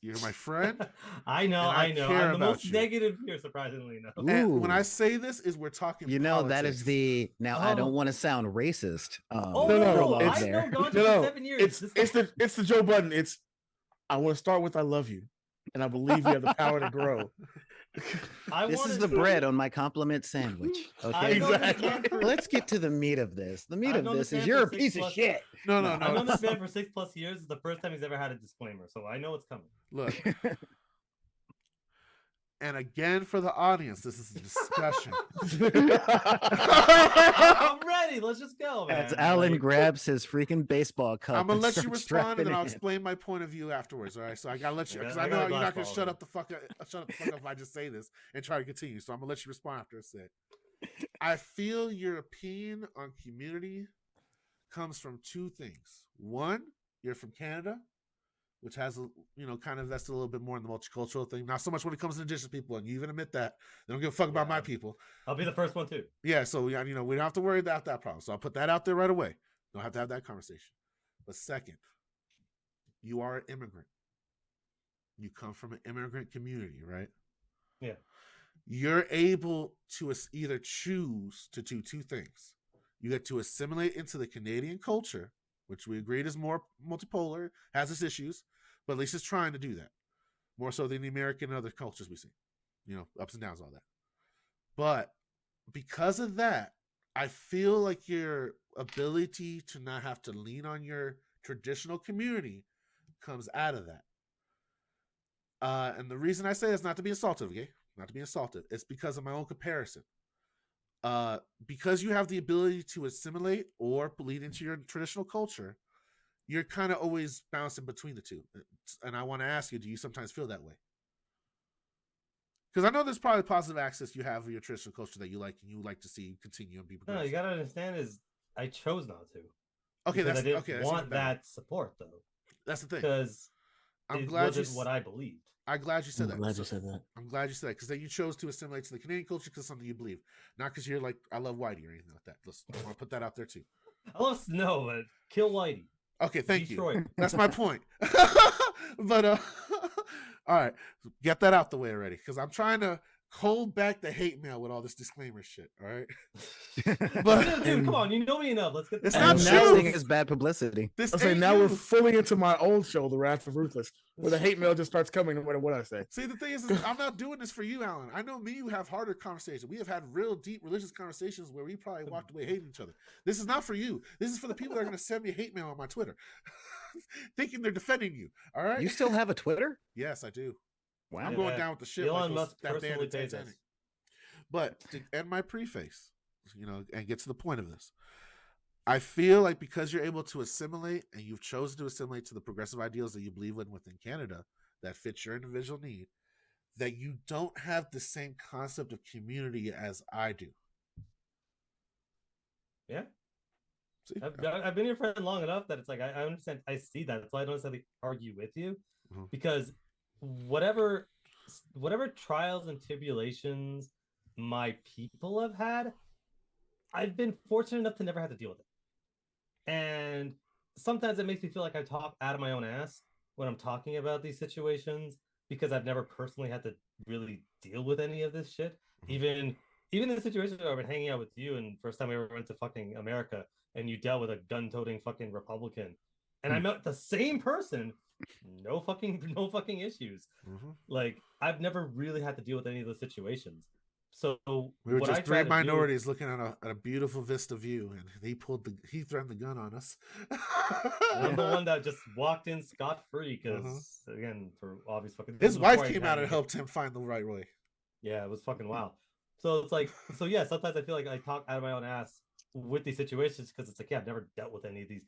You're my friend. I know. I'm the most negative here, surprisingly enough. And when I say this, is we're talking politics. That is the I don't want to sound racist. No. I've known Gandhi for 7 years. It's the Joe Budden. It's I want to start with I love you, and I believe you have the power to grow. This is the bread on my compliment sandwich. Okay, exactly. Let's get to the meat of this. The meat of this is you're a piece of shit. No. I've known this man for 6+ years. It's the first time he's ever had a disclaimer, so I know it's coming. Look. And again, for the audience, this is a discussion. I'm ready. Let's just go, man. As Alan grabs his freaking baseball cup. I'm gonna let you respond, and then I'll explain my point of view afterwards. All right, so I gotta let you, because I know you're not gonna shut up the fuck up if I just say this and try to continue. So I'm gonna let you respond after I say it. I feel your opinion on community comes from two things. One, you're from Canada, which has kind of invested a little bit more in the multicultural thing. Not so much when it comes to indigenous people, and you even admit that. They don't give a fuck about my people. I'll be the first one too. Yeah, so we don't have to worry about that problem. So I'll put that out there right away. Don't have to have that conversation. But second, you are an immigrant. You come from an immigrant community, right? Yeah. You're able to either choose to do two things. You get to assimilate into the Canadian culture, which we agreed is more multipolar, has its issues, but at least it's trying to do that. More so than the American and other cultures we see. Ups and downs, all that. But because of that, I feel like your ability to not have to lean on your traditional community comes out of that. And the reason I say it's not to be insultive, okay? Not to be insultive. It's because of my own comparison. Because you have the ability to assimilate or bleed into your traditional culture, you're kind of always bouncing between the two. And I want to ask you, do you sometimes feel that way? Because I know there's probably positive access you have of your traditional culture that you like and you would like to see continue and be progressive. No, you got to understand is I chose not to. Okay, I didn't want that support, though. That's the thing. Because I'm glad wasn't what I believed. I'm glad you said that. I'm glad you said that. I'm glad you said that because then you chose to assimilate to the Canadian culture because something you believe, not because you're like I love Whitey or anything like that. I want to put that out there too. I love Snow, but kill Whitey. Okay, thank Destroy you. That's my point. But all right, get that out the way already because I'm trying to hold back the hate mail with all this disclaimer shit. All right, but dude, come on, you know me enough. Let's get. It's not true. It's bad publicity. Now we're fully into my old show, The Wrath of Ruthless, where the hate mail just starts coming no matter what I say. See, the thing is I'm not doing this for you, Alan. I know me. You have harder conversations. We have had real deep religious conversations where we probably walked away hating each other. This is not for you. This is for the people that are going to send me hate mail on my Twitter, thinking they're defending you. All right. You still have a Twitter? Yes, I do. Wow. I'm going down with the shit. Elon like Musk that band personally in pays Titanic. us. But to end my preface, and get to the point of this, I feel like because you're able to assimilate and you've chosen to assimilate to the progressive ideals that you believe in within Canada that fits your individual need, that you don't have the same concept of community as I do. Yeah. See? I've been your friend long enough that it's like I understand. I see that. That's why I don't necessarily argue with you, because whatever trials and tribulations my people have had, I've been fortunate enough to never have to deal with it. And sometimes it makes me feel like I talk out of my own ass when I'm talking about these situations, because I've never personally had to really deal with any of this shit. Even in the situation where I've been hanging out with you, and first time we ever went to fucking America, and you dealt with a gun-toting fucking Republican, and I met the same person, no fucking issues. Like, I've never really had to deal with any of those situations. So we were just three minorities looking at a beautiful vista view, and he threatened the gun on us. I'm the one that just walked in scot-free because, again, for obvious fucking... His wife came out and helped him find the right way. Yeah, it was fucking wild. So it's like, yeah, sometimes I feel like I talk out of my own ass with these situations, because it's like, yeah, I've never dealt with any of these.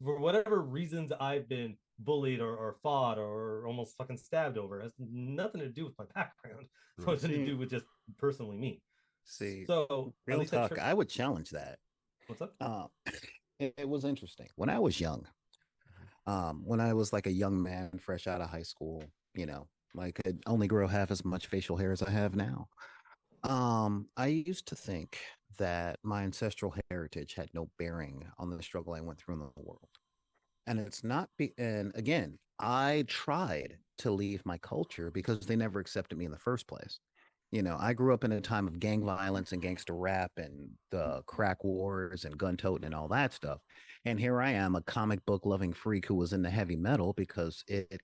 For whatever reasons I've been bullied or fought or almost fucking stabbed over, it has nothing to do with my background. It's nothing to do with just personally me. See, so real talk, I would challenge that. What's up? It was interesting when I was young. When I was like a young man, fresh out of high school, I could only grow half as much facial hair as I have now. I used to think that my ancestral heritage had no bearing on the struggle I went through in the world. And it's not, and again, I tried to leave my culture because they never accepted me in the first place. I grew up in a time of gang violence and gangster rap and the crack wars and gun toting and all that stuff. And here I am, a comic book loving freak who was into heavy metal because it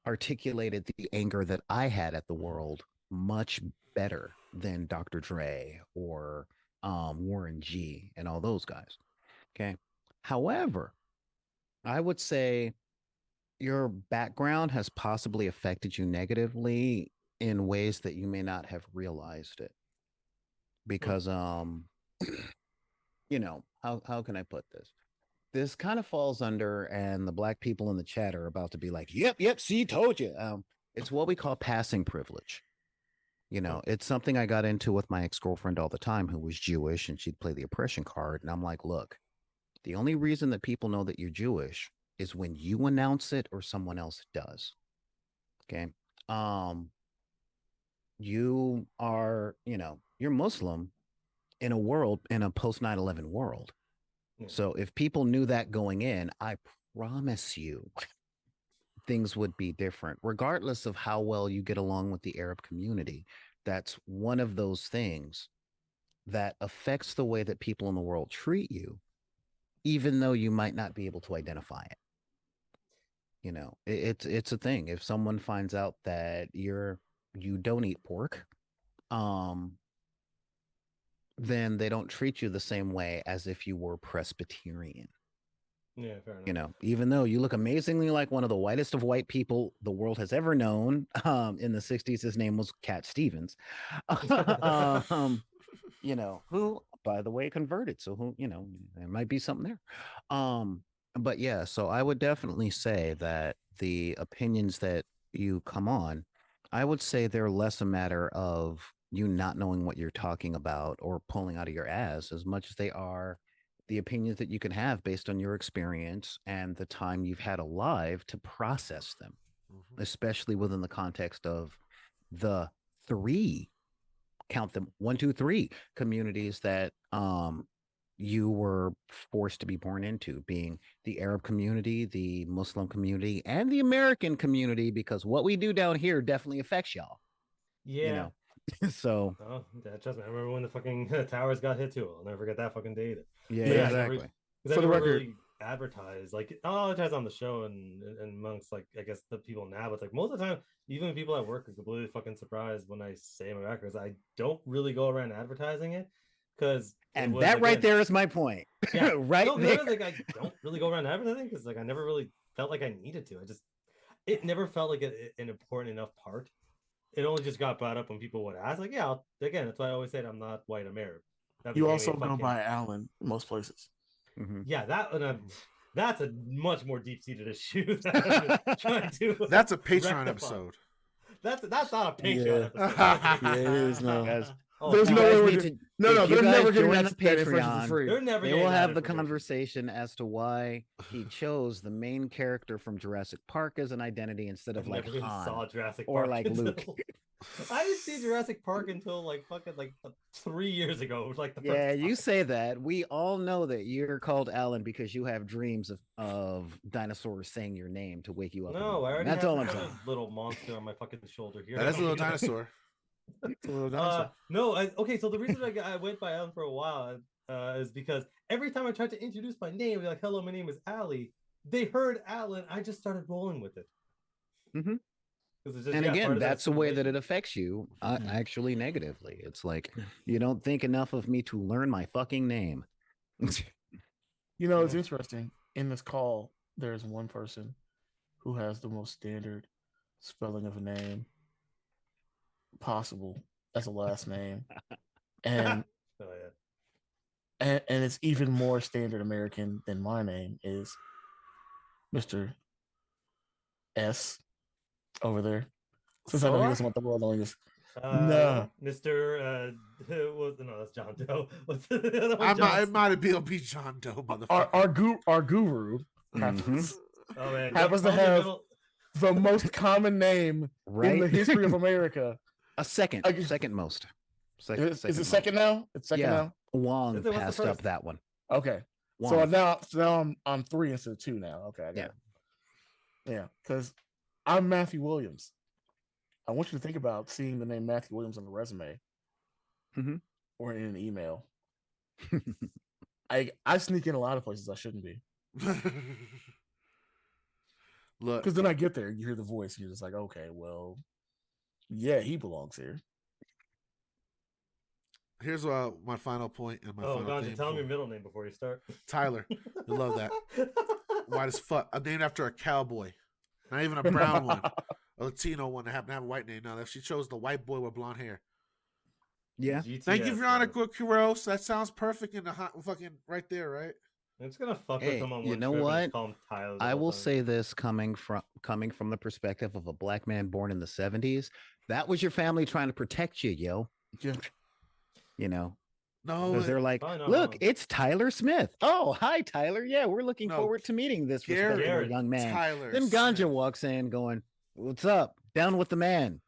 articulated the anger that I had at the world much better than Dr. Dre or Warren G and all those guys. Okay. However, I would say your background has possibly affected you negatively in ways that you may not have realized it. Because how can I put this? This kind of falls under, and the black people in the chat are about to be like, yep, see, told you. It's what we call passing privilege. It's something I got into with my ex-girlfriend all the time, who was Jewish, and she'd play the oppression card. And I'm like, look, the only reason that people know that you're Jewish is when you announce it or someone else does. Okay. You are, you're Muslim in a post 9/11 world. Yeah. So if people knew that going in, I promise you things would be different, regardless of how well you get along with the Arab community. That's one of those things that affects the way that people in the world treat you, even though you might not be able to identify it. It's a thing. If someone finds out that you don't eat pork, then they don't treat you the same way as if you were Presbyterian. Yeah, fair enough. Even though you look amazingly like one of the whitest of white people the world has ever known. In the 60s, his name was Cat Stevens. Who, by the way, converted. So who, there might be something there. But yeah, so I would definitely say that the opinions that you come on, I would say they're less a matter of you not knowing what you're talking about or pulling out of your ass, as much as they are the opinions that you can have based on your experience and the time you've had alive to process them, especially within the context of the 3, count them, 1, 2, 3 communities that you were forced to be born into, being the Arab community, the Muslim community, and the American community, because what we do down here definitely affects y'all. Yeah. So, trust me, I remember when the fucking towers got hit too. I'll never forget that fucking day either. Yeah, exactly. For the record, really advertised, like I'll advertise on the show and amongst, like, I guess the people now, but it's like most of the time, even people at work are completely fucking surprised when I say my background. I don't really go around advertising it, because right there is my point. Yeah, right. No, like, I don't really go around advertising because, like, I never really felt like I needed to. It never felt like an important enough part. It only just got brought up when people would ask. Like, yeah, again, that's why I always said I'm not white, I'm Arab. You also go by Alan in most places. Yeah, that's a much more deep-seated issue. That's a Patreon episode. That's not a Patreon Yeah. episode. Yeah, it is. No, Guys, Oh, there's you no guys way. need We're to- no, if you they're guys never getting join that, the that information for Patreon, free. they're never. they getting will that have the information. conversation as to why he chose the main character from Jurassic Park as an identity instead of I like never even saw Han. Jurassic or Park like until- Luke. I didn't see Jurassic Park until like fucking 3 years ago. It was like the Yeah, first you time. say that. We all know that you're called Alan because you have dreams of dinosaurs saying your name to wake you up. in the No, I morning. already That's have all I'm this saying. other little monster on my fucking shoulder here. That is a little dinosaur. It's a little dinosaur. No, okay. So the reason I went by Alan for a while is because every time I tried to introduce my name, like, "Hello, my name is Ali." They heard Alan. I just started rolling with it. Mhm. 'Cause it's just, And yeah, part again, of that that's the way that assimilation. it affects you, Mhm. actually negatively. It's like you don't think enough of me to learn my fucking name. You know, it's Yeah. interesting. In this call, there's one person who has the most standard spelling of a name possible as a last name, and Oh, yeah. and it's even more standard American than my name is Mr. S over there. Since I know he Solar? doesn't want the world knowing this. No. Mr. No, that's John Doe. What's the other one? It might be John Doe, motherfucker. Our guru Mhm. happens, Oh man, happens to tell me have middle- the most common name in the Right? history of America. A second, I- second most. Is it most. second now? It's second Yeah. now. Wong Is it- what's the passed up first? that one. Okay. Wong. So now I'm 3 instead of 2 now. Okay. I got Yeah. it. Yeah. Because I'm Matthew Williams. I want you to think about seeing the name Matthew Williams on the resume Mhm. or in an email. I sneak in a lot of places I shouldn't be. Look, Because then I get there, you hear the voice, and you're just like, okay, well, yeah, he belongs here. here's my final point and my Oh, final Ganja, theme. tell him your middle name before you start. Tyler. You love that. White as fuck. I'm named after a cowboy. Not even a brown one. A Latino one that happened to have a white name. No, she chose the white boy with blonde hair. Yeah. Thank you, GTS, Veronica bro. Quiroz. That sounds perfect in the hot fucking right there, right? It's gonna fuck Hey, with him on you one know trip and what? just call him Tyler the I whole will time. say this coming from the perspective of a black man born in the 70s. That was your family trying to protect you, yo. Yeah. You know, No, because they're like, Probably not look, wrong. it's Tyler Smith. Oh, hi, Tyler. Yeah, we're looking No, forward to meeting this Garrett respectable young man. Tyler. Then Ganja Smith. walks in going, what's up? Down with the man.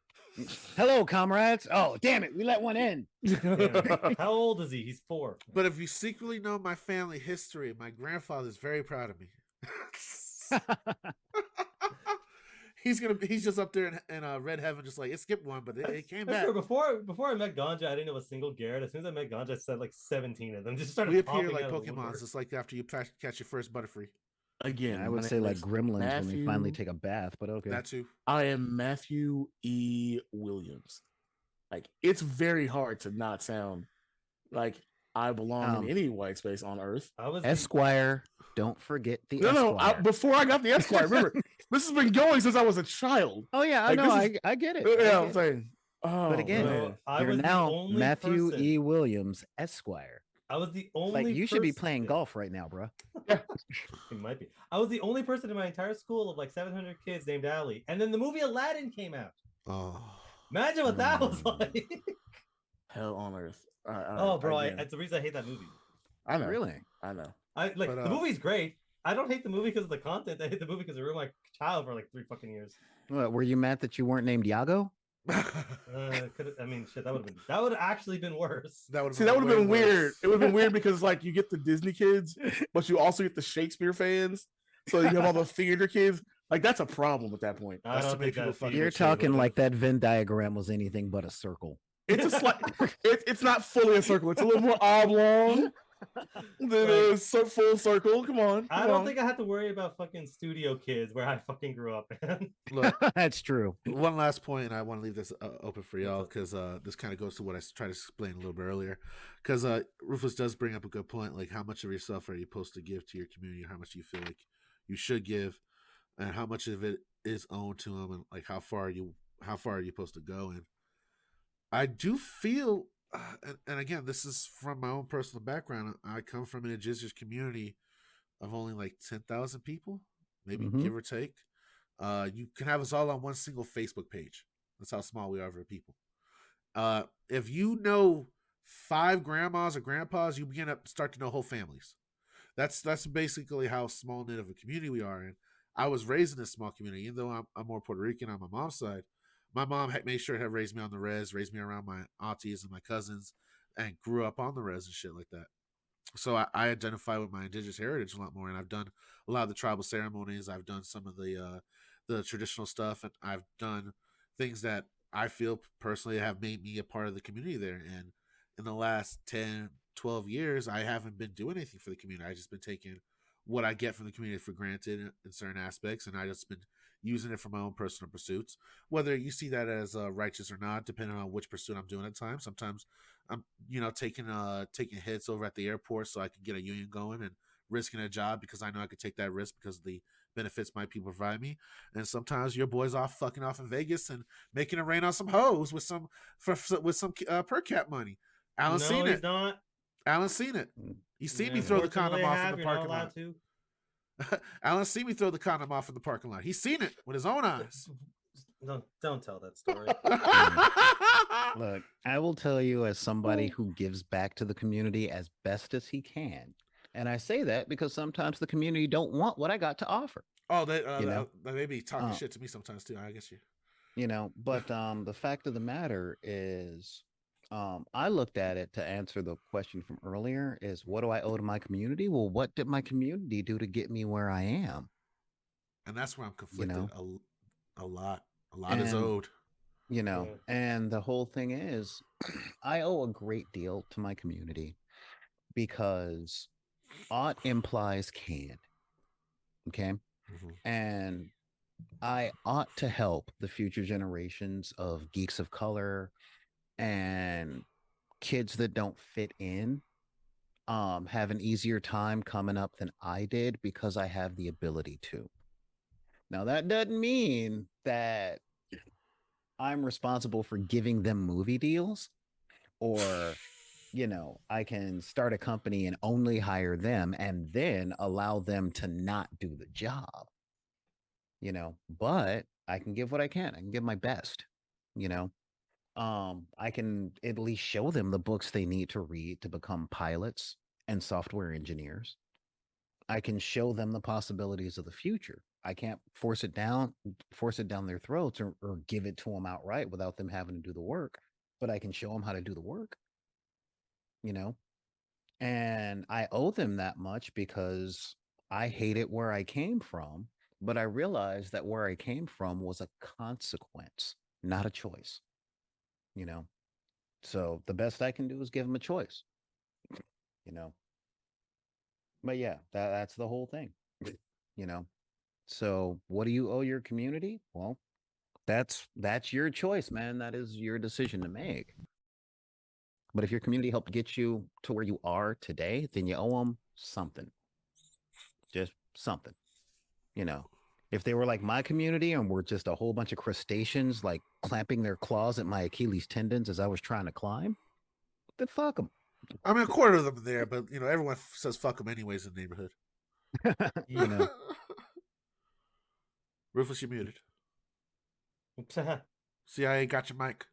Hello, comrades. Oh, damn it. We let one in. Damn it. How old is he? He's 4. But if you secretly know my family history, my grandfather's very proud of me. He's just up there in red heaven, just like it skipped one, but it came That's back. true. Before I met Ganja, I didn't know a single Garrett. As soon as I met Ganja, I said like 17 of them. Just started We appear popping like out of the Pokemons. woodwork. It's like after you catch your first Butterfree. Again, I my would say name like is gremlins when they finally Matthew- take a bath, but okay. That too. I am Matthew E. Williams. Like, it's very hard to not sound like I belong in any white space on Earth. I was Esquire. Don't forget the No, Esquire. before I got the Esquire, remember, this has been going since I was a child. Oh, yeah. I Like, know. this I get it. Yeah, I I'm get it. saying. Oh, But again, man. I You're was the now only Matthew person- E. Williams, Esquire. I was the only. Like, you should be person- playing yeah, golf right now, bro. He might be. I was the only person in my entire school of like 700 kids named Ali. And then the movie Aladdin came out. Oh, Imagine what that was Mm. like. Hell on Earth. Oh, bro, again, it's the reason I hate that movie. I know. Really? I know. I like But, the movie's great. I don't hate the movie because of the content. I hate the movie because it ruined my child for like 3 fucking years. What, were you mad that you weren't named Yago? I mean, shit, that would have actually been worse. that would See, that would have been way weird. worse. It would have been weird because, like, you get the Disney kids, but you also get the Shakespeare fans. So you have all the theater kids. Like, that's a problem at that point. I That's don't to make think people that's fucking either You're true, talking but like that Venn diagram was anything but a circle. It's a slight. It's not fully a circle. It's a little more oblong than a full circle. Come on. I come don't on. think I have to worry about fucking studio kids where I fucking grew up, man. Look, That's true. one last point, and I want to leave this open for y'all because this kind of goes to what I tried to explain a little bit earlier. Because Rufus does bring up a good point, like how much of yourself are you supposed to give to your community, how much you feel like you should give, and how much of it is owned to them, and like how far are you supposed to go. And I do feel, and again, this is from my own personal background. I come from an indigenous community of only like 10,000 people, maybe Mhm. give or take. You can have us all on one single Facebook page. That's how small we are for people. If you know 5 grandmas or grandpas, you begin to start to know whole families. That's basically how small knit of a community we are in. I was raised in a small community, even though I'm more Puerto Rican on my mom's side. My mom had made sure to have raised me on the res, raised me around my aunties and my cousins, and grew up on the res and shit like that. So I identify with my indigenous heritage a lot more, and I've done a lot of the tribal ceremonies. I've done some of the traditional stuff, and I've done things that I feel personally have made me a part of the community there. And in the last 10, 12 years, I haven't been doing anything for the community. I just been taking what I get from the community for granted in certain aspects, and I just been using it for my own personal pursuits. Whether you see that as righteous or not, depending on which pursuit I'm doing at times. Sometimes I'm, taking hits over at the airport so I can get a union going and risking a job because I know I could take that risk because of the benefits my people provide me. And sometimes your boy's off fucking off in Vegas and making it rain on some hoes with some per cap money. Alan's seen it. Not. Alan's seen it. He's seen me throw the condom off in the parking lot. Alan seen me throw the condom off in the parking lot. He's seen it with his own eyes. Don't tell that story. Look, I will tell you as somebody who gives back to the community as best as he can. And I say that because sometimes the community don't want what I got to offer. Oh, they may be talking shit to me sometimes too. I guess but the fact of the matter is, I looked at it to answer the question from earlier is, what do I owe to my community? Well, what did my community do to get me where I am? And that's where I'm conflicted. A lot is owed. And the whole thing is, I owe a great deal to my community because ought implies can. Okay. Mm-hmm. And I ought to help the future generations of geeks of color and kids that don't fit in have an easier time coming up than I did because I have the ability to. Now, that doesn't mean that I'm responsible for giving them movie deals or, I can start a company and only hire them and then allow them to not do the job, but I can give what I can. I can give my best, I can at least show them the books they need to read to become pilots and software engineers. I can show them the possibilities of the future. I can't force it down their throats or give it to them outright without them having to do the work, but I can show them how to do the work, and I owe them that much because I hate it where I came from, but I realized that where I came from was a consequence, not a choice. So the best I can do is give them a choice, but yeah, that's the whole thing, so what do you owe your community? Well, that's your choice, man. That is your decision to make. But if your community helped get you to where you are today, then you owe them something, just something, If they were like my community and were just a whole bunch of crustaceans, like clamping their claws at my Achilles tendons as I was trying to climb, then fuck them. I mean, a quarter of them are there, but everyone says fuck them anyways in the neighborhood. Rufus, you muted. CIA got your mic.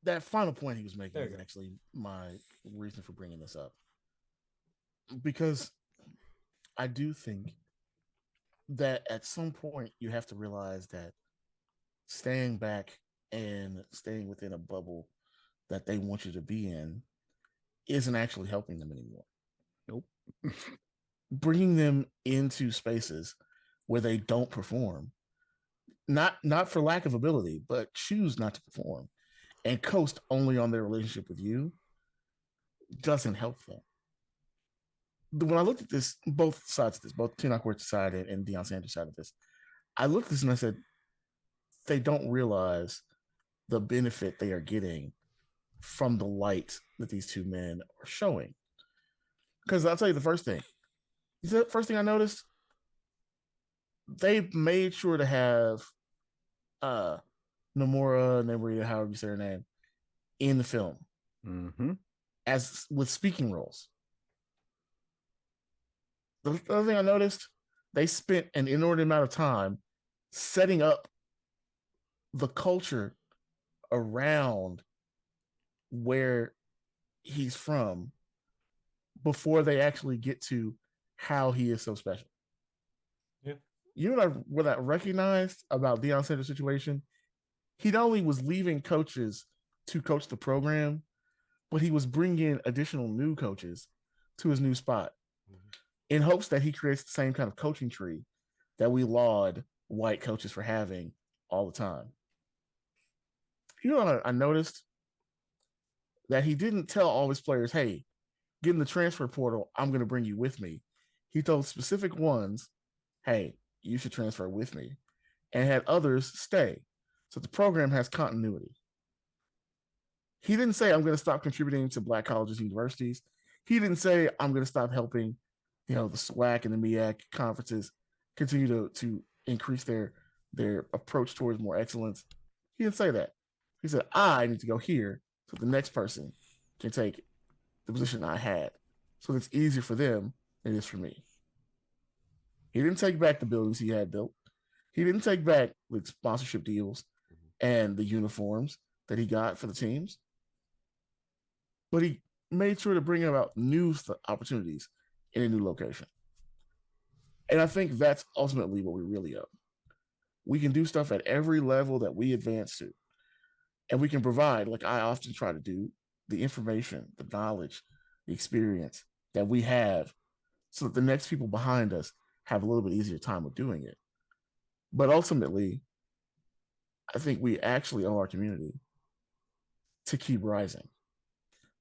That final point he was making is actually my reason for bringing this up, because I do think that at some point you have to realize that staying back and staying within a bubble that they want you to be in isn't actually helping them anymore. Nope. Bringing them into spaces where they don't perform, not for lack of ability, but choose not to perform and coast only on their relationship with you, doesn't help them. When I looked at this, both sides of this, both Tina Court's side and Deion Sanders' side of this, I looked at this and I said, they don't realize the benefit they are getting from the light that these two men are showing. Because I'll tell you the first thing. The first thing I noticed, they made sure to have Namora, Namorita, however you say her name, in the film, as with speaking roles. The other thing I noticed, they spent an inordinate amount of time setting up the culture around where he's from before they actually get to how he is so special. Yeah. You know what I recognized about Deion Sanders' situation? He not only was leaving coaches to coach the program, but he was bringing additional new coaches to his new spot in hopes that he creates the same kind of coaching tree that we laud white coaches for having all the time. You know what I noticed? That he didn't tell all his players, hey, get in the transfer portal, I'm going to bring you with me. He told specific ones, hey, you should transfer with me, and had others stay. So the program has continuity. He didn't say, I'm going to stop contributing to black colleges and universities. He didn't say, I'm going to stop helping, the SWAC and the MEAC conferences continue to increase their approach towards more excellence. He didn't say that. He said, I need to go here so the next person can take the position I had. So it's easier for them than it is for me. He didn't take back the buildings he had built. He didn't take back the sponsorship deals and the uniforms that he got for the teams. But he made sure to bring about new opportunities in a new location. And I think that's ultimately what we really owe. We can do stuff at every level that we advance to. And we can provide, like I often try to do, the information, the knowledge, the experience that we have so that the next people behind us have a little bit easier time with doing it. But ultimately, I think we actually owe our community to keep rising.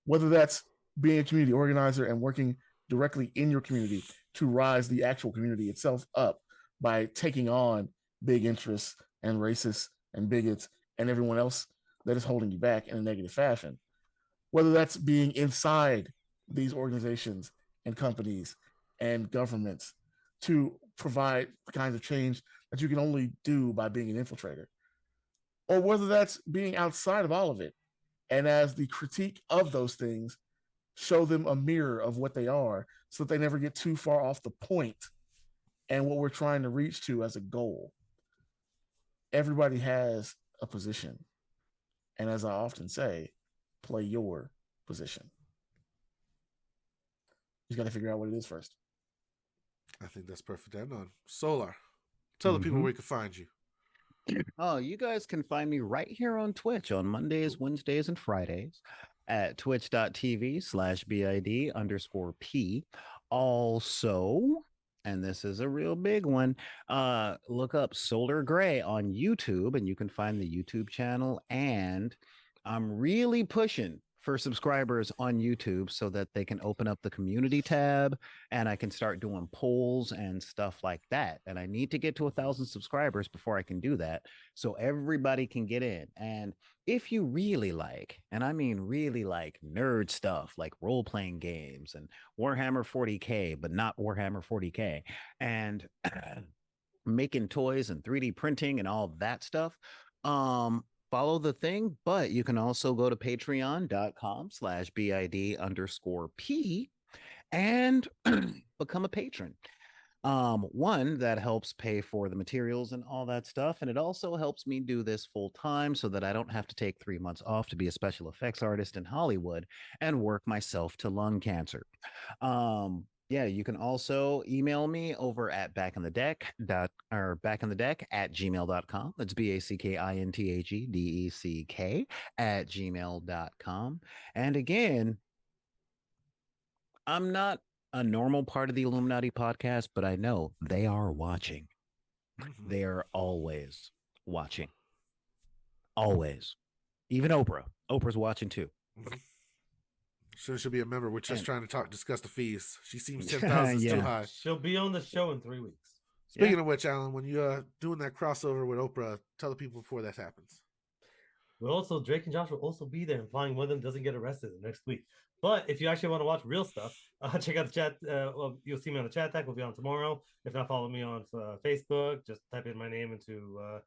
Whether that's being a community organizer and working directly in your community to rise the actual community itself up by taking on big interests and racists and bigots and everyone else that is holding you back in a negative fashion. Whether that's being inside these organizations and companies and governments to provide the kinds of change that you can only do by being an infiltrator. Or whether that's being outside of all of it and as the critique of those things, show them a mirror of what they are so that they never get too far off the point and what we're trying to reach to as a goal. Everybody has a position. And as I often say, play your position. You got to figure out what it is first. I think that's perfect. And on Solar, tell the people where we can find you. Oh, you guys can find me right here on Twitch on Mondays, Wednesdays, and Fridays at twitch.tv/BID_P. Also, and this is a real big one, look up Solar Gray on YouTube and you can find the YouTube channel. And I'm really pushing for subscribers on YouTube so that they can open up the community tab and I can start doing polls and stuff like that. And I need to get to 1,000 subscribers before I can do that so everybody can get in. And if you really like, and I mean really like nerd stuff like role-playing games and Warhammer 40K, but not Warhammer 40K, and making toys and 3D printing and all that stuff, follow the thing, but you can also go to patreon.com/BID_P and become a patron. One, that helps pay for the materials and all that stuff. And it also helps me do this full time so that I don't have to take 3 months off to be a special effects artist in Hollywood and work myself to lung cancer. Yeah, you can also email me over at backinthedeck@gmail.com. That's BACKINTHEDECK@gmail.com. And again, I'm not a normal part of the Illuminati podcast, but I know they are watching. They are always watching. Always. Even Oprah. Oprah's watching too. Soon she'll be a member. We're just trying to discuss the fees. She seems 10,000 is too high. She'll be on the show in 3 weeks. Speaking of which, Alan, when you're doing that crossover with Oprah, tell the people before that happens. Well, also, Drake and Josh will also be there, implying one of them doesn't get arrested next week. But if you actually want to watch real stuff, check out the chat. Well, you'll see me on the chat tag. We'll be on tomorrow. If not, follow me on Facebook. Just type in my name into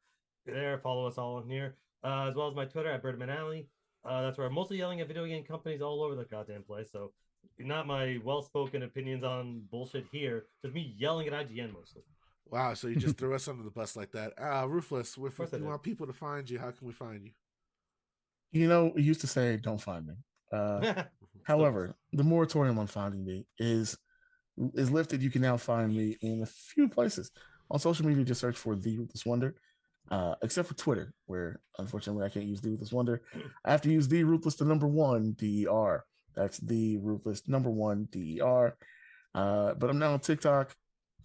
there. Follow us all in here, as well as my Twitter at Birdman Alley. That's where I'm mostly yelling at video game companies all over the goddamn place. So not my well-spoken opinions on bullshit here, just me yelling at IGN mostly. Wow, so you just threw us under the bus like that. Ruthless, if course I you did. want people to find you, how can we find you? We used to say, "Don't find me." However, the moratorium on finding me is lifted. You can now find me in a few places on social media. Just search for The Ruthless Wonder, except for Twitter, where unfortunately I can't use The Ruthless Wonder. I have to use The Ruthless the number one DER. That's The Ruthless number one DER. But I'm now on TikTok.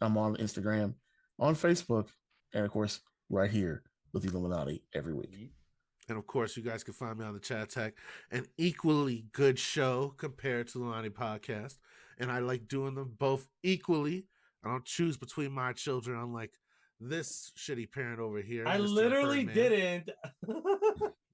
I'm on Instagram, on Facebook, and of course, right here with Illuminati every week. And of course, you guys can find me on the Chat Tech, an equally good show compared to the Illuminati Podcast. And I like doing them both equally. I don't choose between my children, unlike this shitty parent over here. I Mr. literally Birdman. didn't.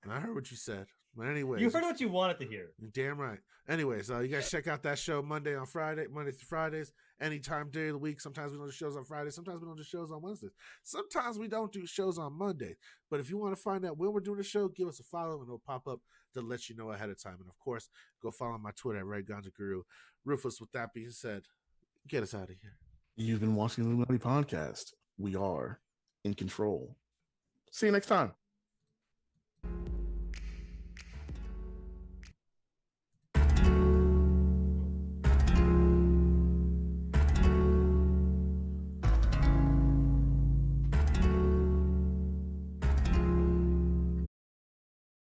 I heard what you said. But anyways, You heard what you wanted to hear. you're damn right. Anyways, you guys check out that show Monday through Fridays, anytime day of the week. Sometimes we don't do shows on Fridays. Sometimes we don't do shows on Wednesdays. Sometimes we don't do shows on Monday. But if you want to find out when we're doing the show, give us a follow and it'll pop up to let you know ahead of time. And of course, go follow my Twitter at Red Ganja Guru. Rufus, with that being said, get us out of here. You've been watching the Illuminati Podcast. We are in control. See you next time.